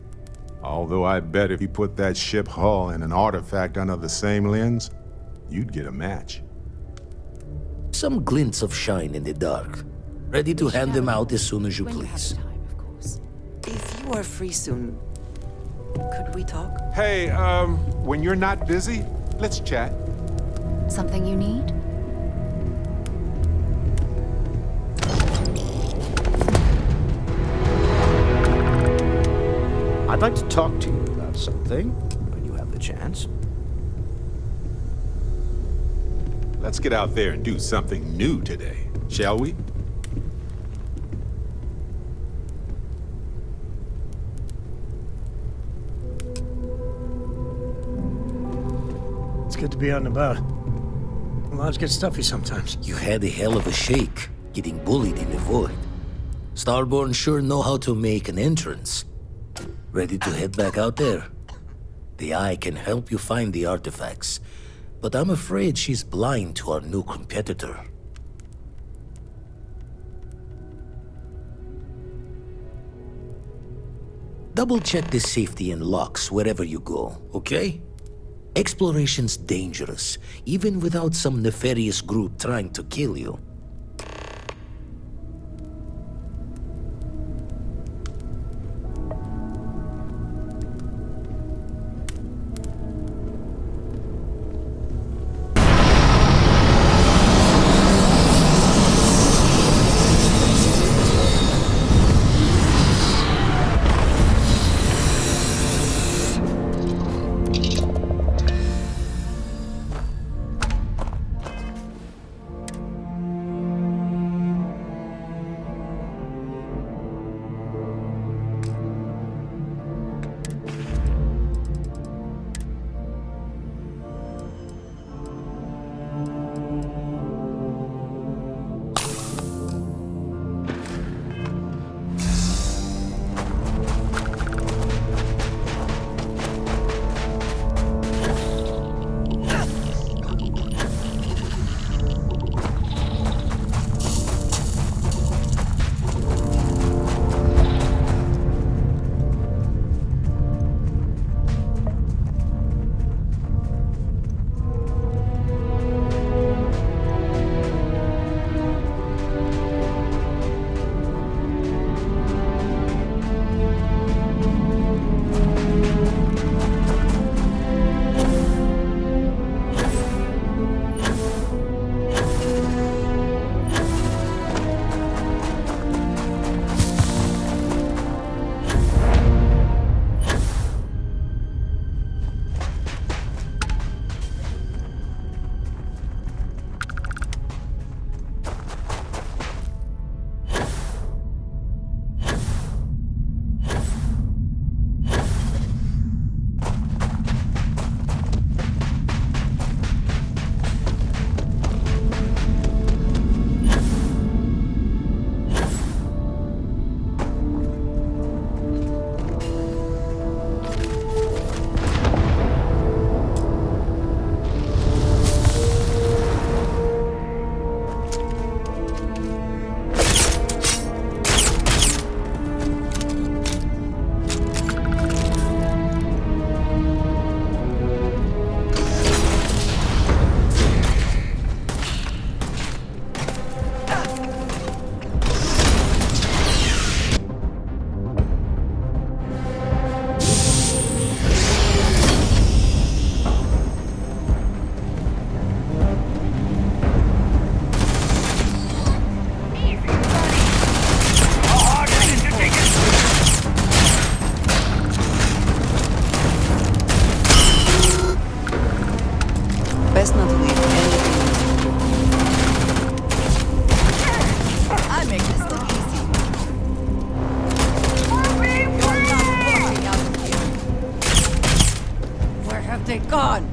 Although I bet if you put that ship hull and an artifact under the same lens, you'd get a match. Some glints of shine in the dark. Ready to hand them out as soon as you please. If you are free soon, could we talk? Hey, when you're not busy, let's chat. Something you need? I'd like to talk to you about something when you have the chance. Let's get out there and do something new today, shall we? It's good to be out and about. The lodge gets stuffy sometimes. You had a hell of a shake, getting bullied in the void. Starborn sure know how to make an entrance. Ready to head back out there? The Eye can help you find the artifacts. but I'm afraid she's blind to our new competitor. Double-check the safety and locks wherever you go, okay? Exploration's dangerous, even without some nefarious group trying to kill you. Best not to leave anything. I make this look easy. You're not walking out of here. Where have they gone?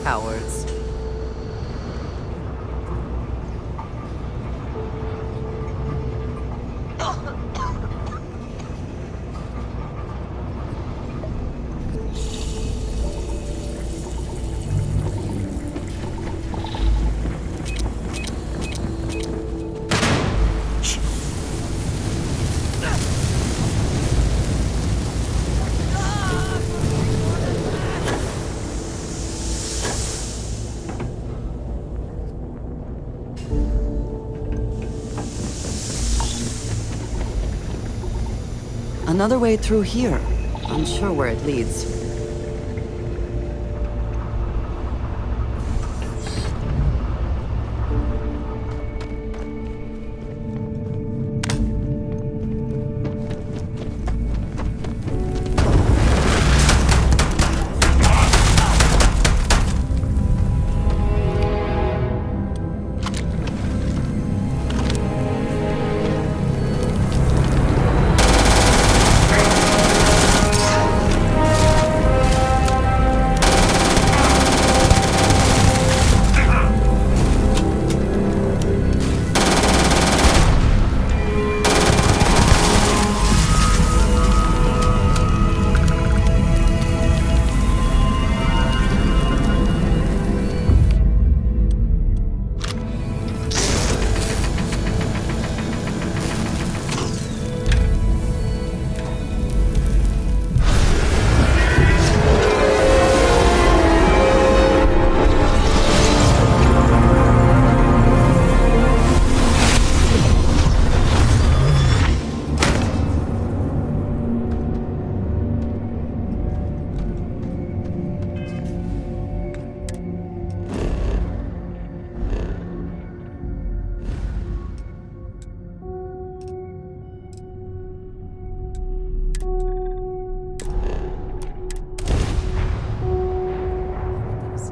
Cowards. Another way through here. Unsure where it leads.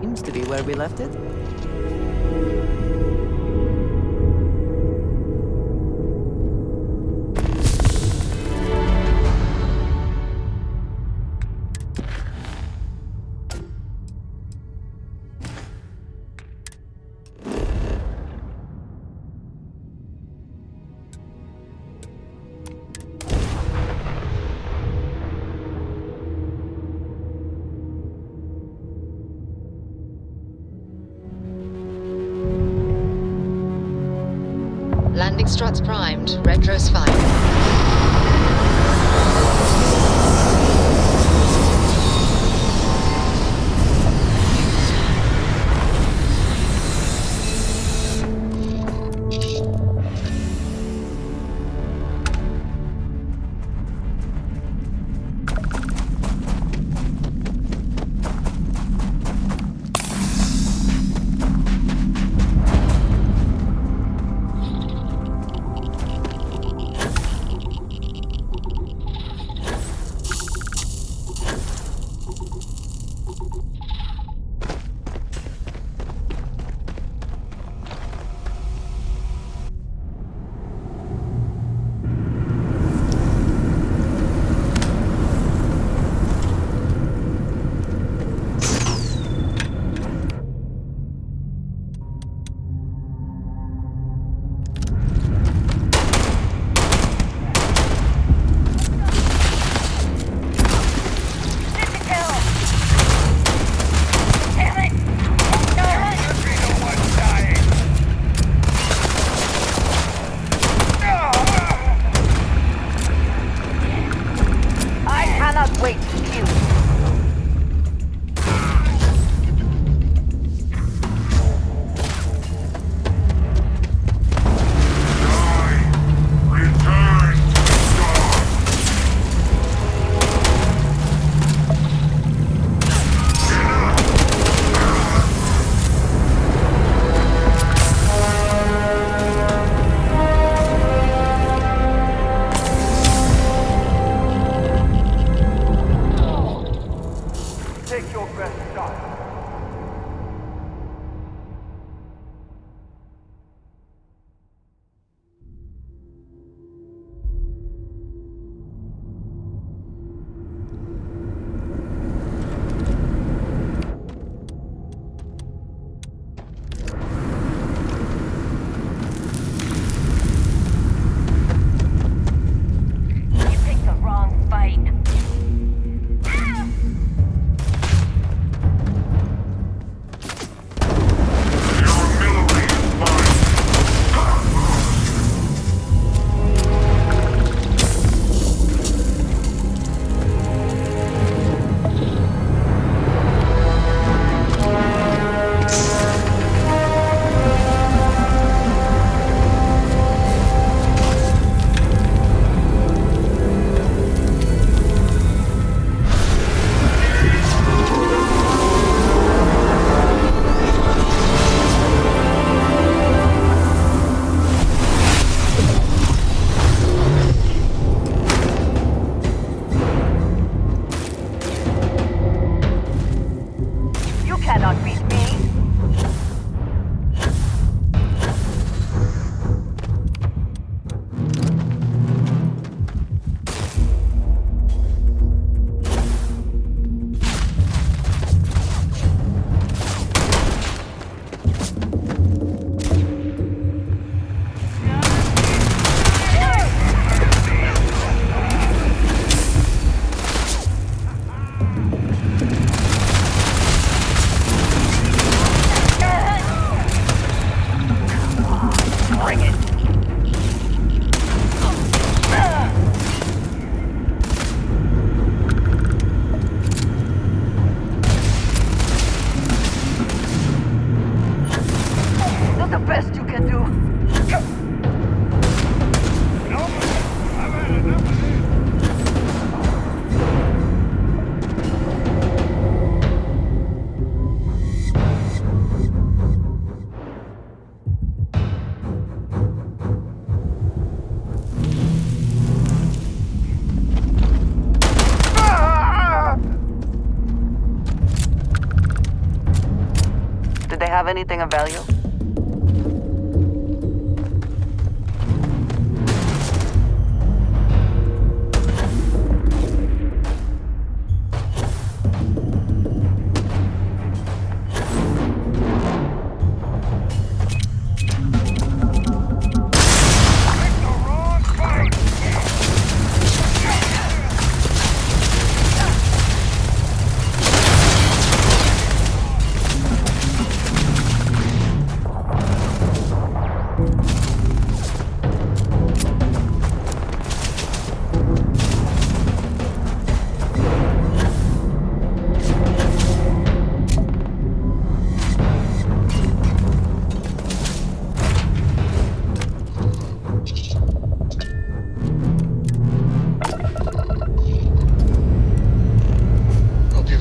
Seems to be where we left it. Landing struts primed. Retro's fine. Bring it. Not the best you can do. Did they have anything of value?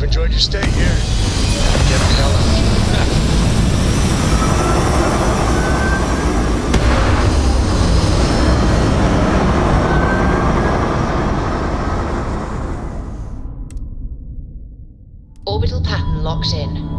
Enjoyed your stay here. Get the hell out. Orbital pattern locked in.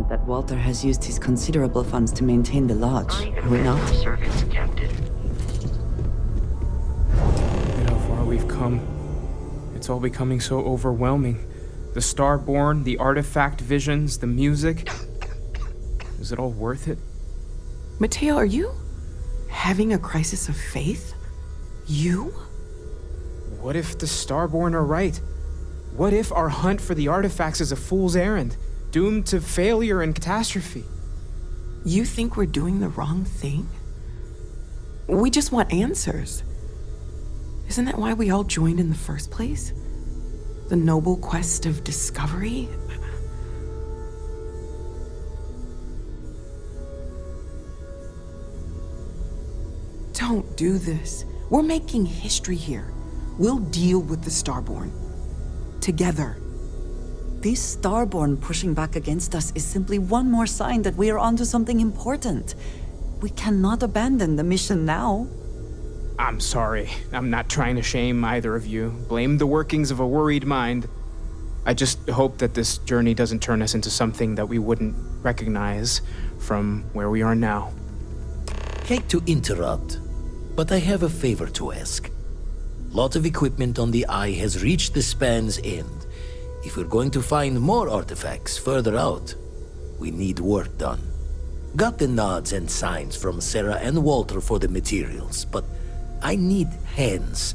That Walter has used his considerable funds to maintain the lodge, are we not? Look at how far we've come. It's all becoming so overwhelming. The Starborn, the artifact visions, the music. Is it all worth it? Mateo, are you having a crisis of faith? You? What if the Starborn are right? What if our hunt for the artifacts is a fool's errand, doomed to failure and catastrophe? You think we're doing the wrong thing? We just want answers. Isn't that why we all joined in the first place? The noble quest of discovery? Don't do this. We're making history here. We'll deal with the Starborn. Together. This Starborn pushing back against us is simply one more sign that we are onto something important. We cannot abandon the mission now. I'm sorry. I'm not trying to shame either of you. Blame the workings of a worried mind. I just hope that this journey doesn't turn us into something that we wouldn't recognize from where we are now. Hate to interrupt, but I have a favor to ask. Lot of equipment on the Eye has reached the span's end. If we're going to find more artifacts further out, we need work done. Got the nods and signs from Sarah and Walter for the materials, but I need hands.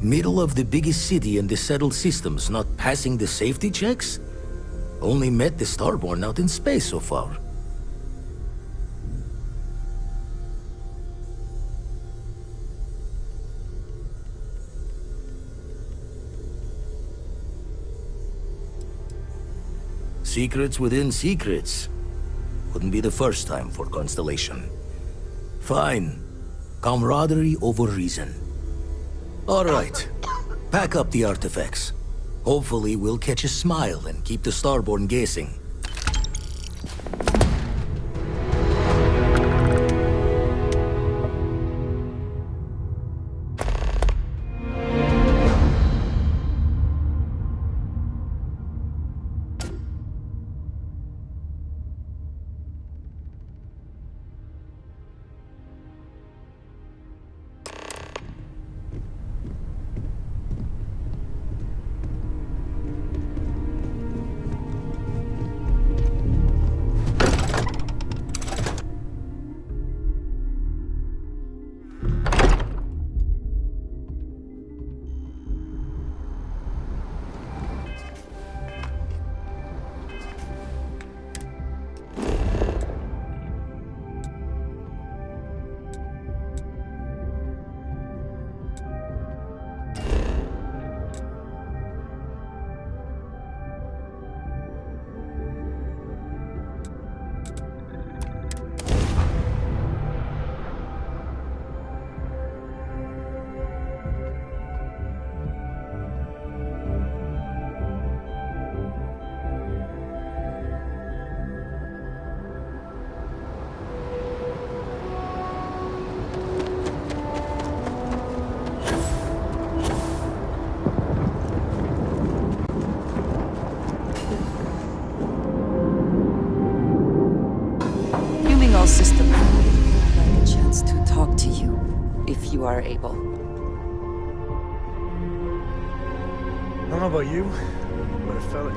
Middle of the biggest city in the settled systems, not passing the safety checks? Only met the Starborn out in space so far. Secrets within secrets. Wouldn't be the first time for Constellation. Fine. Camaraderie over reason. All right. Pack up the artifacts. Hopefully we'll catch a smile and keep the Starborn guessing. System. I'd like a chance to talk to you, if you are able. I don't know about you, but it felt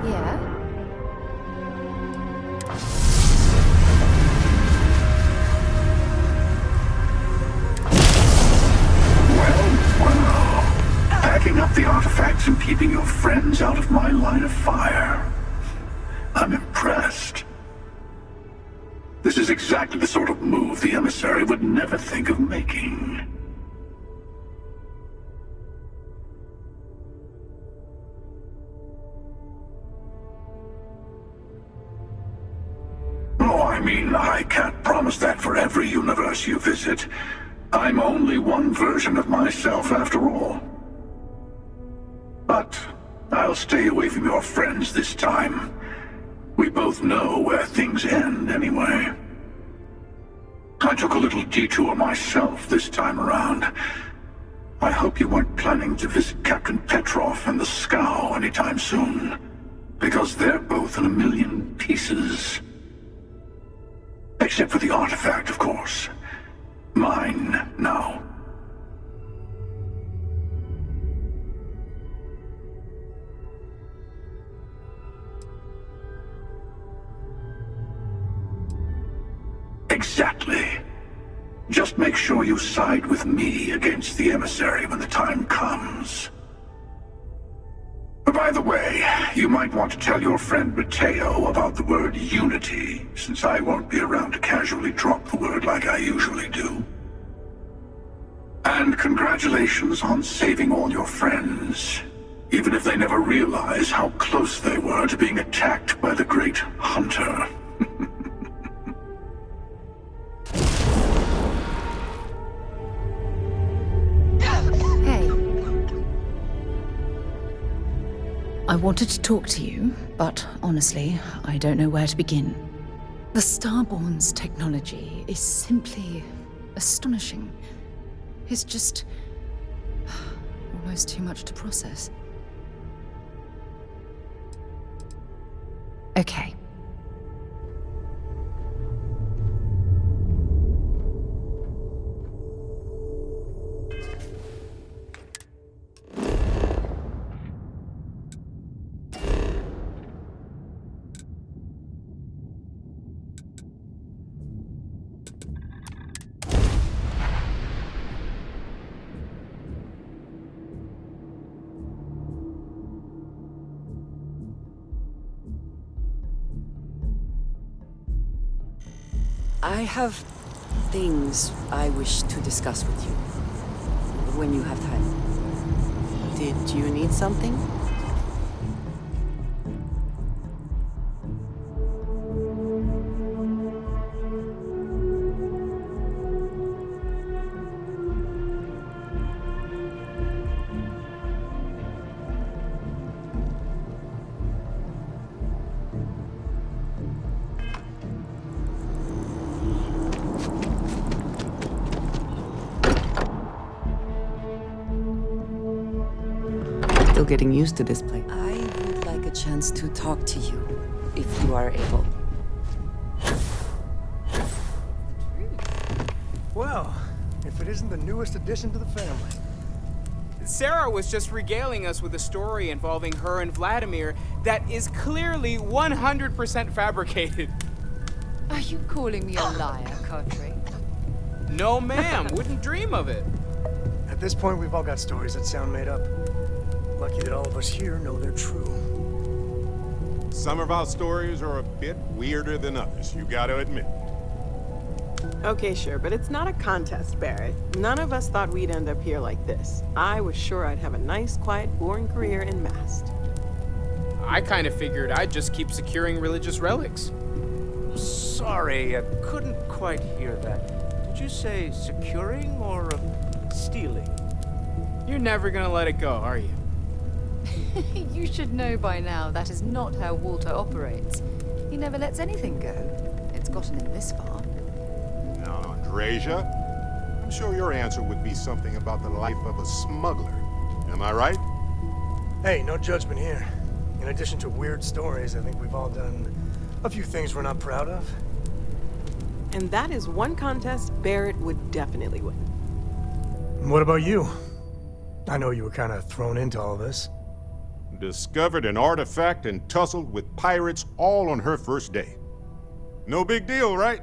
Yeah? Packing up the artifacts and keeping your friends out of my line of fire. I'm impressed. This is exactly the sort of move the emissary would never think of making. Oh, I mean, I can't promise that for every universe you visit. I'm only one version of myself after all. But I'll stay away from your friends this time. We both know where things end anyway. I took a little detour myself this time around. I hope you weren't planning to visit Captain Petrov and the Scow anytime soon, because they're both in a million pieces. Except for the artifact, of course. Mine now. Exactly. Just make sure you side with me against the emissary when the time comes. By the way, you might want to tell your friend Mateo about the word unity, since I won't be around to casually drop the word like I usually do. And congratulations on saving all your friends, even if they never realize how close they were to being attacked by the Great Hunter. I wanted to talk to you, but honestly, I don't know where to begin. The Starborn's technology is simply astonishing. It's just almost too much to process. Okay. I have things I wish to discuss with you. when you have time. Did you need something? Still getting used to this place. I would like a chance to talk to you, if you are able. Well, if it isn't the newest addition to the family. Sarah was just regaling us with a story involving her and Vladimir that is clearly 100% fabricated. Are you calling me a liar, Cartwright? No, ma'am. Wouldn't dream of it. At this point, we've all got stories that sound made up. Lucky that all of us here know they're true. Some of our stories are a bit weirder than others, you gotta admit. Okay, sure, but it's not a contest, Barrett. None of us thought we'd end up here like this. I was sure I'd have a nice, quiet, boring career in Mast. I kind of figured I'd just keep securing religious relics. Sorry, I couldn't quite hear that. Did you say securing or stealing? You're never gonna let it go, are you? You should know by now that is not how Walter operates. He never lets anything go. It's gotten him this far. Now, Andreja, I'm sure your answer would be something about the life of a smuggler. Am I right? Hey, no judgment here. In addition to weird stories, I think we've all done a few things we're not proud of. And that is one contest Barrett would definitely win. And what about you? I know you were kind of thrown into all this. Discovered an artifact and tussled with pirates all on her first day. No big deal, right?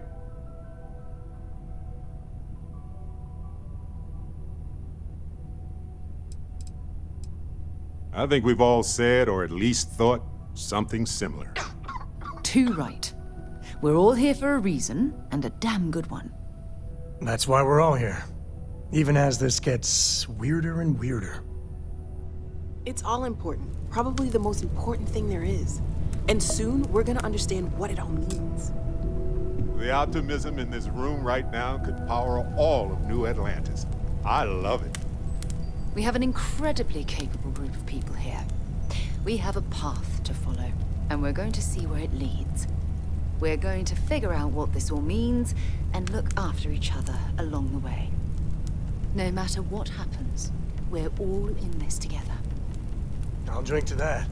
I think we've all said, or at least thought, something similar. Too right. We're all here for a reason, and a damn good one. That's why we're all here. Even as this gets weirder and weirder. It's all important. Probably the most important thing there is. And soon, we're gonna understand what it all means. The optimism in this room right now could power all of New Atlantis. I love it. We have an incredibly capable group of people here. We have a path to follow, and we're going to see where it leads. We're going to figure out what this all means, and look after each other along the way. No matter what happens, we're all in this together. I'll drink to that.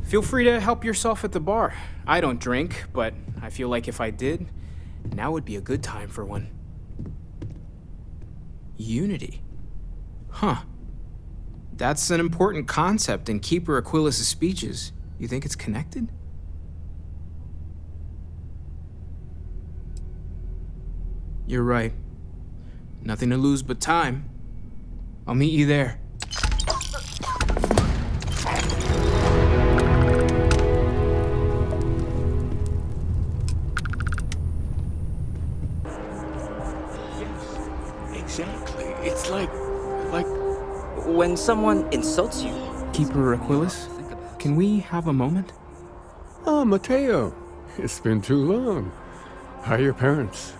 Feel free to help yourself at the bar. I don't drink, but I feel like if I did, now would be a good time for one. Unity. Huh. That's an important concept in Keeper Aquilas' speeches. You think it's connected? You're right. Nothing to lose but time. I'll meet you there. Exactly. It's like when someone insults you. Keeper Aquilas, can we have a moment? Oh, Mateo. It's been too long. How are your parents?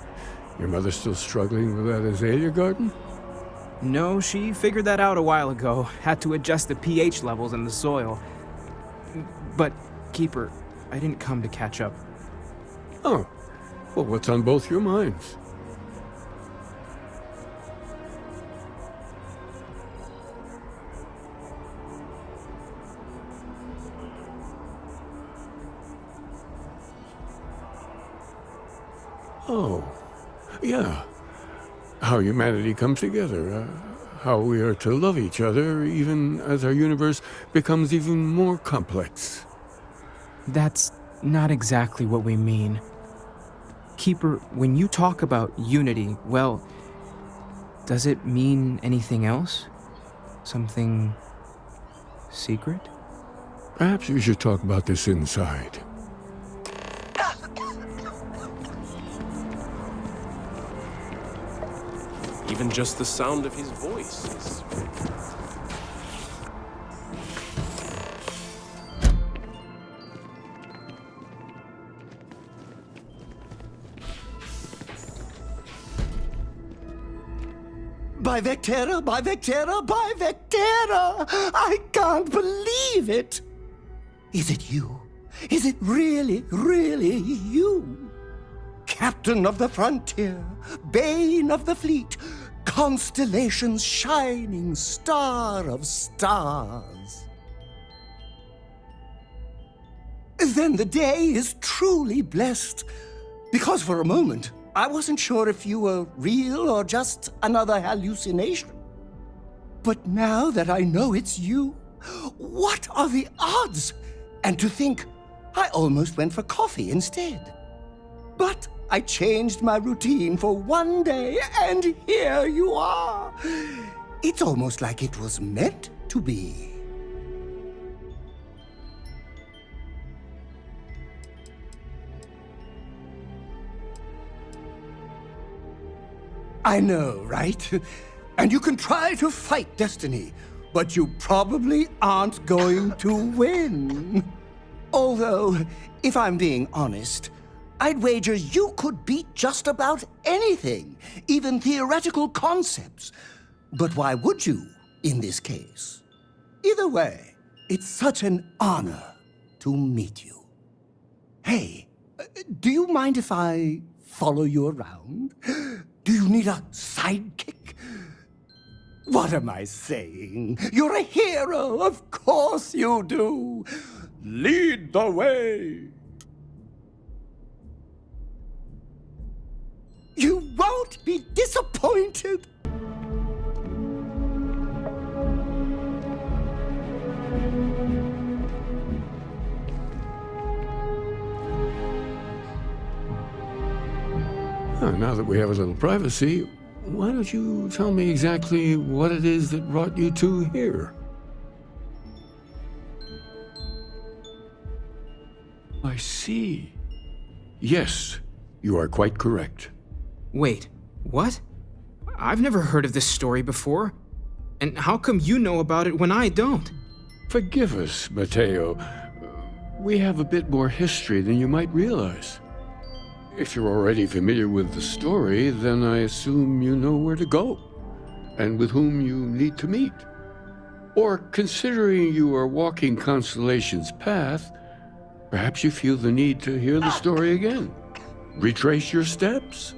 Your mother still struggling with that azalea garden? No, she figured that out a while ago. Had to adjust the pH levels in the soil. But, Keeper, I didn't come to catch up. Oh. Well, what's on both your minds? Oh, yeah. How humanity comes together. How we are to love each other even as our universe becomes even more complex. That's not exactly what we mean. Keeper, when you talk about unity, well, does it mean anything else? Something secret? Perhaps we should talk about this inside. Even just the sound of his voice is... By Vectera, by Vectera, by Vectera! I can't believe it! Is it you? Is it really, really you? Captain of the frontier, bane of the fleet, constellation's shining star of stars. Then the day is truly blessed, because for a moment, I wasn't sure if you were real or just another hallucination. But now that I know it's you, what are the odds? And to think, I almost went for coffee instead. But I changed my routine for one day, and here you are. It's almost like it was meant to be. I know, right? And you can try to fight destiny, but you probably aren't going to win. Although, if I'm being honest, I'd wager you could beat just about anything, even theoretical concepts. But why would you, in this case? Either way, it's such an honor to meet you. Hey, do you mind if I follow you around? Do you need a sidekick? What am I saying? You're a hero, of course you do. Lead the way. You won't be disappointed. Now that we have a little privacy, why don't you tell me exactly what it is that brought you two here? I see. Yes, you are quite correct. Wait, what? I've never heard of this story before. And how come you know about it when I don't? Forgive us, Mateo. We have a bit more history than you might realize. If you're already familiar with the story, then I assume you know where to go, and with whom you need to meet. Or, considering you are walking Constellation's path, perhaps you feel the need to hear the story again. Retrace your steps.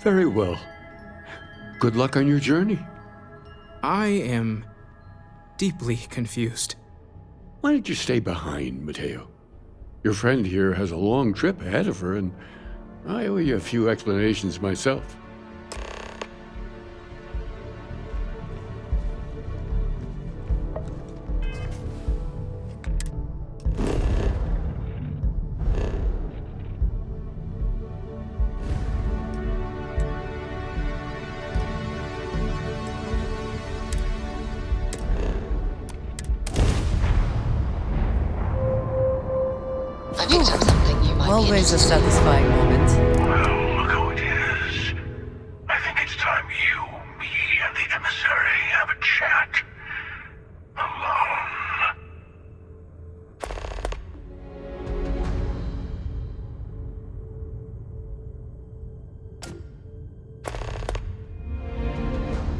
Very well. Good luck on your journey. I am deeply confused. Why don't you stay behind, Mateo? Your friend here has a long trip ahead of her, and I owe you a few explanations myself. I picked up something you might be Always a interested in. satisfying moment. Well, look who it is. I think it's time you, me, and the emissary have a chat. Alone.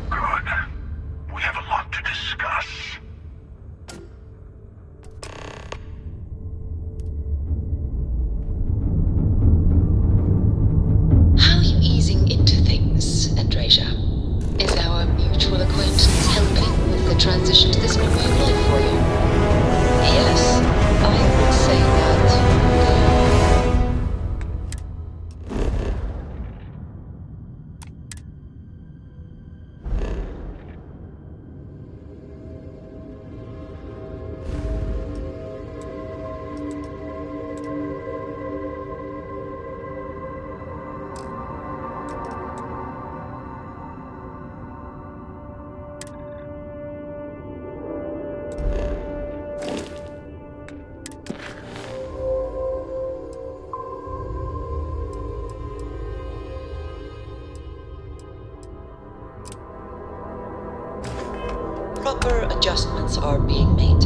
Good. We have a lot to discuss. proper adjustments are being made.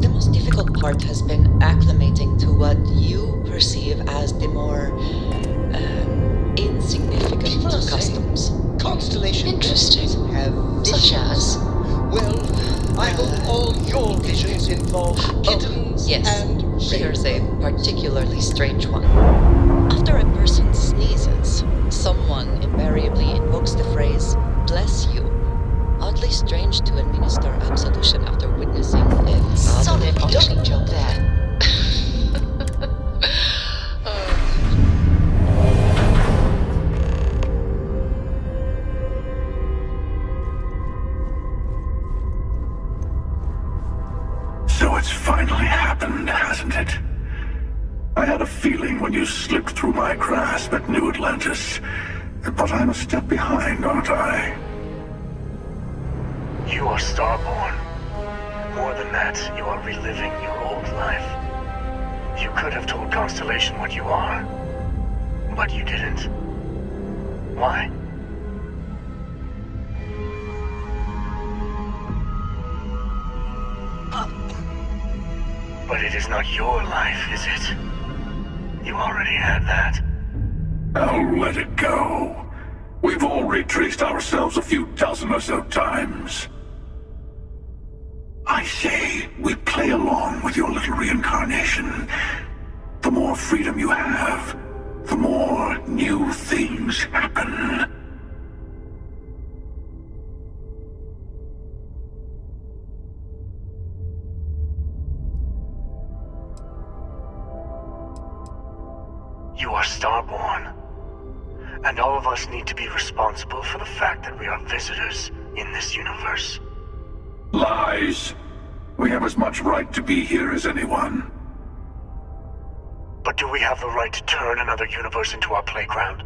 The most difficult part has been acclimating to what you perceive as the more insignificant customs. Constellation Interesting. have Such as? Well, I hope all your visions involve kittens Yes, and here's a particularly strange one. After a person sneezes, someone invariably invokes the phrase, "bless you." Oddly strange to administer absolution after witnessing a Sorry, functioning don't joke there. So it's finally happened, hasn't it? I had a feeling when you slipped through my grasp at New Atlantis. But I'm a step behind, aren't I? You are Starborn. More than that, you are reliving your old life. You could have told Constellation what you are, but you didn't. Why? But it is not your life, is it? You already had that. I'll let it go. We've all retraced ourselves a few dozen or so times. I say, we play along with your little reincarnation. The more freedom you have, the more new things happen. You are Starborn. And all of us need to be responsible for the fact that we are visitors in this universe. Lies. We have as much right to be here as anyone. But do we have the right to turn another universe into our playground?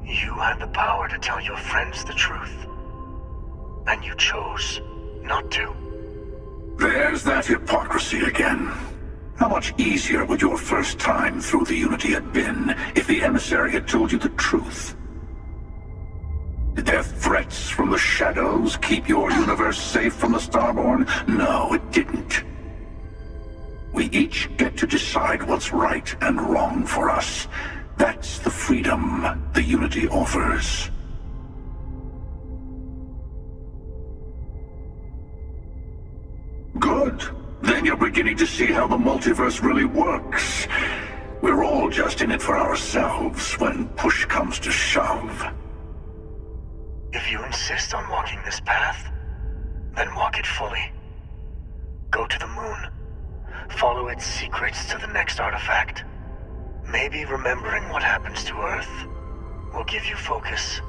You had the power to tell your friends the truth. And you chose not to. There's that hypocrisy again. How much easier would your first time through the Unity have been if the emissary had told you the truth? Did their threats from the shadows keep your universe safe from the Starborn? No, it didn't. We each get to decide what's right and wrong for us. That's the freedom the Unity offers. Good. Then you're beginning to see how the multiverse really works. We're all just in it for ourselves when push comes to shove. If you insist on walking this path, then walk it fully. Go to the moon. Follow its secrets to the next artifact. Maybe remembering what happens to Earth will give you focus.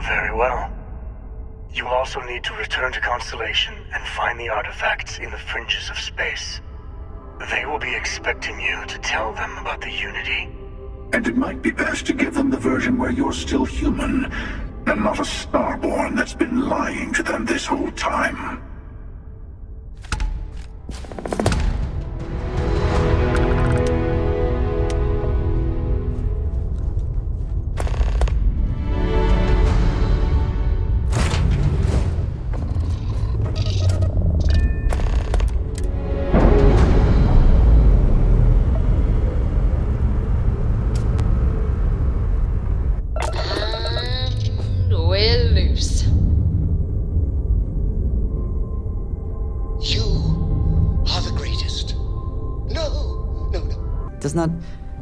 Very well. You also need to return to Constellation and find the artifacts in the fringes of space. They will be expecting you to tell them about the Unity. And it might be best to give them the version where you're still human, and not a Starborn that's been lying to them this whole time. Does not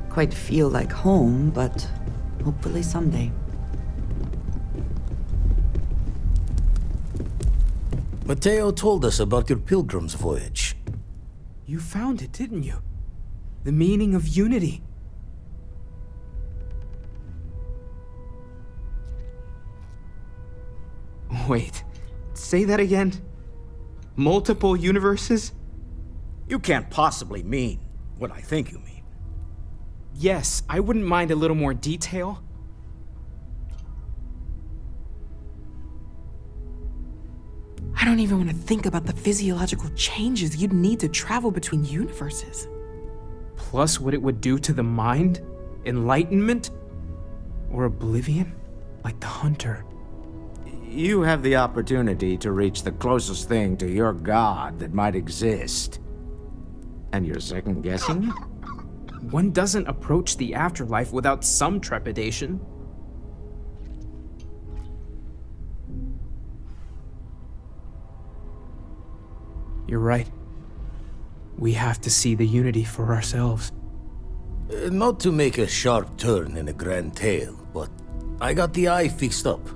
quite feel like home, but hopefully someday. Mateo told us about your pilgrim's voyage. You found it, didn't you? The meaning of unity. Wait, say that again? Multiple universes? You can't possibly mean what I think you mean. Yes, I wouldn't mind a little more detail. I don't even want to think about the physiological changes you'd need to travel between universes. plus what it would do to the mind? Enlightenment? Or oblivion? Like the Hunter? You have the opportunity to reach the closest thing to your god that might exist. And you're second-guessing it? One doesn't approach the afterlife without some trepidation. You're right. We have to see the unity for ourselves. Not to make a sharp turn in a grand tale, but I got the eye fixed up.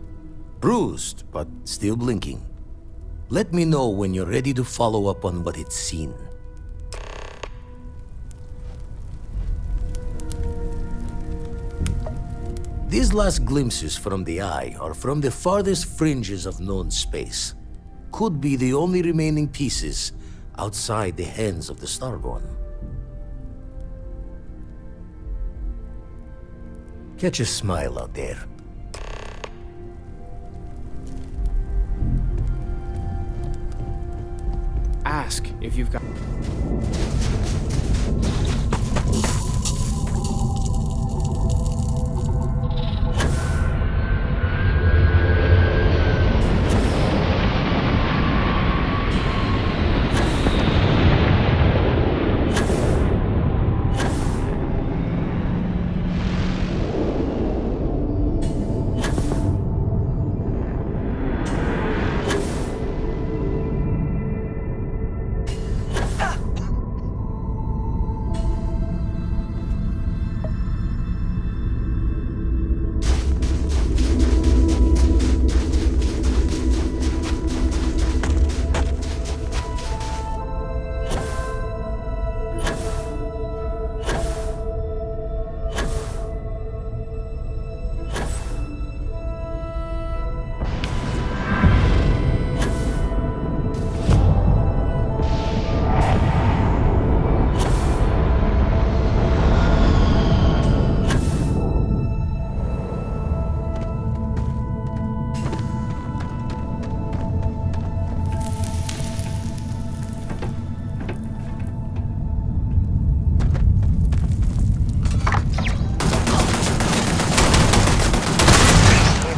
Bruised, but still blinking. Let me know when you're ready to follow up on what it's seen. These last glimpses from the eye are from the farthest fringes of known space. Could be the only remaining pieces outside the hands of the Starborn. Catch a smile out there. Ask if you've got...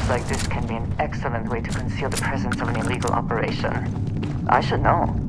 Like this can be an excellent way to conceal the presence of an illegal operation. I should know.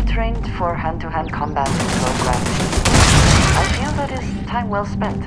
Trained for hand-to-hand combat in low gravity. I feel that is time well spent.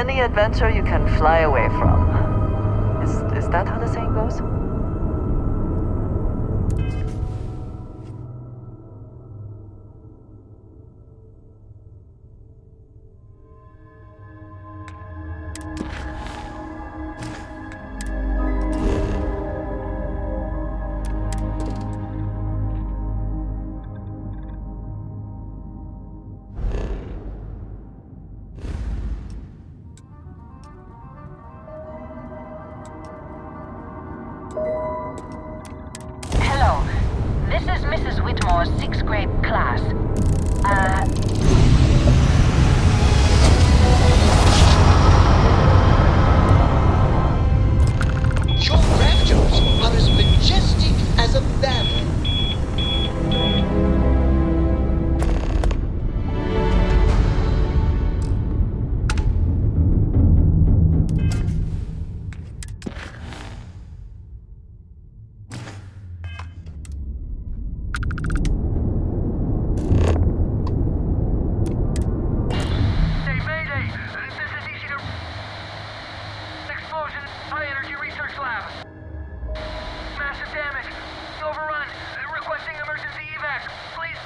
any adventure you can fly away from. Is that how the saying goes? Hello. This is Mrs. Whitmore's 6th grade class. Your raptors are as majestic as a banner. Mayday! This is easy to... Explosion, high energy research lab. Massive damage. Overrun. Requesting emergency evac. Please.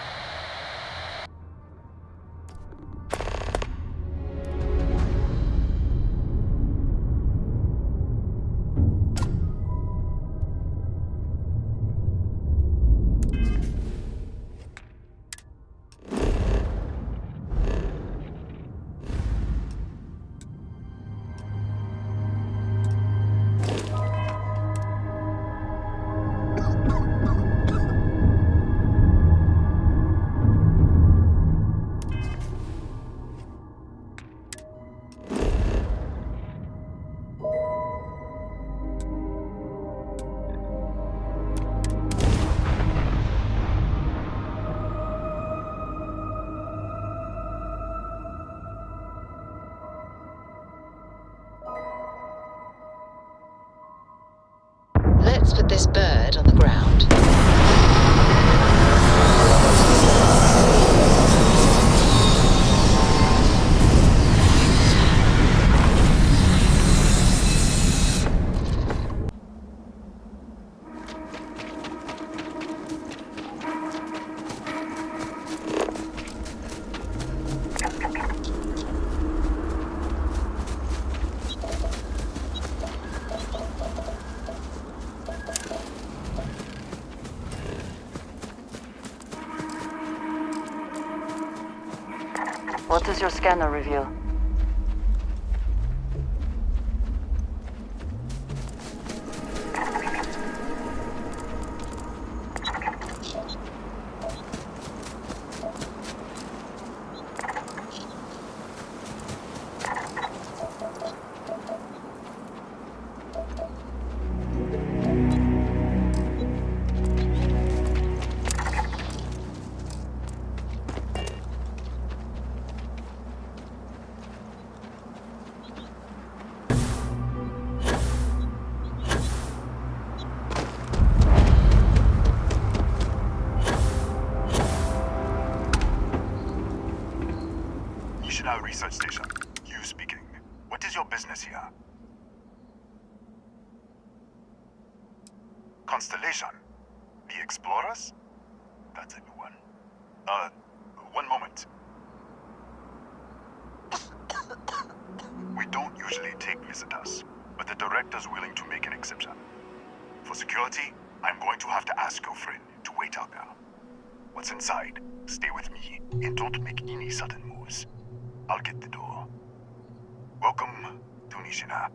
Let's put this bird on the ground. What does your scanner reveal? Research station. You speaking. What is your business here? Constellation? The Explorers? That's a new one. One moment. We don't usually take visitors, but the director's willing to make an exception. For security, I'm going to have to ask your friend to wait out there. What's inside? Stay with me and don't make any sudden moves. I'll get the door. Welcome to Nishina.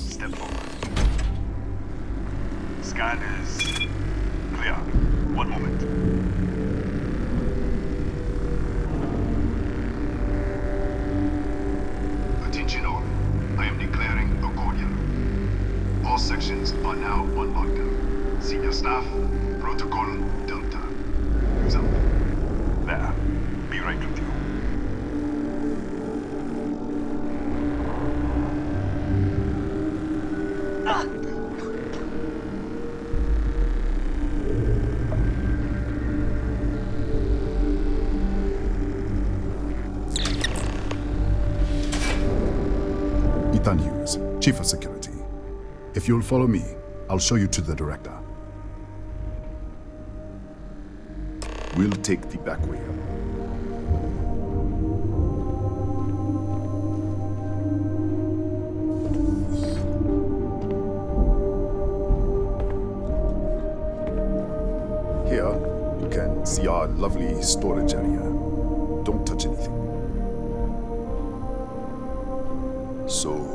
Step forward. Scan is clear. One moment. Attention all. I am declaring a cordial. All sections are now on lockdown. Senior staff, Protocol Delta. Use up. There. Be right with you. Ethan Hughes, Chief of Security. If you'll follow me, I'll show you to the director. We'll take the back way up. Here, you can see our lovely storage area. Don't touch anything. So,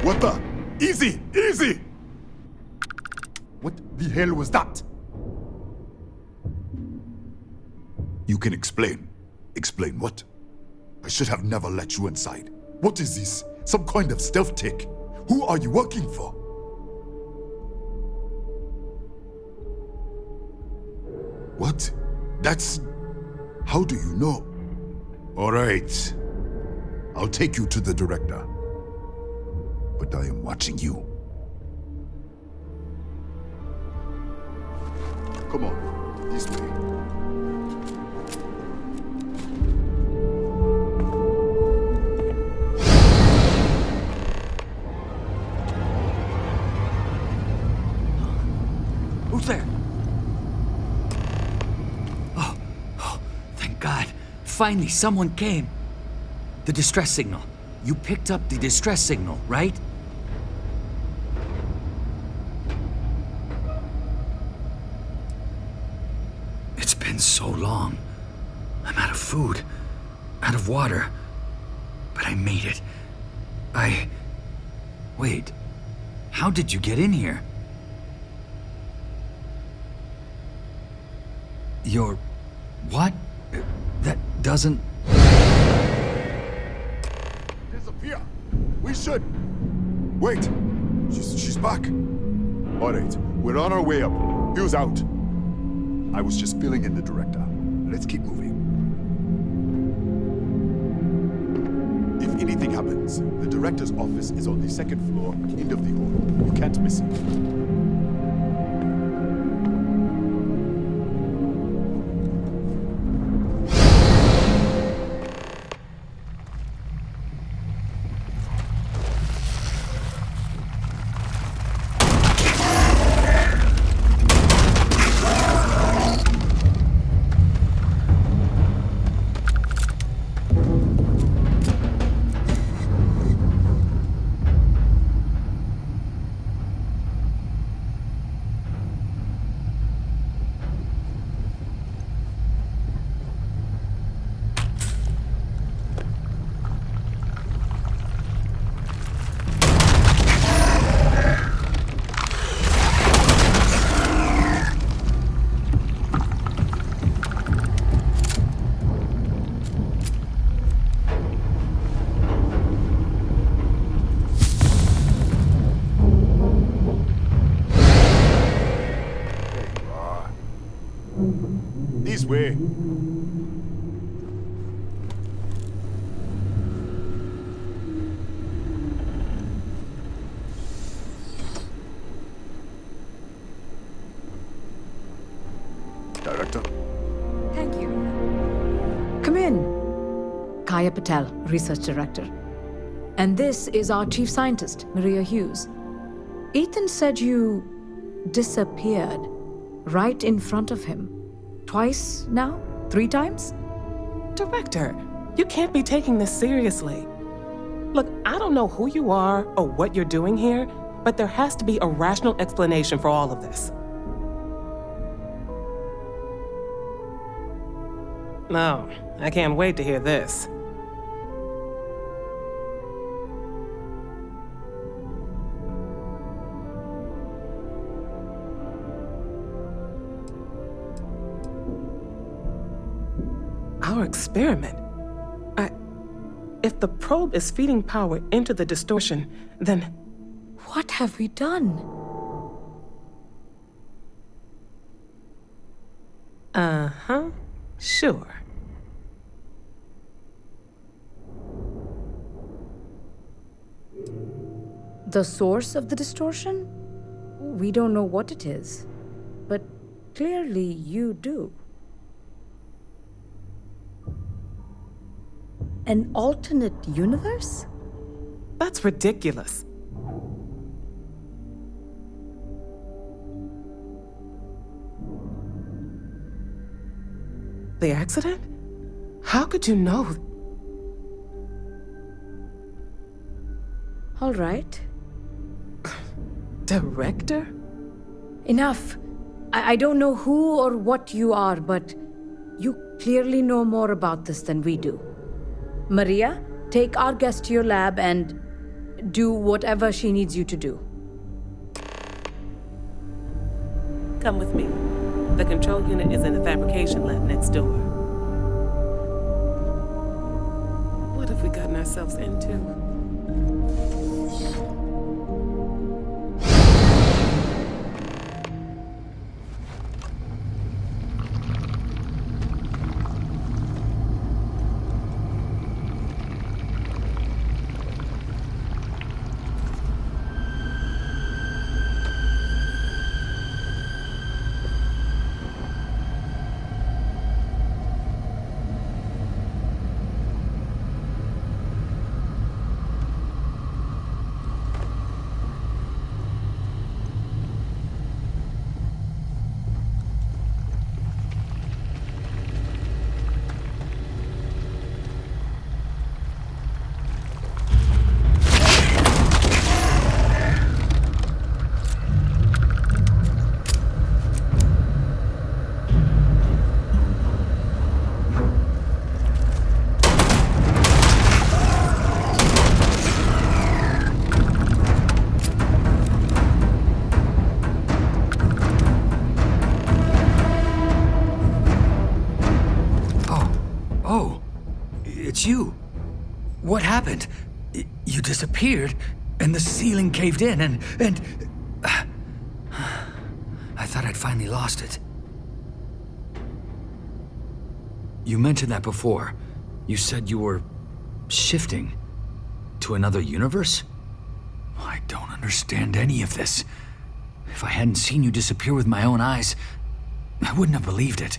What the? Easy! Easy! What the hell was that? You can explain. Explain what? I should have never let you inside. What is this? Some kind of stealth tech? Who are you working for? What? That's... How do you know? All right. I'll take you to the director. But I am watching you. Come on, this way. Who's there? Oh, thank God. Finally, someone came. The distress signal. You picked up the distress signal, right? It's been so long. I'm out of food, out of water. But I made it. Wait. How did you get in here? You're... what? That doesn't... Disappear! We should... Wait! She's back! Alright, we're on our way up. Hughes out. I was just filling in the director. Let's keep moving. If anything happens, the director's office is on the second floor, end of the hall. You can't miss it. This way. Director. Thank you. Come in. Kaya Patel, Research Director. And this is our Chief Scientist, Maria Hughes. Ethan said you disappeared right in front of him. Twice now? 3 times? Director, you can't be taking this seriously. Look, I don't know who you are or what you're doing here, but there has to be a rational explanation for all of this. No, I can't wait to hear this. our experiment. If the probe is feeding power into the distortion, then... What have we done? Uh-huh. Sure. The source of the distortion? We don't know what it is, but clearly you do. An alternate universe? That's ridiculous. The accident? How could you know? All right. Director? Enough. I don't know who or what you are, but you clearly know more about this than we do. Maria, take our guest to your lab and do whatever she needs you to do. Come with me. The control unit is in the fabrication lab next door. What have we gotten ourselves into? You. What happened? You disappeared, and the ceiling caved in, and I thought I'd finally lost it. You mentioned that before. You said you were shifting to another universe? I don't understand any of this. If I hadn't seen you disappear with my own eyes, I wouldn't have believed it.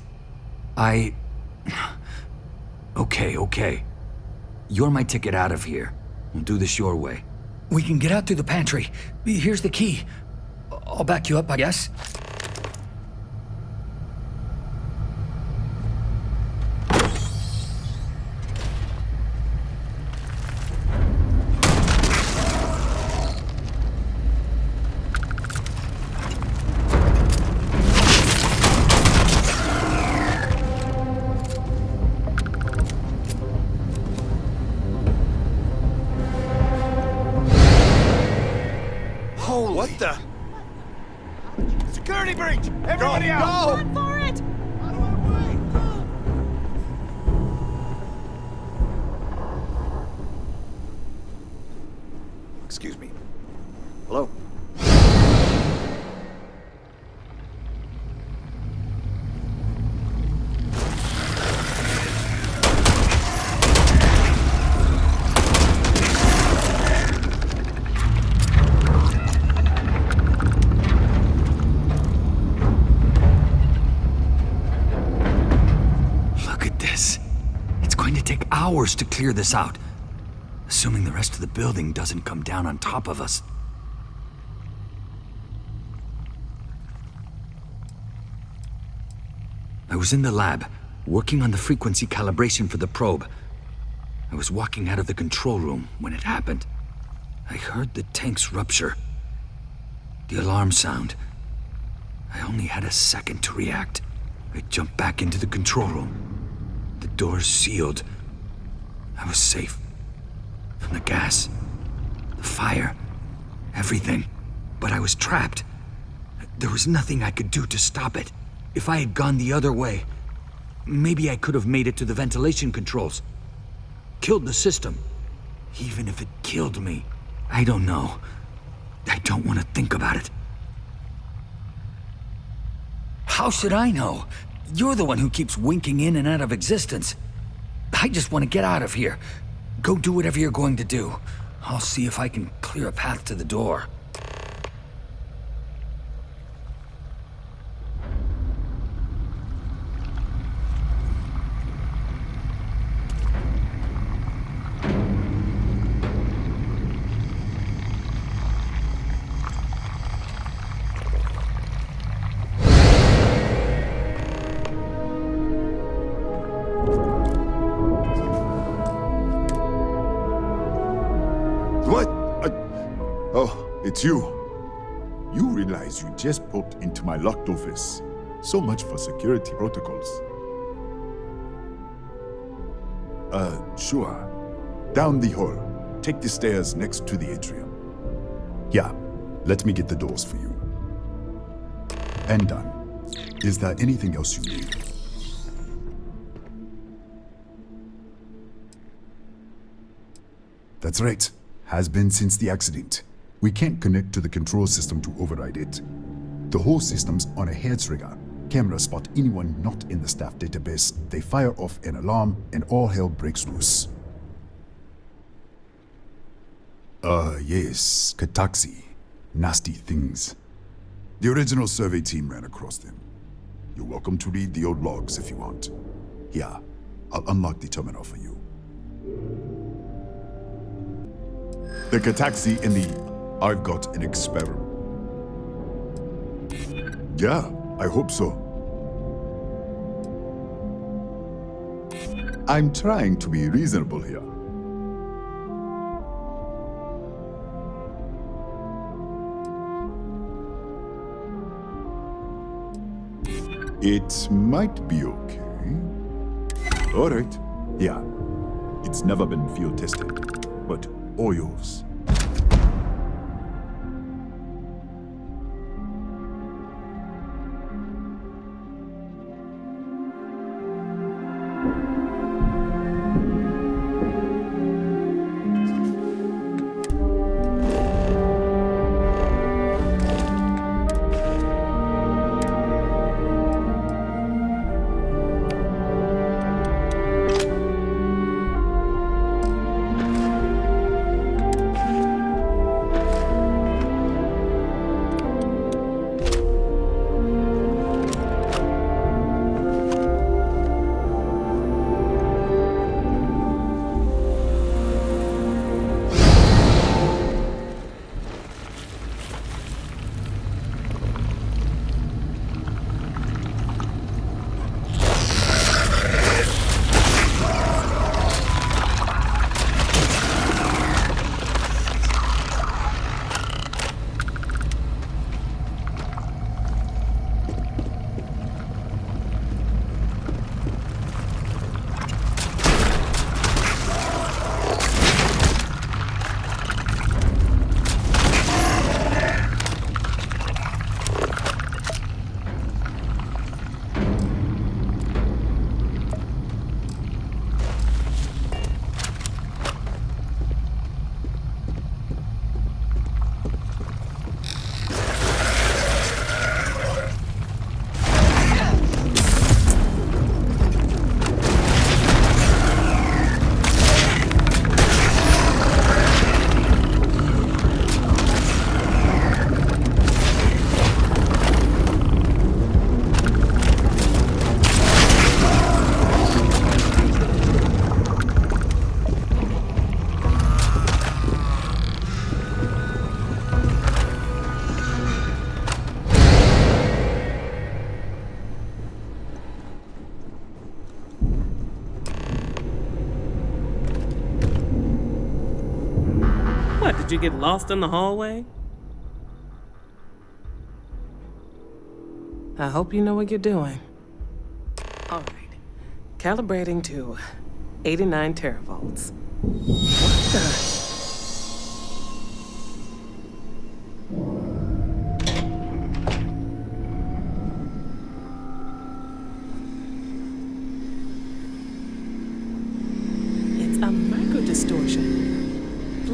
Okay. You're my ticket out of here. We'll do this your way. We can get out through the pantry. Here's the key. I'll back you up, I guess. What the? Security breach! Everybody out! Run for it! Excuse me. Hello? Hours to clear this out, assuming the rest of the building doesn't come down on top of us. I was in the lab, working on the frequency calibration for the probe. I was walking out of the control room when it happened. I heard the tanks rupture, the alarm sound. I only had a second to react. I jumped back into the control room. The doors sealed. I was safe. From the gas, the fire, everything. But I was trapped. There was nothing I could do to stop it. If I had gone the other way, Maybe I could have made it to the ventilation controls. Killed the system. Even if it killed me. I don't know. I don't want to think about it. How should I know? You're the one who keeps winking in and out of existence. I just want to get out of here. Go do whatever you're going to do. I'll see if I can clear a path to the door. It's you. You realize you just poked into my locked office. So much for security protocols. Sure. Down the hall. Take the stairs next to the atrium. Yeah, let me get the doors for you. And done. Is there anything else you need? That's right. Has been since the accident. We can't connect to the control system to override it. The whole system's on a hair trigger. Cameras spot anyone not in the staff database, they fire off an alarm, and all hell breaks loose. Yes, Kataxi. Nasty things. The original survey team ran across them. You're welcome to read the old logs if you want. Here, I'll unlock the terminal for you. The Kataxi in the I've got an experiment. Yeah, I hope so. I'm trying to be reasonable here. It might be okay. All right. Yeah. It's never been field tested, but all yours. Did you get lost in the hallway? I hope you know what you're doing. All right. Calibrating to 89 teravolts. What the?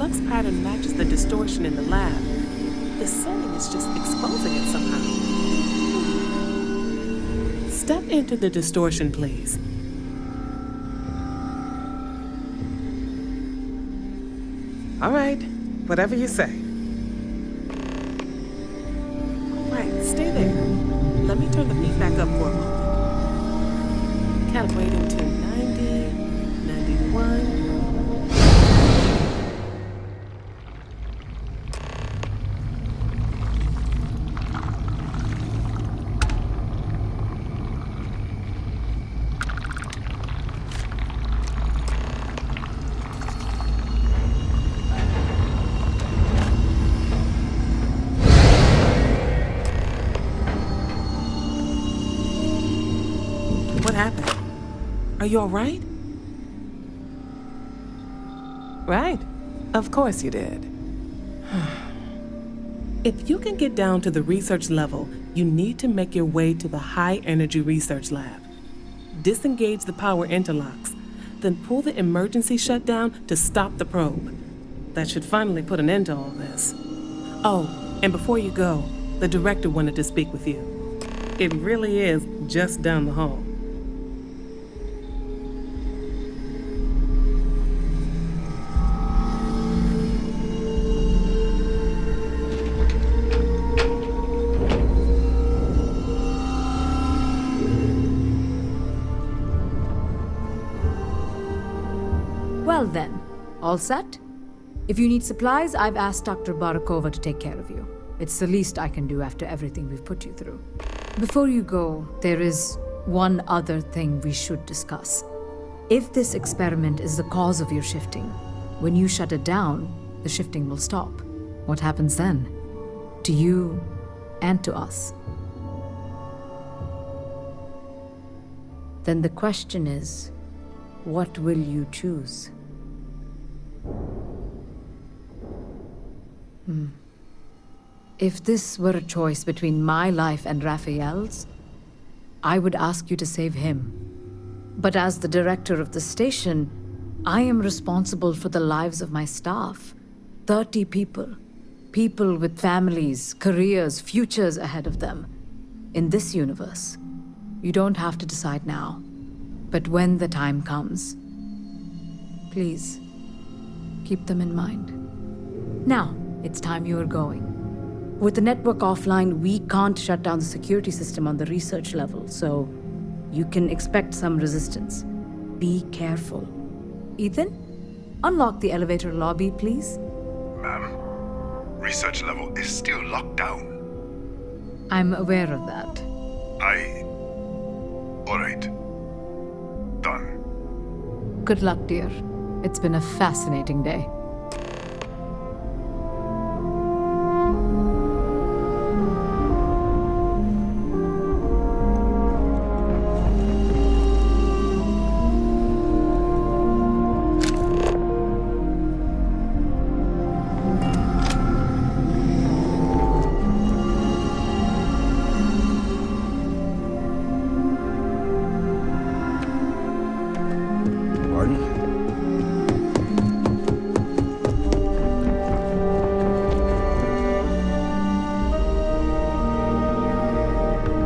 flux pattern matches the distortion in the lab. The setting is just exposing it somehow. Step into the distortion, please. All right, whatever you say. All right, stay there. Let me turn the beat back up for a moment. Calibrating to 90, 91. What happened? Are you all right? Right. Of course you did. If you can get down to the research level, you need to make your way to the high-energy research lab. Disengage the power interlocks, then pull the emergency shutdown to stop the probe. That should finally put an end to all this. Oh, and before you go, the director wanted to speak with you. It really is just down the hall. Well then, all set? If you need supplies, I've asked Dr. Barakova to take care of you. It's the least I can do after everything we've put you through. Before you go, there is one other thing we should discuss. If this experiment is the cause of your shifting, when you shut it down, the shifting will stop. What happens then? To you and to us. Then the question is, what will you choose? If this were a choice between my life and Raphael's, I would ask you to save him. But as the director of the station, I am responsible for the lives of my staff. 30 people. People with families, careers, futures ahead of them. In this universe, you don't have to decide now. But when the time comes, please, keep them in mind. Now, it's time you are going. With the network offline, we can't shut down the security system on the research level, so you can expect some resistance. Be careful. Ethan, unlock the elevator lobby, please. Ma'am, research level is still locked down. I'm aware of that. All right. Done. Good luck, dear. It's been a fascinating day.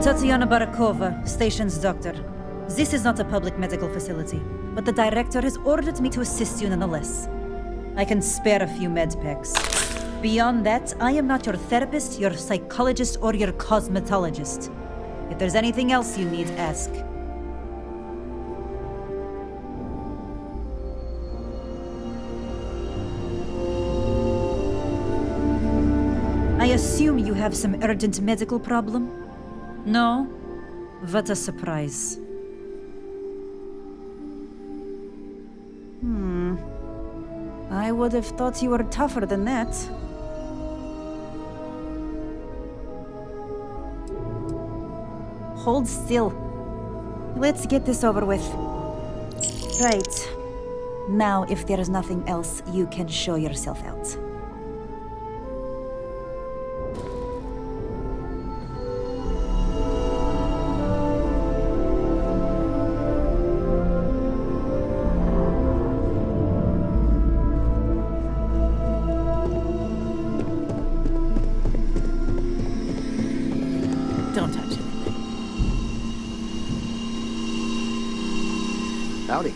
Tatiana Barakova, station's doctor. This is not a public medical facility, but the director has ordered me to assist you nonetheless. I can spare a few med packs. Beyond that, I am not your therapist, your psychologist, or your cosmetologist. If there's anything else you need, ask. I assume you have some urgent medical problem? No? What a surprise. I would have thought you were tougher than that. Hold still. Let's get this over with. Right. Now, if there is nothing else, you can show yourself out. Howdy.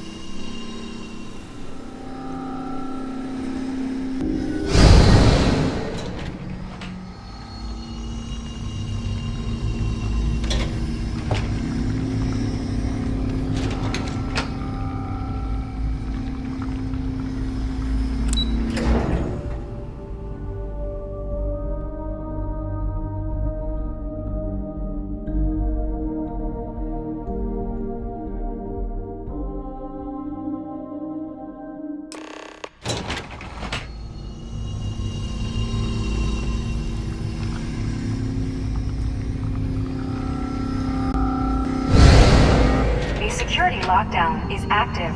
Security lockdown is active.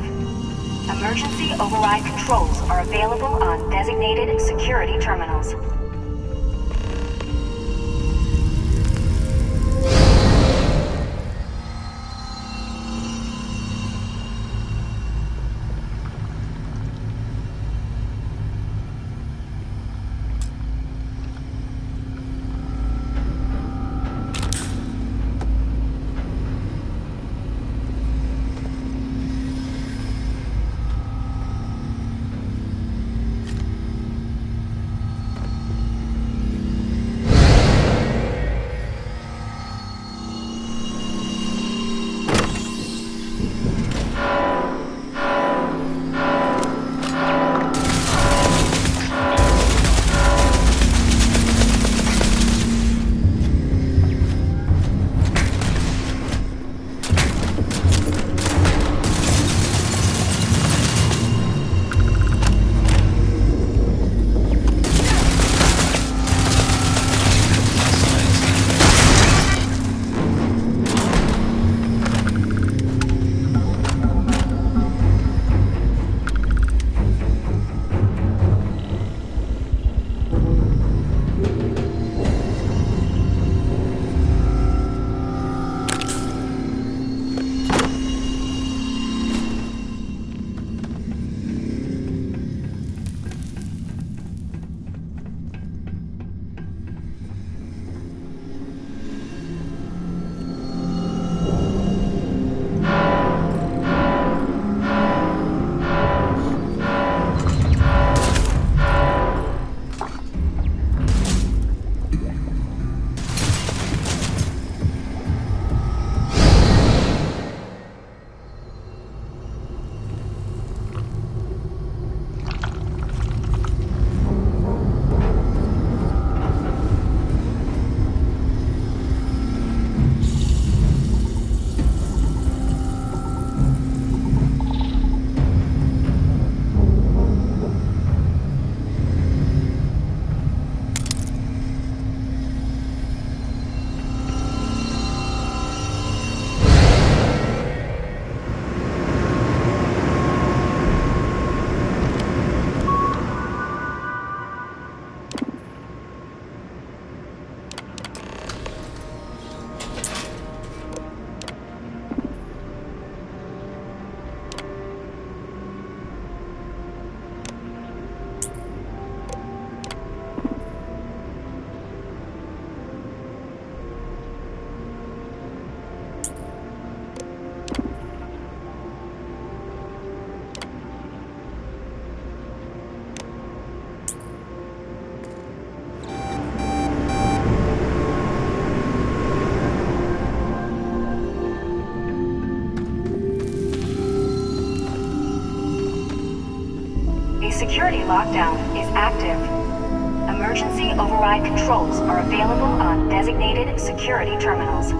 Emergency override controls are available on designated security terminals. Security lockdown is active. Emergency override controls are available on designated security terminals.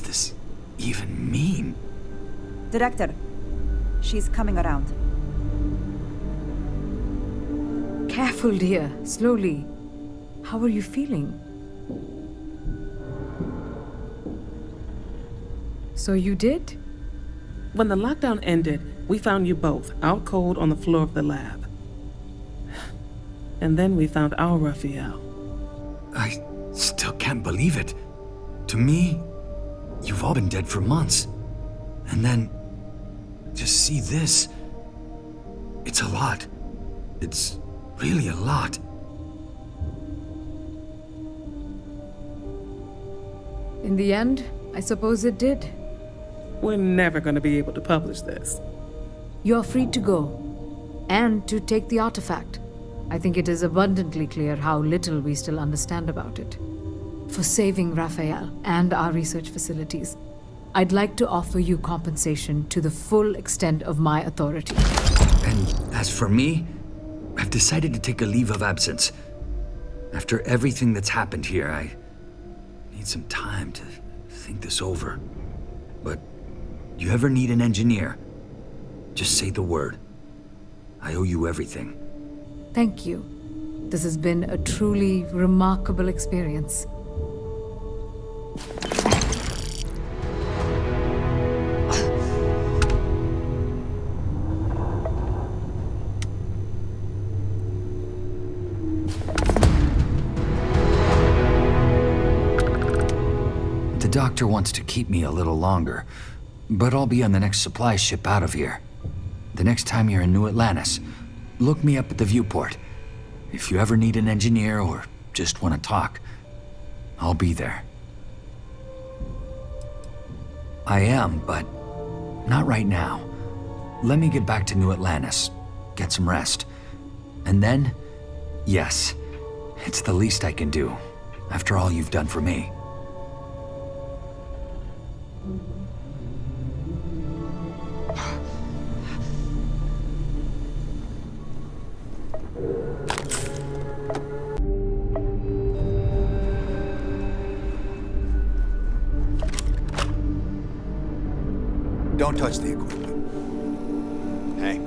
this even mean? Director, she's coming around. Careful, dear. Slowly. How are you feeling? So you did? When the lockdown ended, we found you both out cold on the floor of the lab. And then we found our Raphael. I still can't believe it. To me, you've all been dead for months. And then, just see this. It's a lot. It's really a lot. In the end, I suppose it did. We're never going to be able to publish this. You're free to go. And to take the artifact. I think it is abundantly clear how little we still understand about it. For saving Raphael and our research facilities, I'd like to offer you compensation to the full extent of my authority. And as for me, I've decided to take a leave of absence. After everything that's happened here, I need some time to think this over. But you ever need an engineer, just say the word. I owe you everything. Thank you. This has been a truly remarkable experience. The doctor wants to keep me a little longer, but I'll be on the next supply ship out of here. The next time you're in New Atlantis, look me up at the viewport. If you ever need an engineer or just want to talk, I'll be there. I am, but not right now. Let me get back to New Atlantis, get some rest. And then, yes, it's the least I can do, after all you've done for me. Don't touch the equipment. Hey.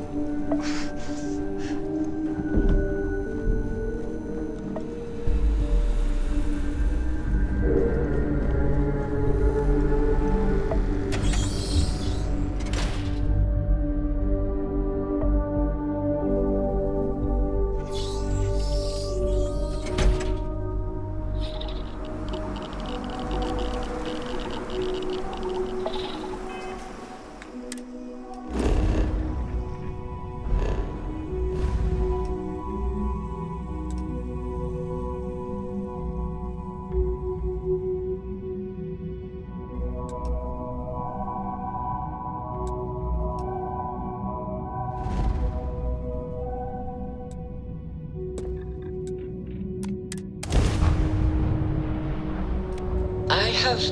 I have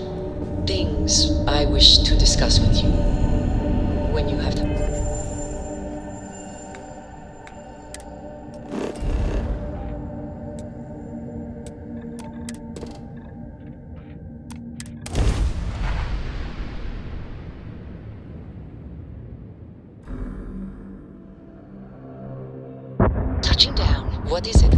things I wish to discuss with you when you have them. Touching down. What is it?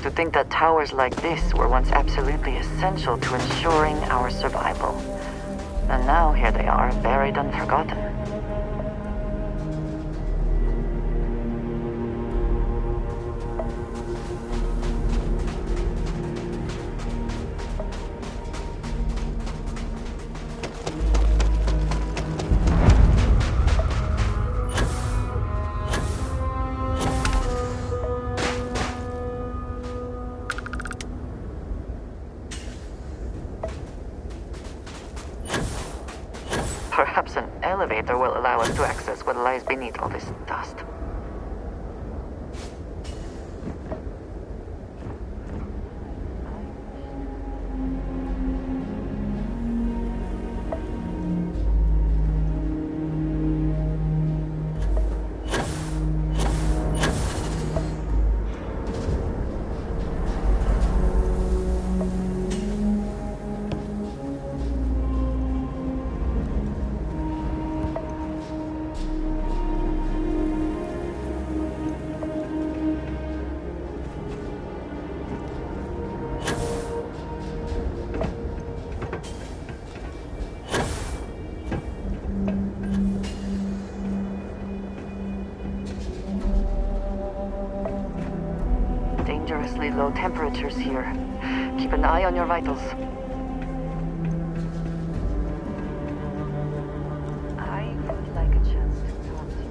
To think that towers like this were once absolutely essential to ensuring our survival. And now here they are, buried and forgotten. Perhaps an elevator will allow us to access what lies beneath all this dust. Dangerously low temperatures here. Keep an eye on your vitals. I would like a chance to talk to you.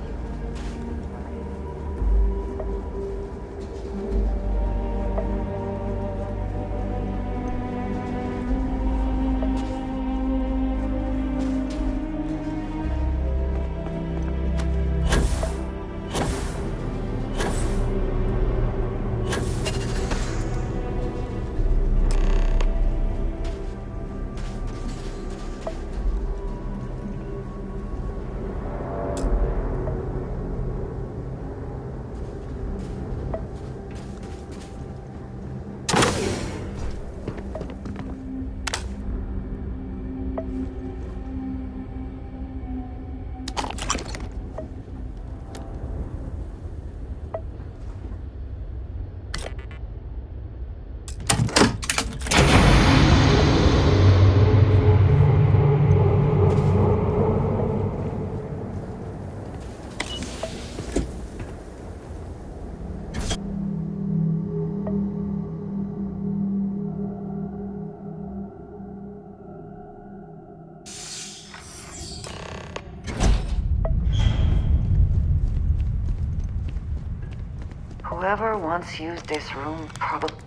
Whoever once used this room probably...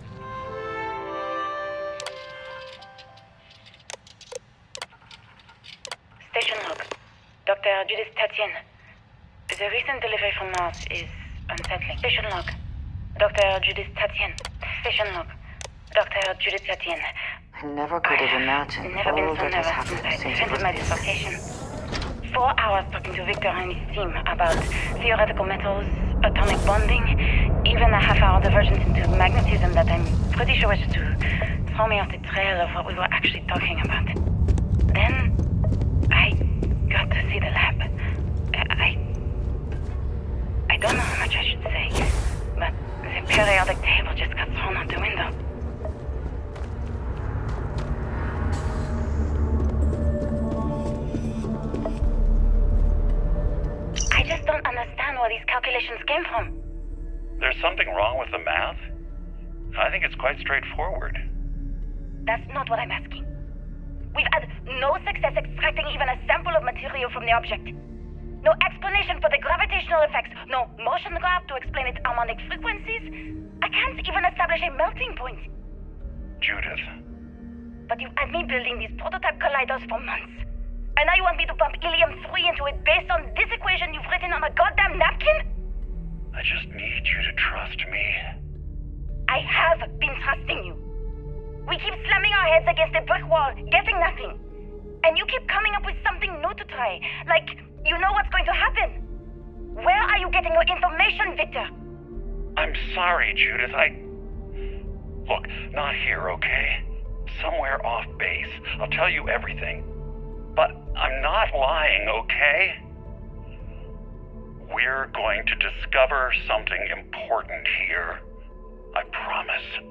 Station log. Dr. Judith Tatien. The recent delivery from Mars is unsettling. Station log. Dr. Judith Tatien. Station log. Dr. Judith Tatien. I never could have imagined Never been all so that has nervous happened since I since it defended was my this. dissertation. 4 hours talking to Victor and his team about theoretical metals, atomic bonding, even a half-hour divergence into magnetism that I'm pretty sure was to throw me off the trail of what we were actually talking about. Then, I got to see the lab. I don't know how much I should say, but the periodic table just got thrown out the window. I just don't understand where these calculations came from. There's something wrong with the math? I think it's quite straightforward. That's not what I'm asking. We've had no success extracting even a sample of material from the object. No explanation for the gravitational effects, no motion graph to explain its harmonic frequencies. I can't even establish a melting point. Judith. But you've had me building these prototype colliders for months. And now you want me to pump helium-3 into it based on this equation you've written on a goddamn napkin? I just need you to trust me. I have been trusting you. We keep slamming our heads against a brick wall, getting nothing. And you keep coming up with something new to try. Like, you know what's going to happen. Where are you getting your information, Victor? I'm sorry, Judith. Look, not here, okay? Somewhere off base. I'll tell you everything. But I'm not lying, okay? We're going to discover something important here. I promise.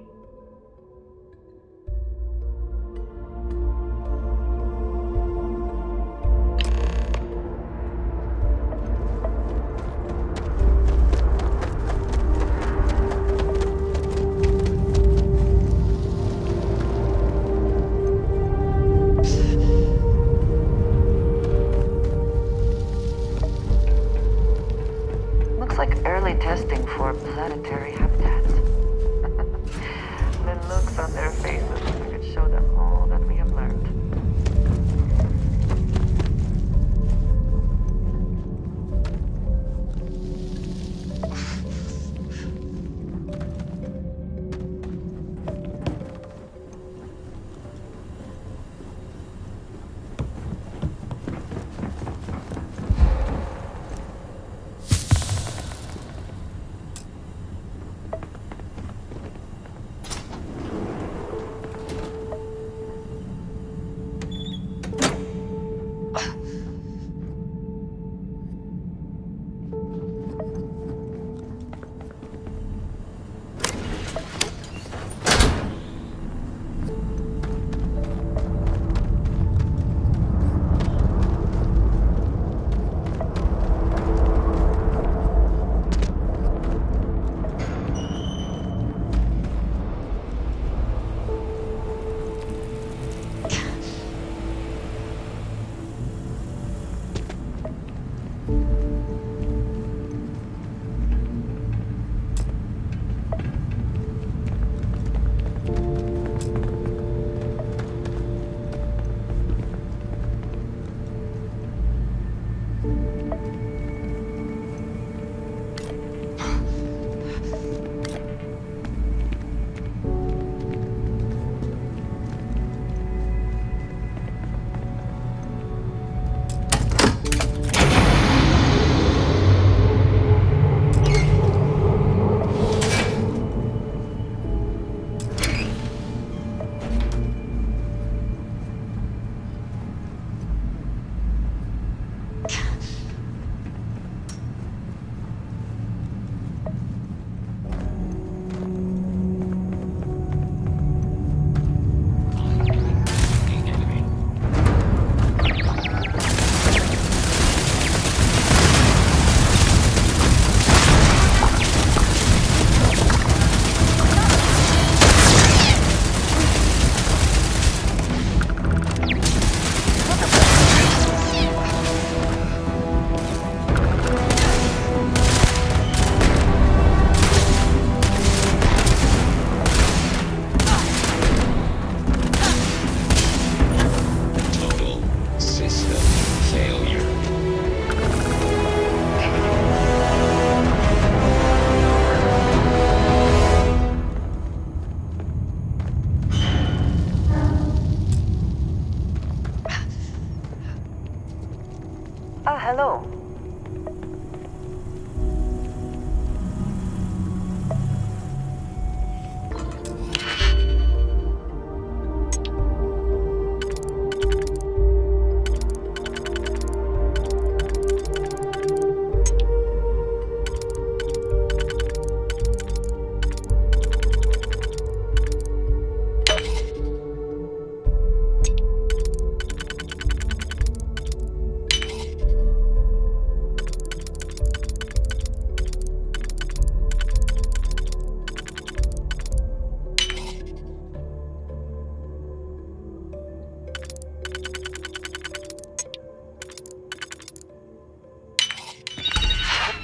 hello.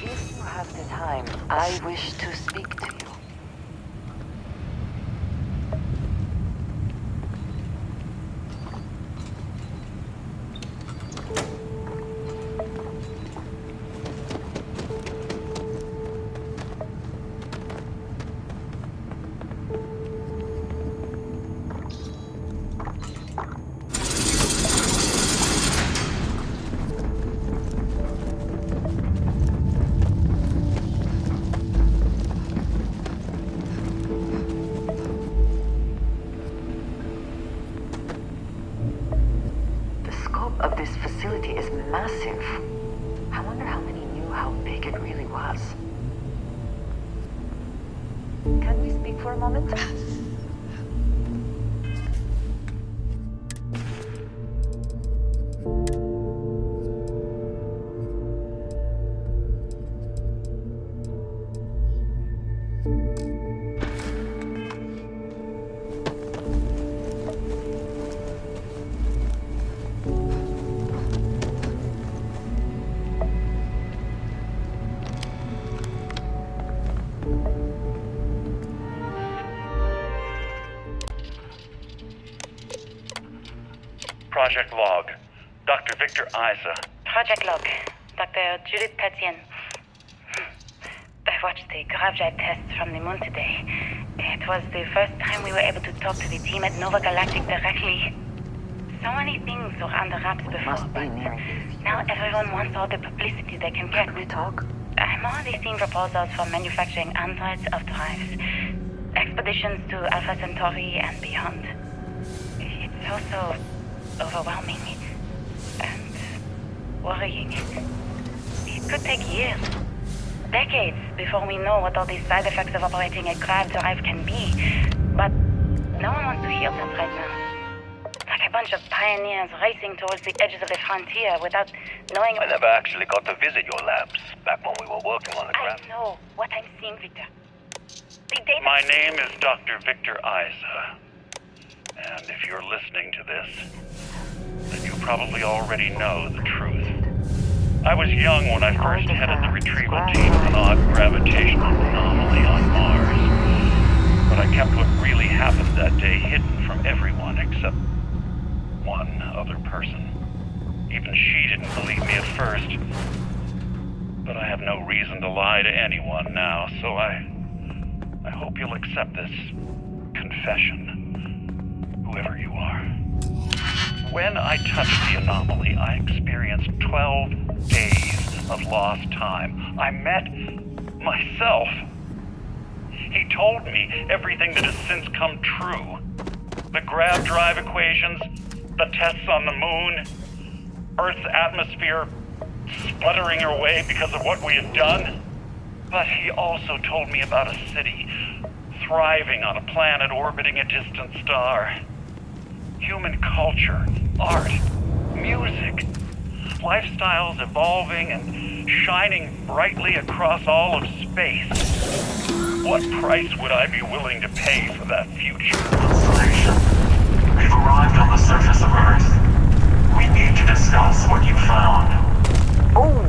If you have the time, I wish to speak to you. The scope of this facility is massive. I wonder how many knew how big it really was. Can we speak for a moment? Project Log. Dr. Victor Isa. Project Log. Dr. Judith Tatian. I watched the gravjive tests from the moon today. It was the first time we were able to talk to the team at Nova Galactic directly. So many things were under wraps before, but now everyone wants all the publicity they can get. Can we talk? I'm already seeing proposals for manufacturing androids of drives. Expeditions to Alpha Centauri and beyond. It's also overwhelming and worrying. It could take years, decades, before we know what all these side effects of operating a grav drive can be. But no one wants to hear that right now. Like a bunch of pioneers racing towards the edges of the frontier without knowing... I never actually got to visit your labs back when we were working on the grav. I know what I'm seeing, Victor. The data... My name is Dr. Victor Isa. And if you're listening to this, then you probably already know the truth. I was young when I first headed the retrieval team of an odd gravitational anomaly on Mars. But I kept what really happened that day hidden from everyone except one other person. Even she didn't believe me at first. But I have no reason to lie to anyone now, so I hope you'll accept this confession, whoever you are. When I touched the anomaly, I experienced 12 days of lost time. I met myself. He told me everything that has since come true. The grav drive equations, the tests on the moon, Earth's atmosphere sputtering away because of what we had done. But he also told me about a city thriving on a planet orbiting a distant star. Human culture, art, music, lifestyles evolving and shining brightly across all of space. What price would I be willing to pay for that future? Station, we've arrived on the surface of Earth. We need to discuss what you found. Oh!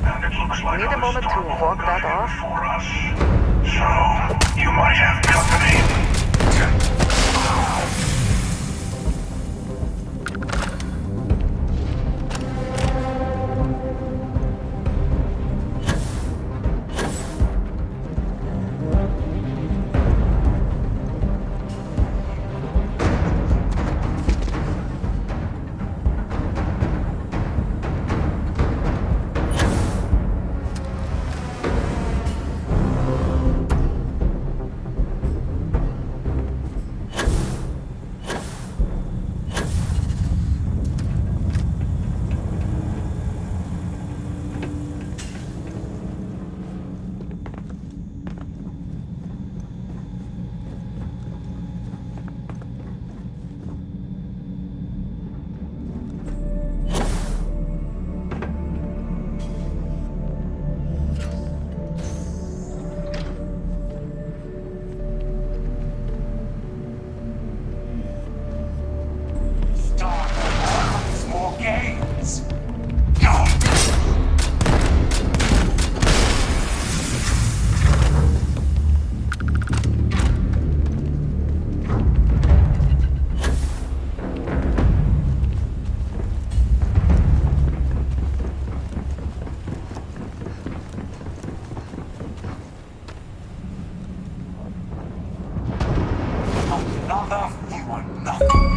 And it looks like Need a moment to walk that off? for us. So, you might have company. You are nothing.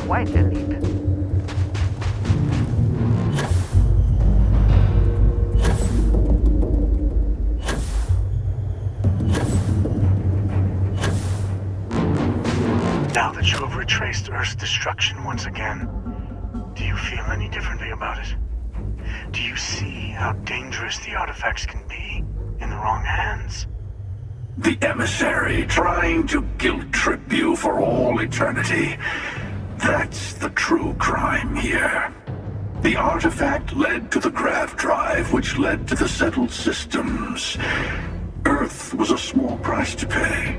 quite a leap. Now that you have retraced Earth's destruction once again, do you feel any differently about it? Do you see how dangerous the artifacts can be in the wrong hands? The emissary trying to guilt trip you for all eternity. That's the true crime here. The artifact led to the grav drive, which led to the settled systems. Earth was a small price to pay.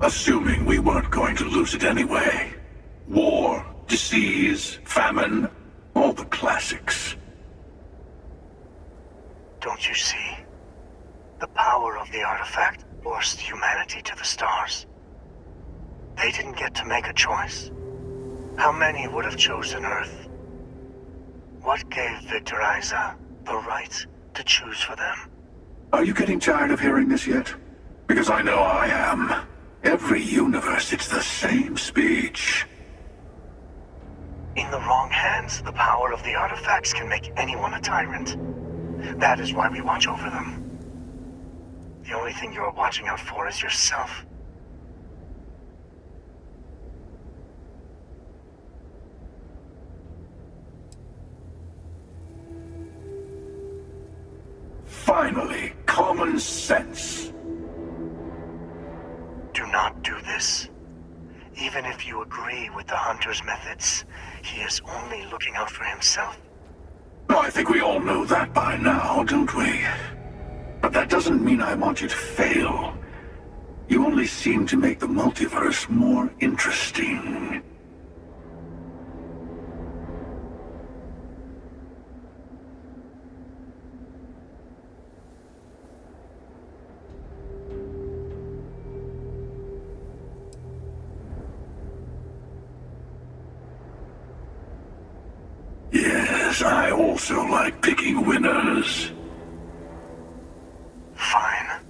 Assuming we weren't going to lose it anyway. War, disease, famine, all the classics. Don't you see? The power of the artifact forced humanity to the stars. They didn't get to make a choice. How many would have chosen Earth? What gave Victor Isa the right to choose for them? Are you getting tired of hearing this yet? Because I know I am. Every universe, it's the same speech. In the wrong hands, the power of the artifacts can make anyone a tyrant. That is why we watch over them. The only thing you're watching out for is yourself. Finally, common sense. Do not do this. Even if you agree with the Hunter's methods, he is only looking out for himself. I think we all know that by now, don't we? But that doesn't mean I want you to fail. You only seem to make the multiverse more interesting. Yes, I also like picking winners. Fine.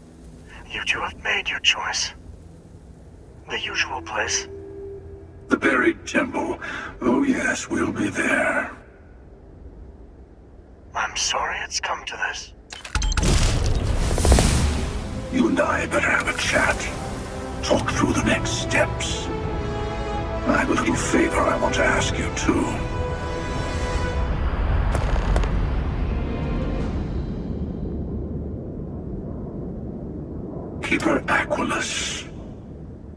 You two have made your choice. The usual place. The buried temple. Oh yes, we'll be there. I'm sorry it's come to this. You and I better have a chat. Talk through the next steps. I have a little favor I want to ask you too. Keeper Aquilus,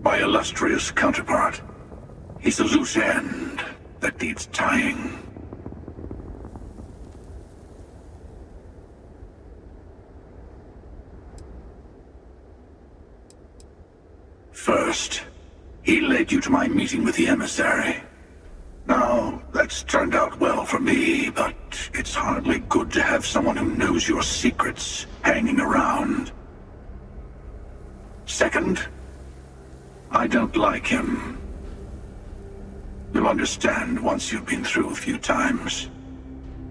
my illustrious counterpart. He's a loose end that needs tying. First, he led you to my meeting with the emissary. Now, that's turned out well for me, but it's hardly good to have someone who knows your secrets hanging around. Second, I don't like him. You'll understand once you've been through a few times.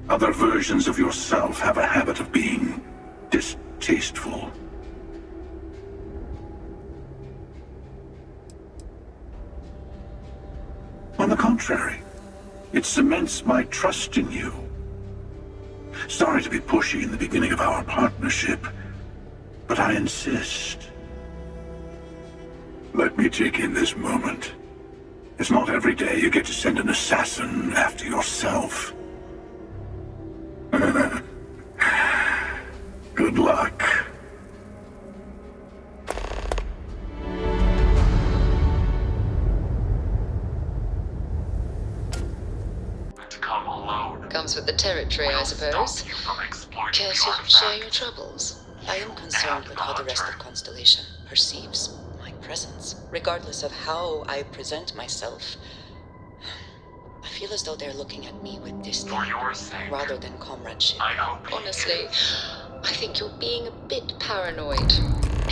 Other versions of yourself have a habit of being distasteful. On the contrary, it cements my trust in you. Sorry to be pushy in the beginning of our partnership, but I insist. Let me take in this moment. It's not every day you get to send an assassin after yourself. Good luck. Comes with the territory, I suppose. Care to share your troubles? I am concerned with how the rest of Constellation perceives my presence, regardless of how I present myself. I feel as though they're looking at me with disdain rather than comradeship. Honestly, I think you're being a bit paranoid.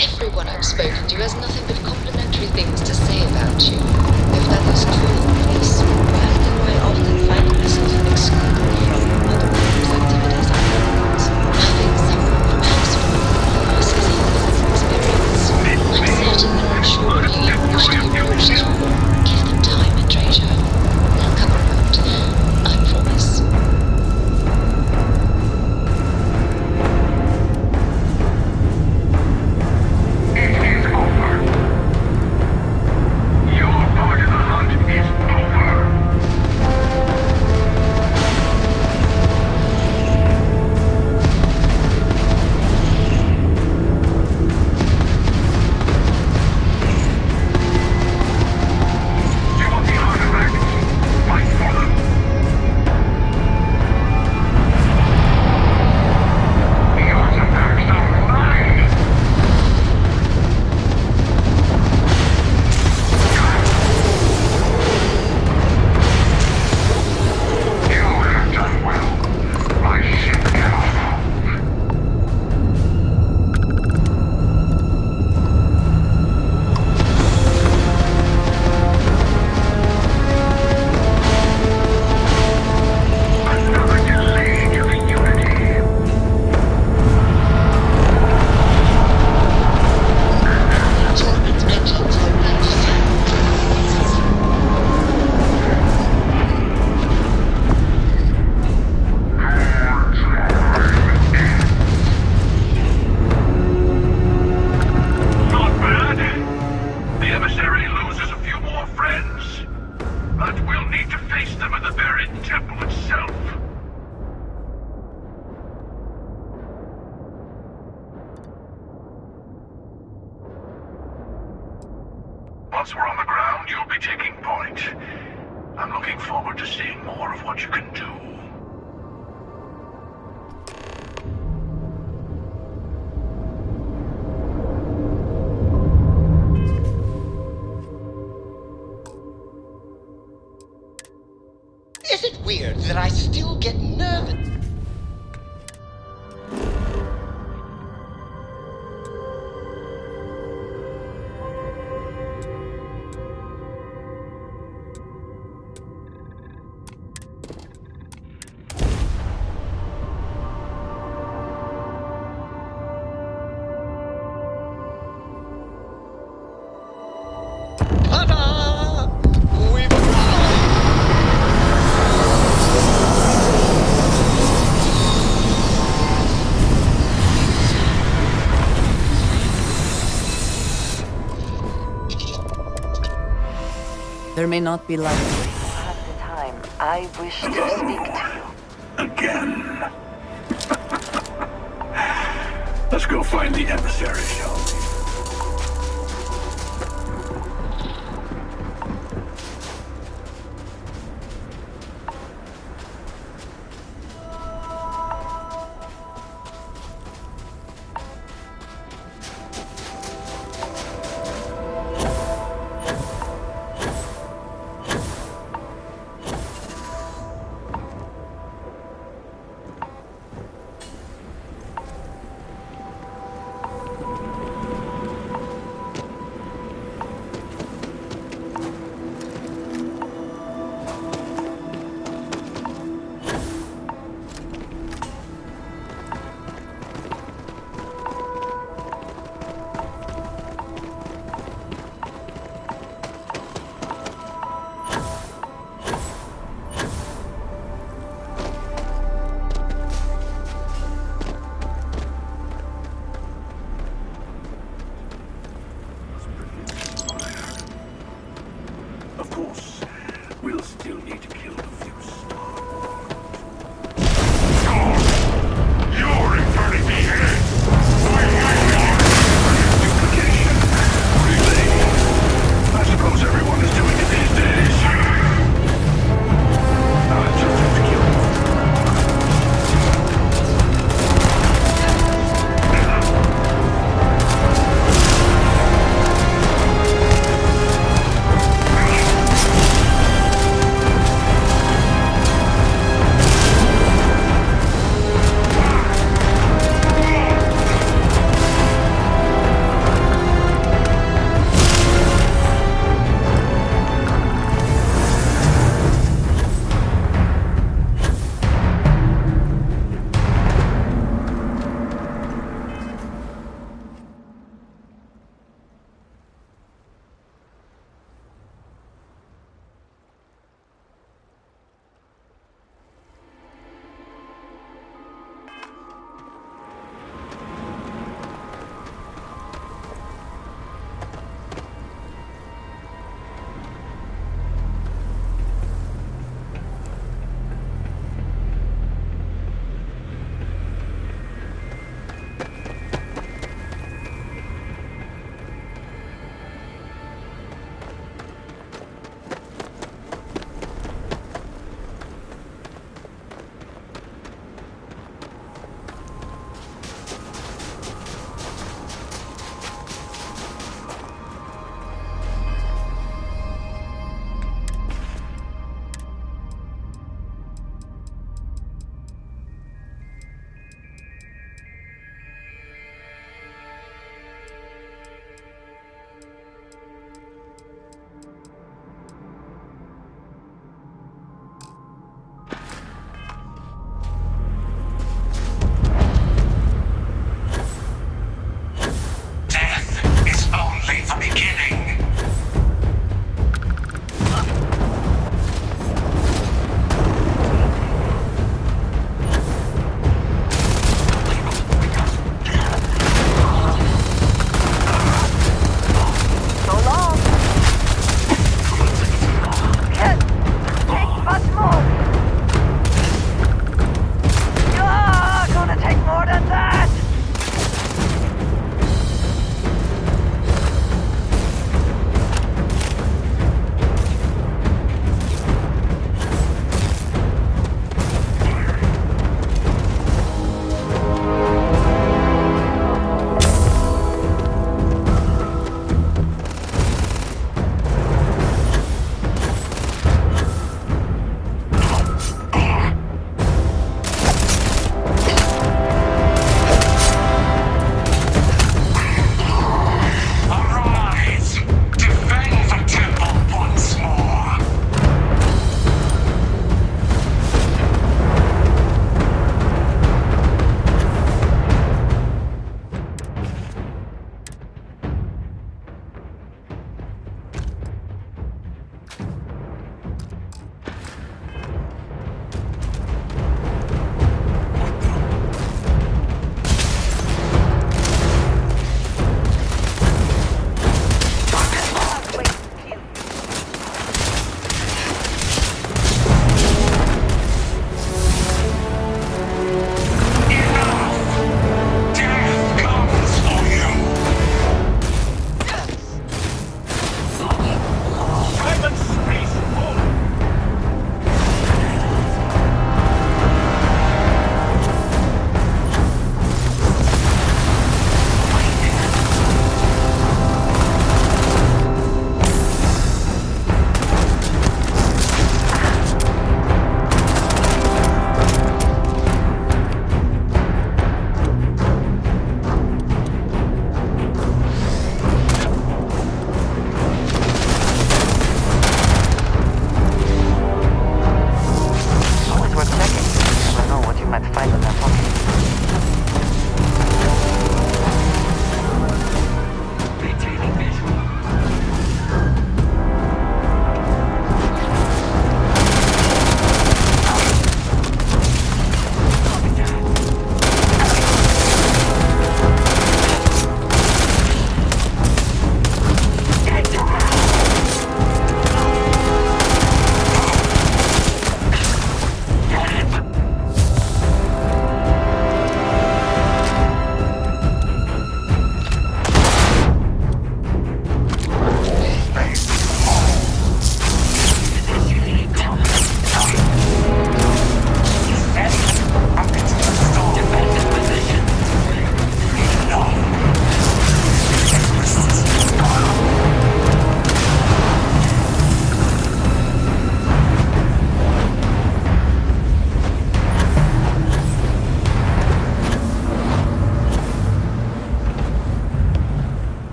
Everyone I've spoken to has nothing but complimentary things to say about you. If that is true, please, why do I often find myself excluded from other people's activities and programs? Having someone perhaps from us as a pleasant experience. I'm certain there are sure you even wish to approach it. Give them time and treasure. They'll come around. I promise. It is over. Your part of the hunt is over. ancient temple itself. Once we're on the ground, you'll be taking point. I'm looking forward to seeing more of what you can do. Is it weird that I still get nervous? There may not be light. At the time, I wish to speak to you. Again. Let's go find the emissary, shall we?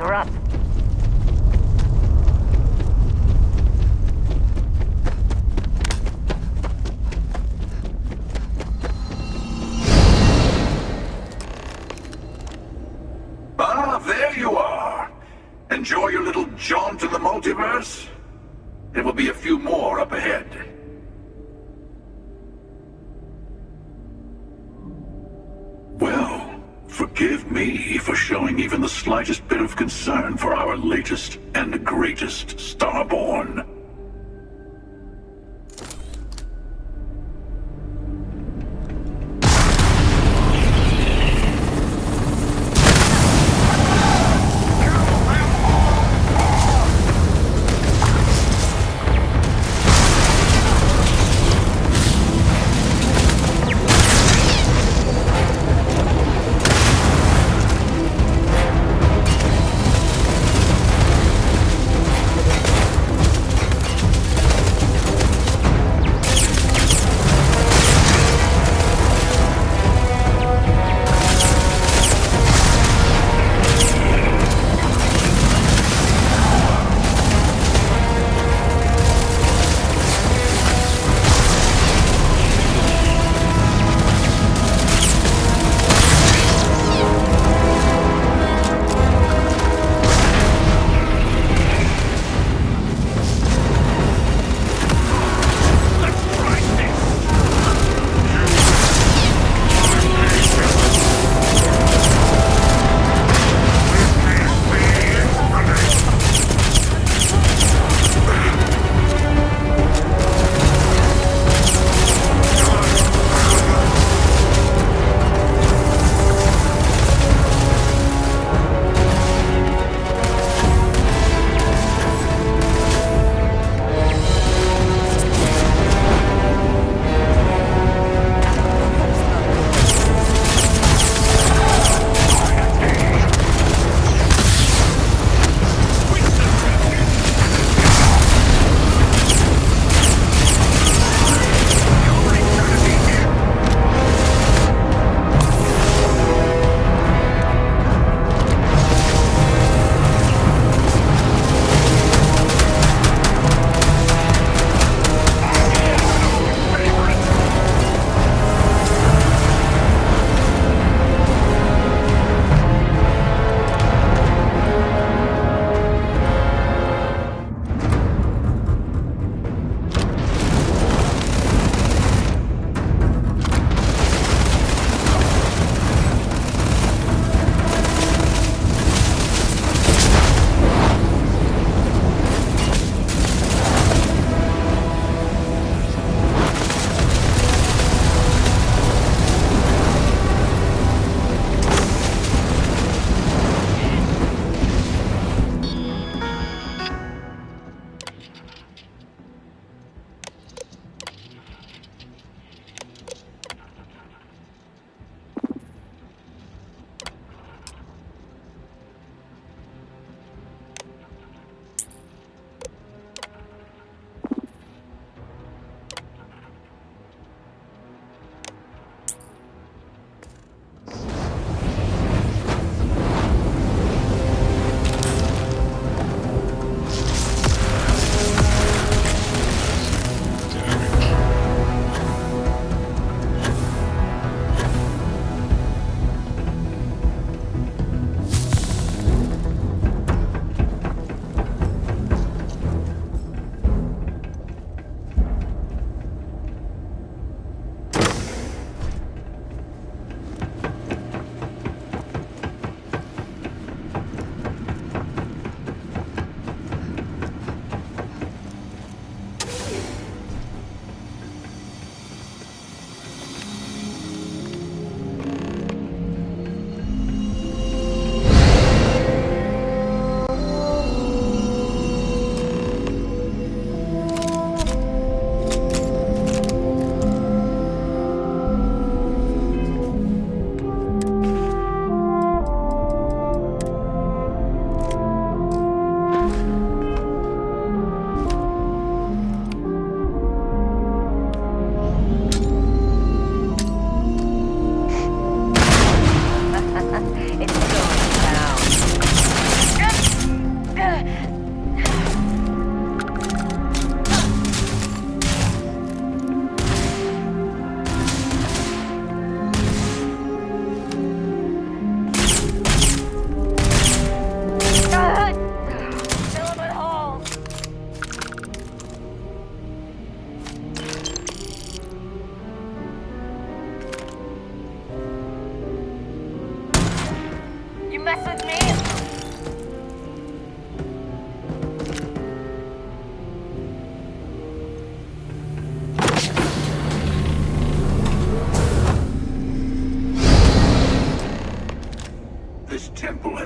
You're up. Ah, there you are. Enjoy your little jaunt in the multiverse? There will be a few more up ahead. Well, forgive me for showing even the slightest bit of concern for our latest and greatest Starborn.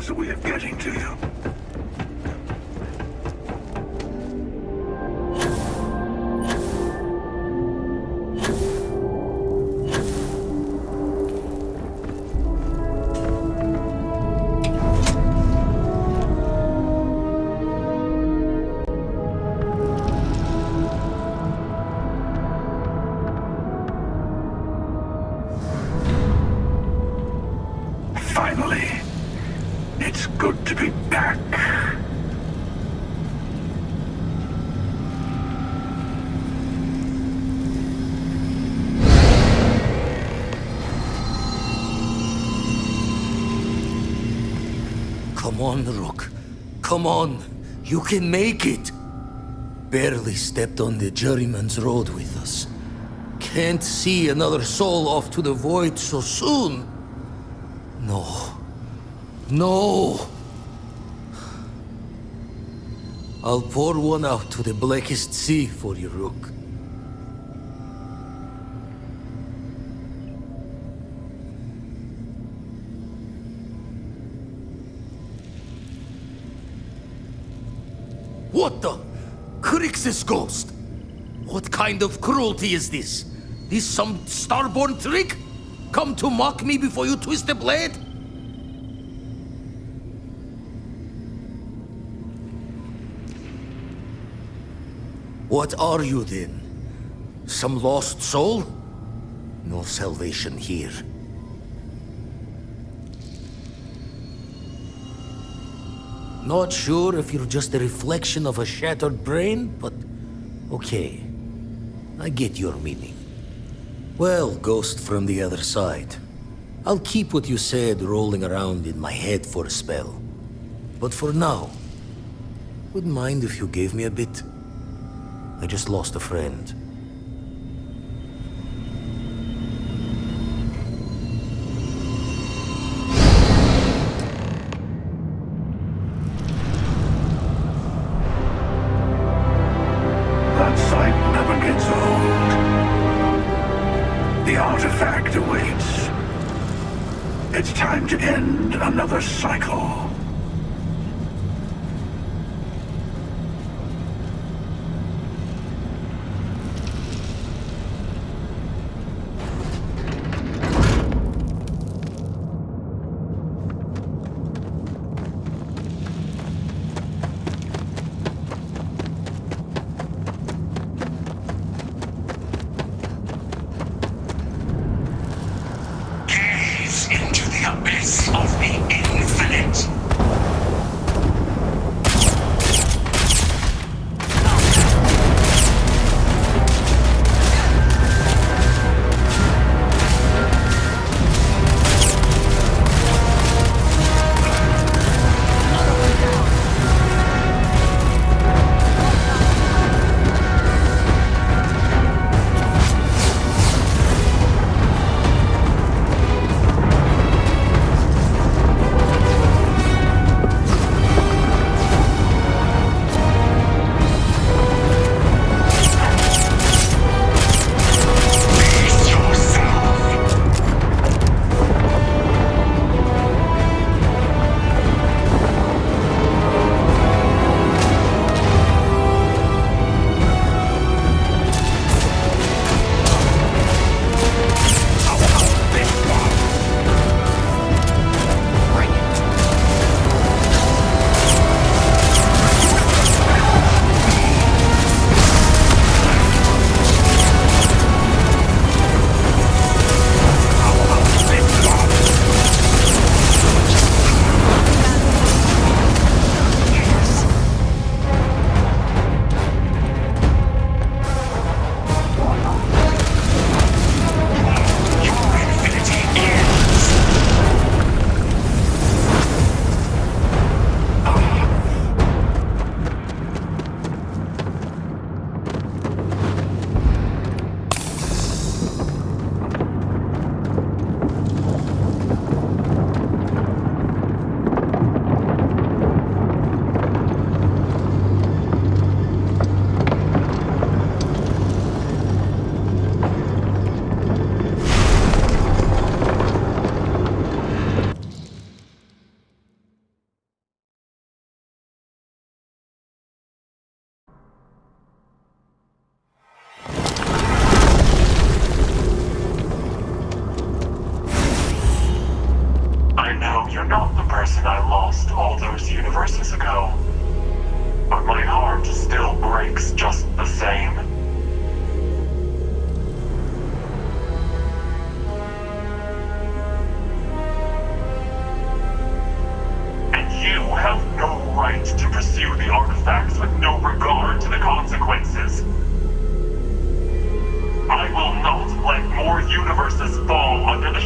has a way of getting to you. Finally, it's good to be back. Come on, Rook. Come on. You can make it. Barely stepped on the juryman's road with us. Can't see another soul off to the void so soon. No. No! I'll pour one out to the blackest sea for you, Rook. What the? Crix's ghost? What kind of cruelty is this? This some starborn trick? Come to mock me before you twist the blade? What are you then? Some lost soul? No salvation here. Not sure if you're just a reflection of a shattered brain, but okay. I get your meaning. Well, ghost from the other side. I'll keep what you said rolling around in my head for a spell. But for now, wouldn't mind if you gave me a bit. I just lost a friend. That sight never gets old. The artifact awaits. It's time to end another cycle. Gaze into the abyss of the infinite.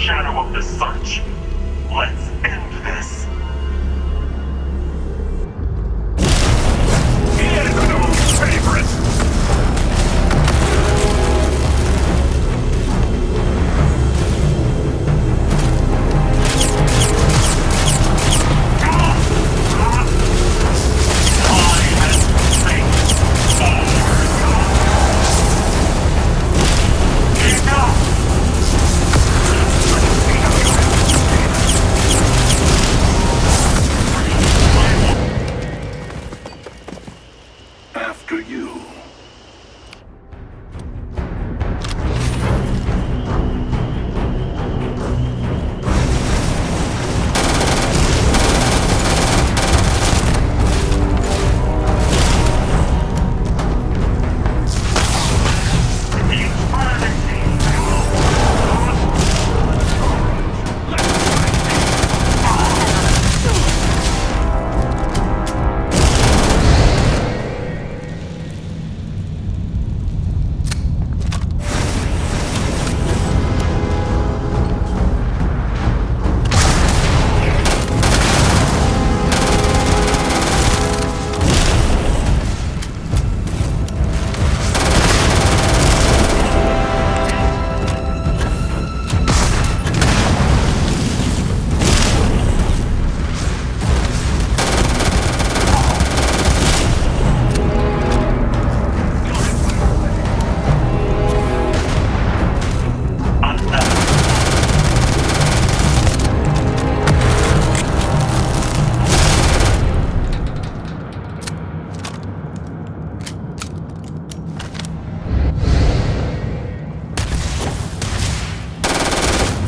shadow of the Surge. Let's end this. Favorite! After you.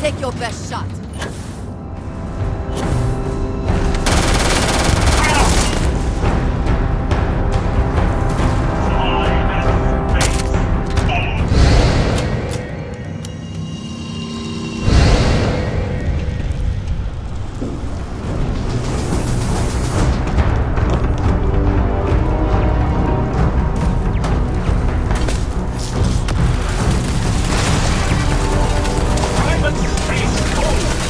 Take your best shot. Space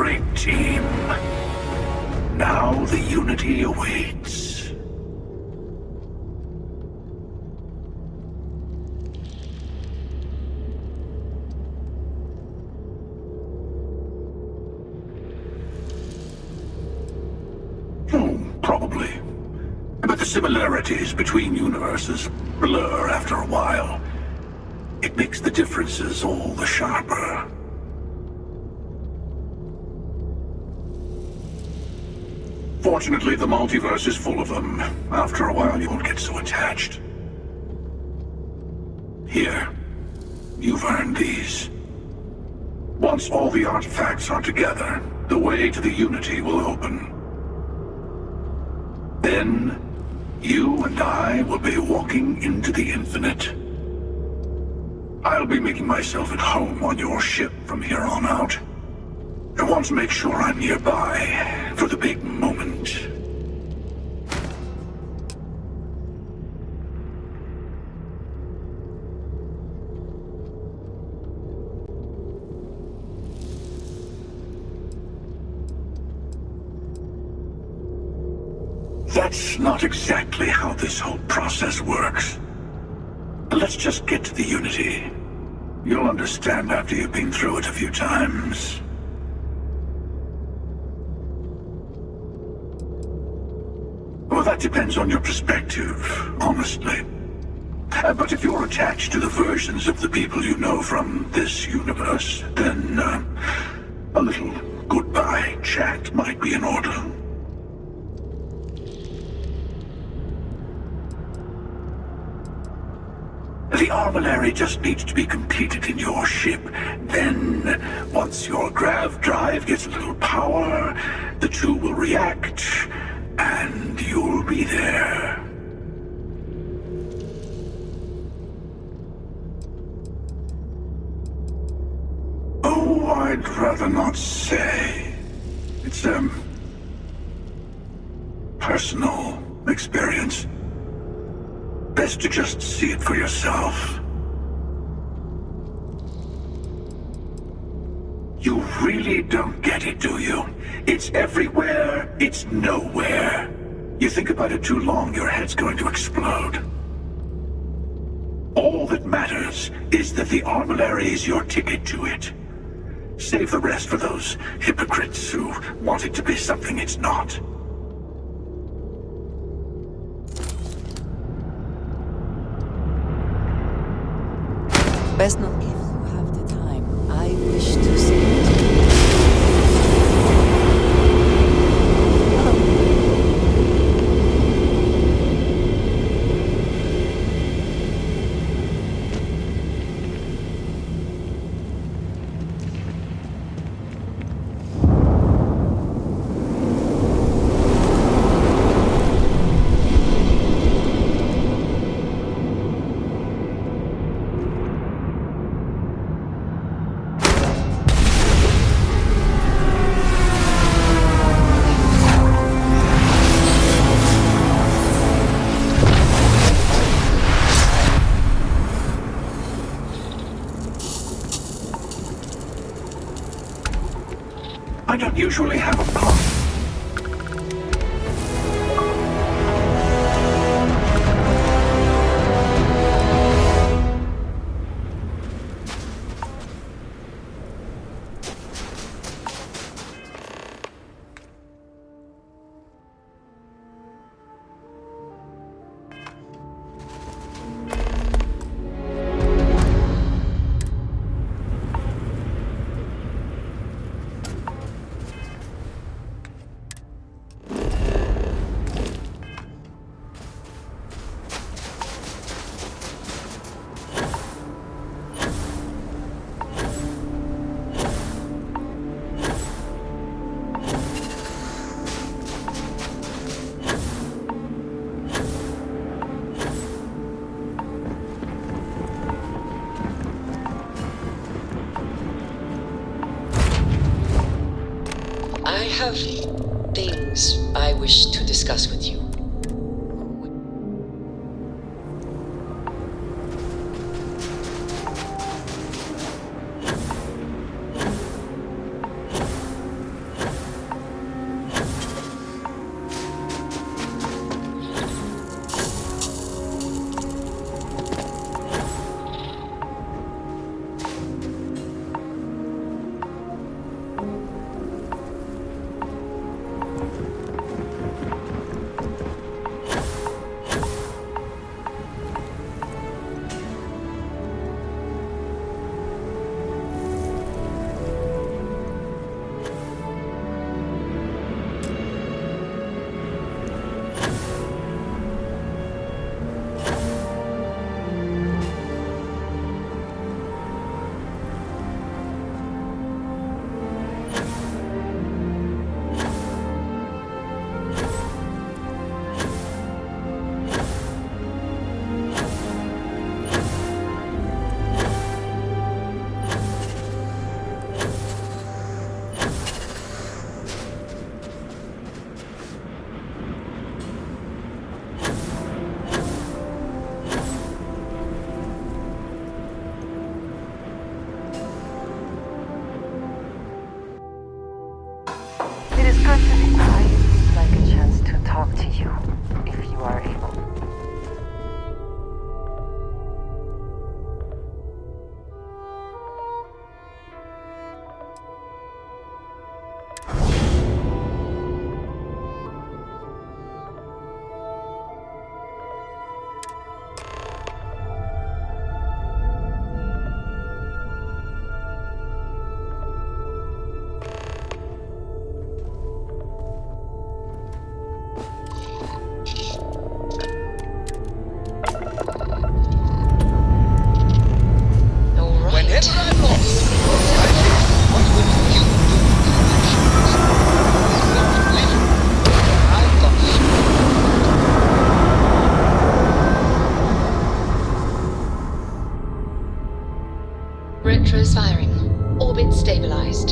great team. Now the unity awaits. Probably. But the similarities between universes blur after a while. It makes the differences all the sharper. Fortunately, the multiverse is full of them. After a while, you won't get so attached. Here, you've earned these. Once all the artifacts are together, the way to the Unity will open. Then, you and I will be walking into the infinite. I'll be making myself at home on your ship from here on out. I want to make sure I'm nearby for the big moment. That's not exactly how this whole process works. Let's just get to the Unity. You'll understand after you've been through it a few times. Well, that depends on your perspective, honestly. But if you're attached to the versions of the people you know from this universe, then a little goodbye chat might be in order. The armillary just needs to be completed in your ship. Then, once your grav drive gets a little power, the two will react, and you'll be there. Oh, I'd rather not say. It's a personal experience. Best to just see it for yourself. You really don't get it, do you? It's everywhere, it's nowhere. You think about it too long, your head's going to explode. All that matters is that the armillary is your ticket to it. Save the rest for those hypocrites who want it to be something it's not. Best not if you have the time. I wish to see it. I don't usually have a problem. I have things I wish to discuss with you. talk to you, if you are able. Whenever I'm lost, I think, what would you do with the emotions? Not literally, but I thought so. Retros firing. Orbit stabilized.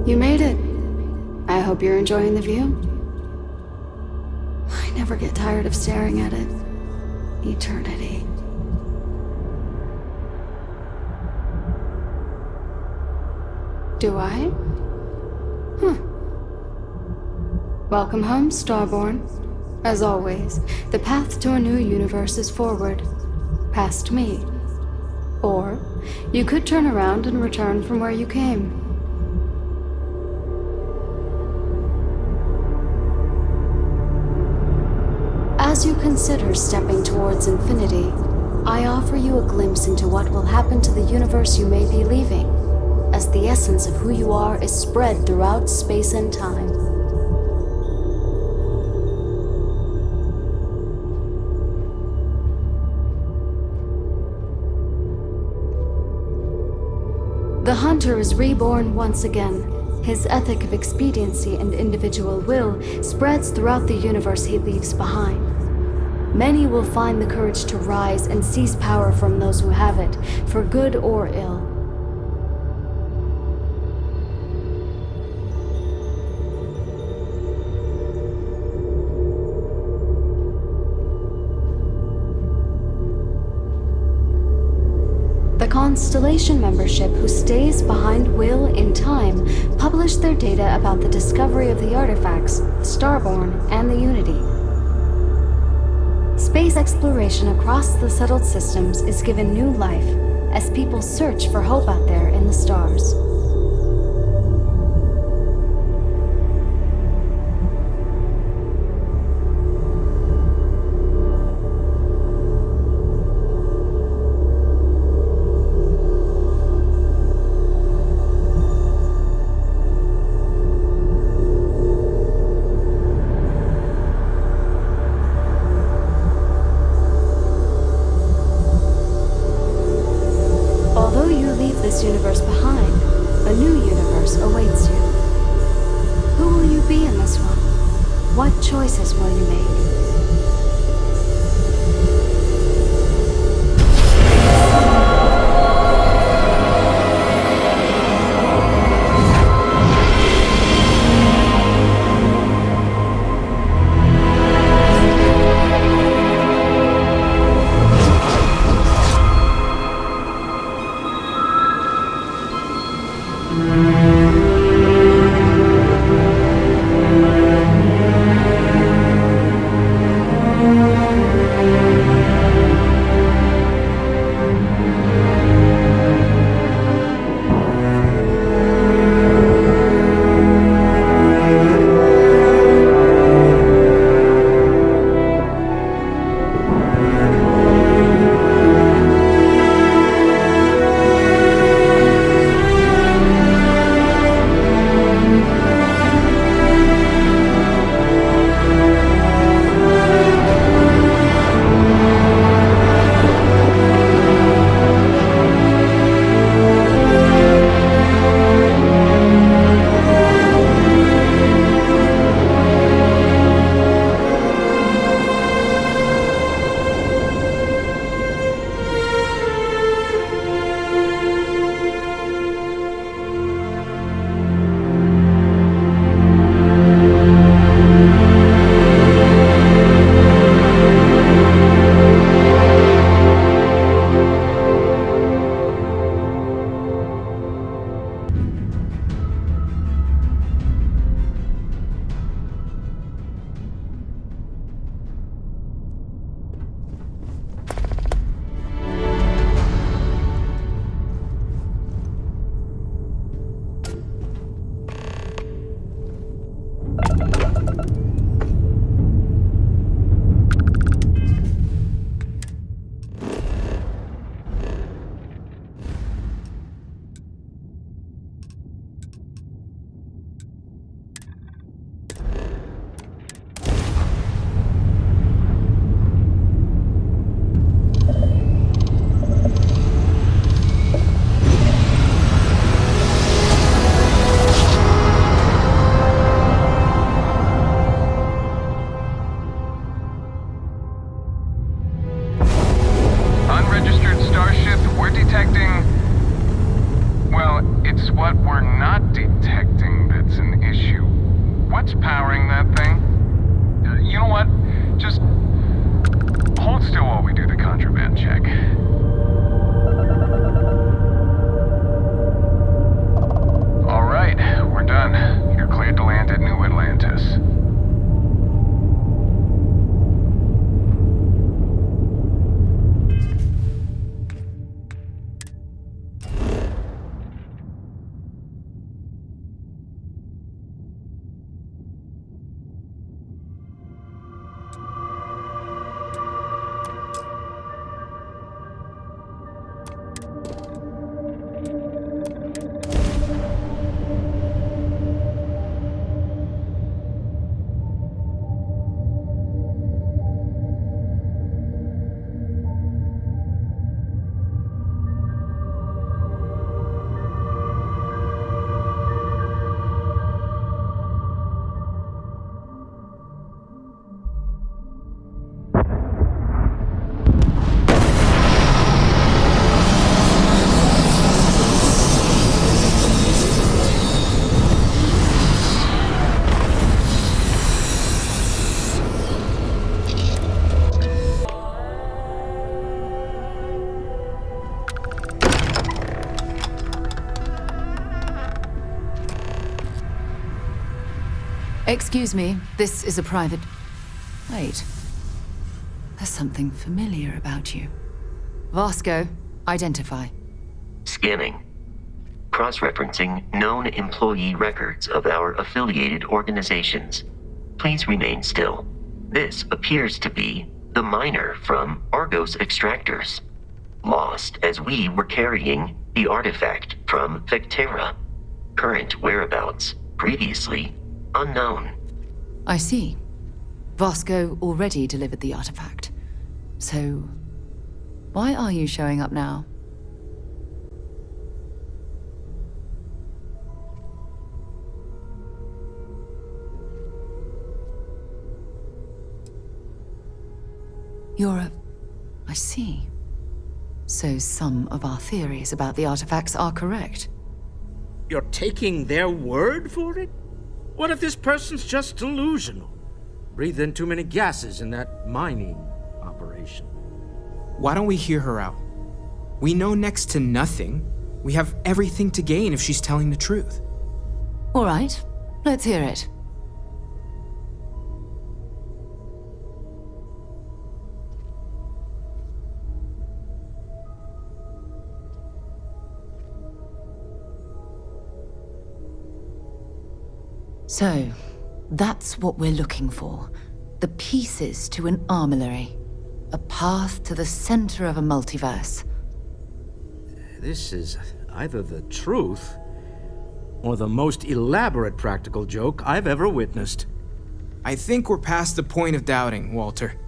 You made it. I hope you're enjoying the view. I never get tired of staring at it. Eternity. Do I? Welcome home, Starborn. As always, the path to a new universe is forward. Past me. Or, you could turn around and return from where you came. As you consider stepping towards infinity, I offer you a glimpse into what will happen to the universe you may be leaving, as the essence of who you are is spread throughout space and time. The hunter is reborn once again. His ethic of expediency and individual will spreads throughout the universe he leaves behind. Many will find the courage to rise and seize power from those who have it, for good or ill. The Constellation membership who stays behind will, in time, publish their data about the discovery of the artifacts, Starborn, and the Unity. Space exploration across the settled systems is given new life as people search for hope out there in the stars. Although you leave this universe behind, detecting... Well, it's what we're not detecting that's an issue. What's powering that thing? You know what? Just hold still while we do the contraband check. All right, we're done. You're cleared to land at New Atlantis. Excuse me, this is a private... Wait. There's something familiar about you. Vasco, identify. Scanning. Cross-referencing known employee records of our affiliated organizations. Please remain still. This appears to be the miner from Argos Extractors. Lost as we were carrying the artifact from Vectera. Current whereabouts, previously unknown. I see. Vasco already delivered the artifact. So, why are you showing up now? I see. So some of our theories about the artifacts are correct. You're taking their word for it? What if this person's just delusional? Breathed in too many gases in that mining operation. Why don't we hear her out? We know next to nothing. We have everything to gain if she's telling the truth. All right, let's hear it. So, that's what we're looking for. The pieces to an armillary. A path to the center of a multiverse. This is either the truth or the most elaborate practical joke I've ever witnessed. I think we're past the point of doubting, Walter.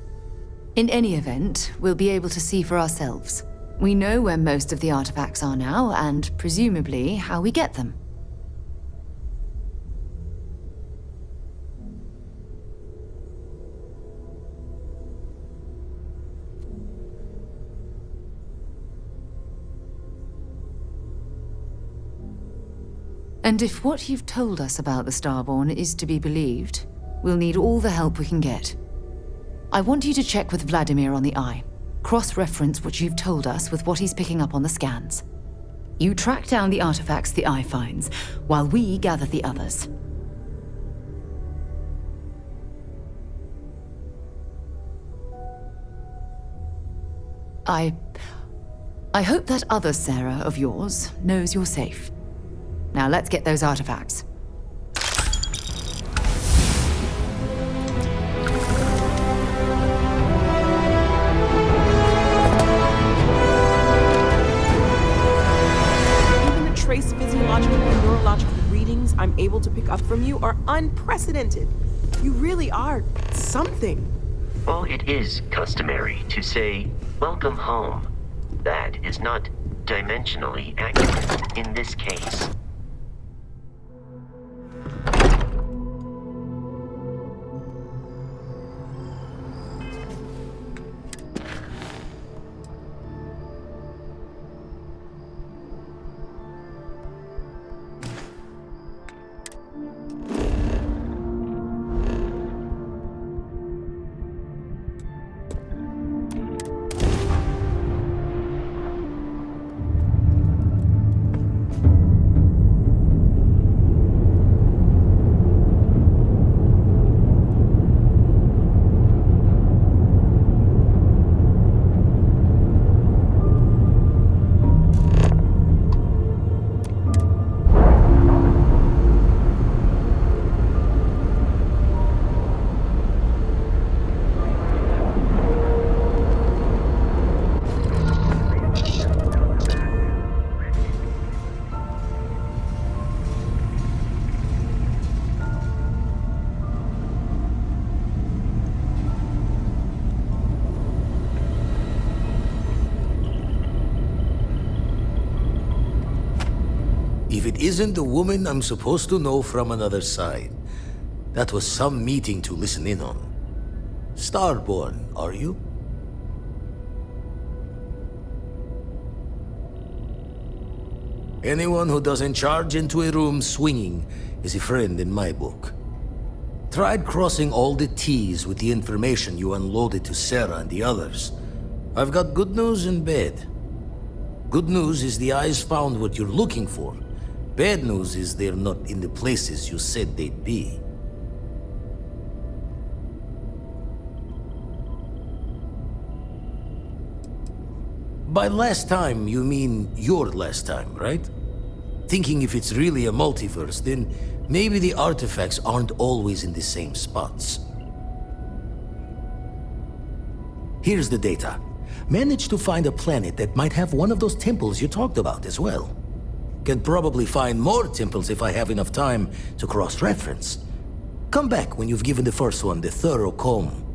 In any event, we'll be able to see for ourselves. We know where most of the artifacts are now, and presumably how we get them. And if what you've told us about the Starborn is to be believed, we'll need all the help we can get. I want you to check with Vladimir on the Eye. Cross-reference what you've told us with what he's picking up on the scans. You track down the artifacts the Eye finds, while we gather the others. I hope that other Sarah of yours knows you're safe. Now let's get those artifacts. Even the trace physiological and neurological readings I'm able to pick up from you are unprecedented. You really are something. Well, it is customary to say, "Welcome home." That is not dimensionally accurate in this case. If it isn't the woman I'm supposed to know from another side, that was some meeting to listen in on. Starborn, are you? Anyone who doesn't charge into a room swinging is a friend in my book. Tried crossing all the T's with the information you unloaded to Sarah and the others. I've got good news and bad. Good news is the eyes found what you're looking for. Bad news is they're not in the places you said they'd be. By last time, you mean your last time, right? Thinking if it's really a multiverse, then maybe the artifacts aren't always in the same spots. Here's the data. Managed to find a planet that might have one of those temples you talked about as well. Can probably find more temples if I have enough time to cross-reference. Come back when you've given the first one the thorough comb.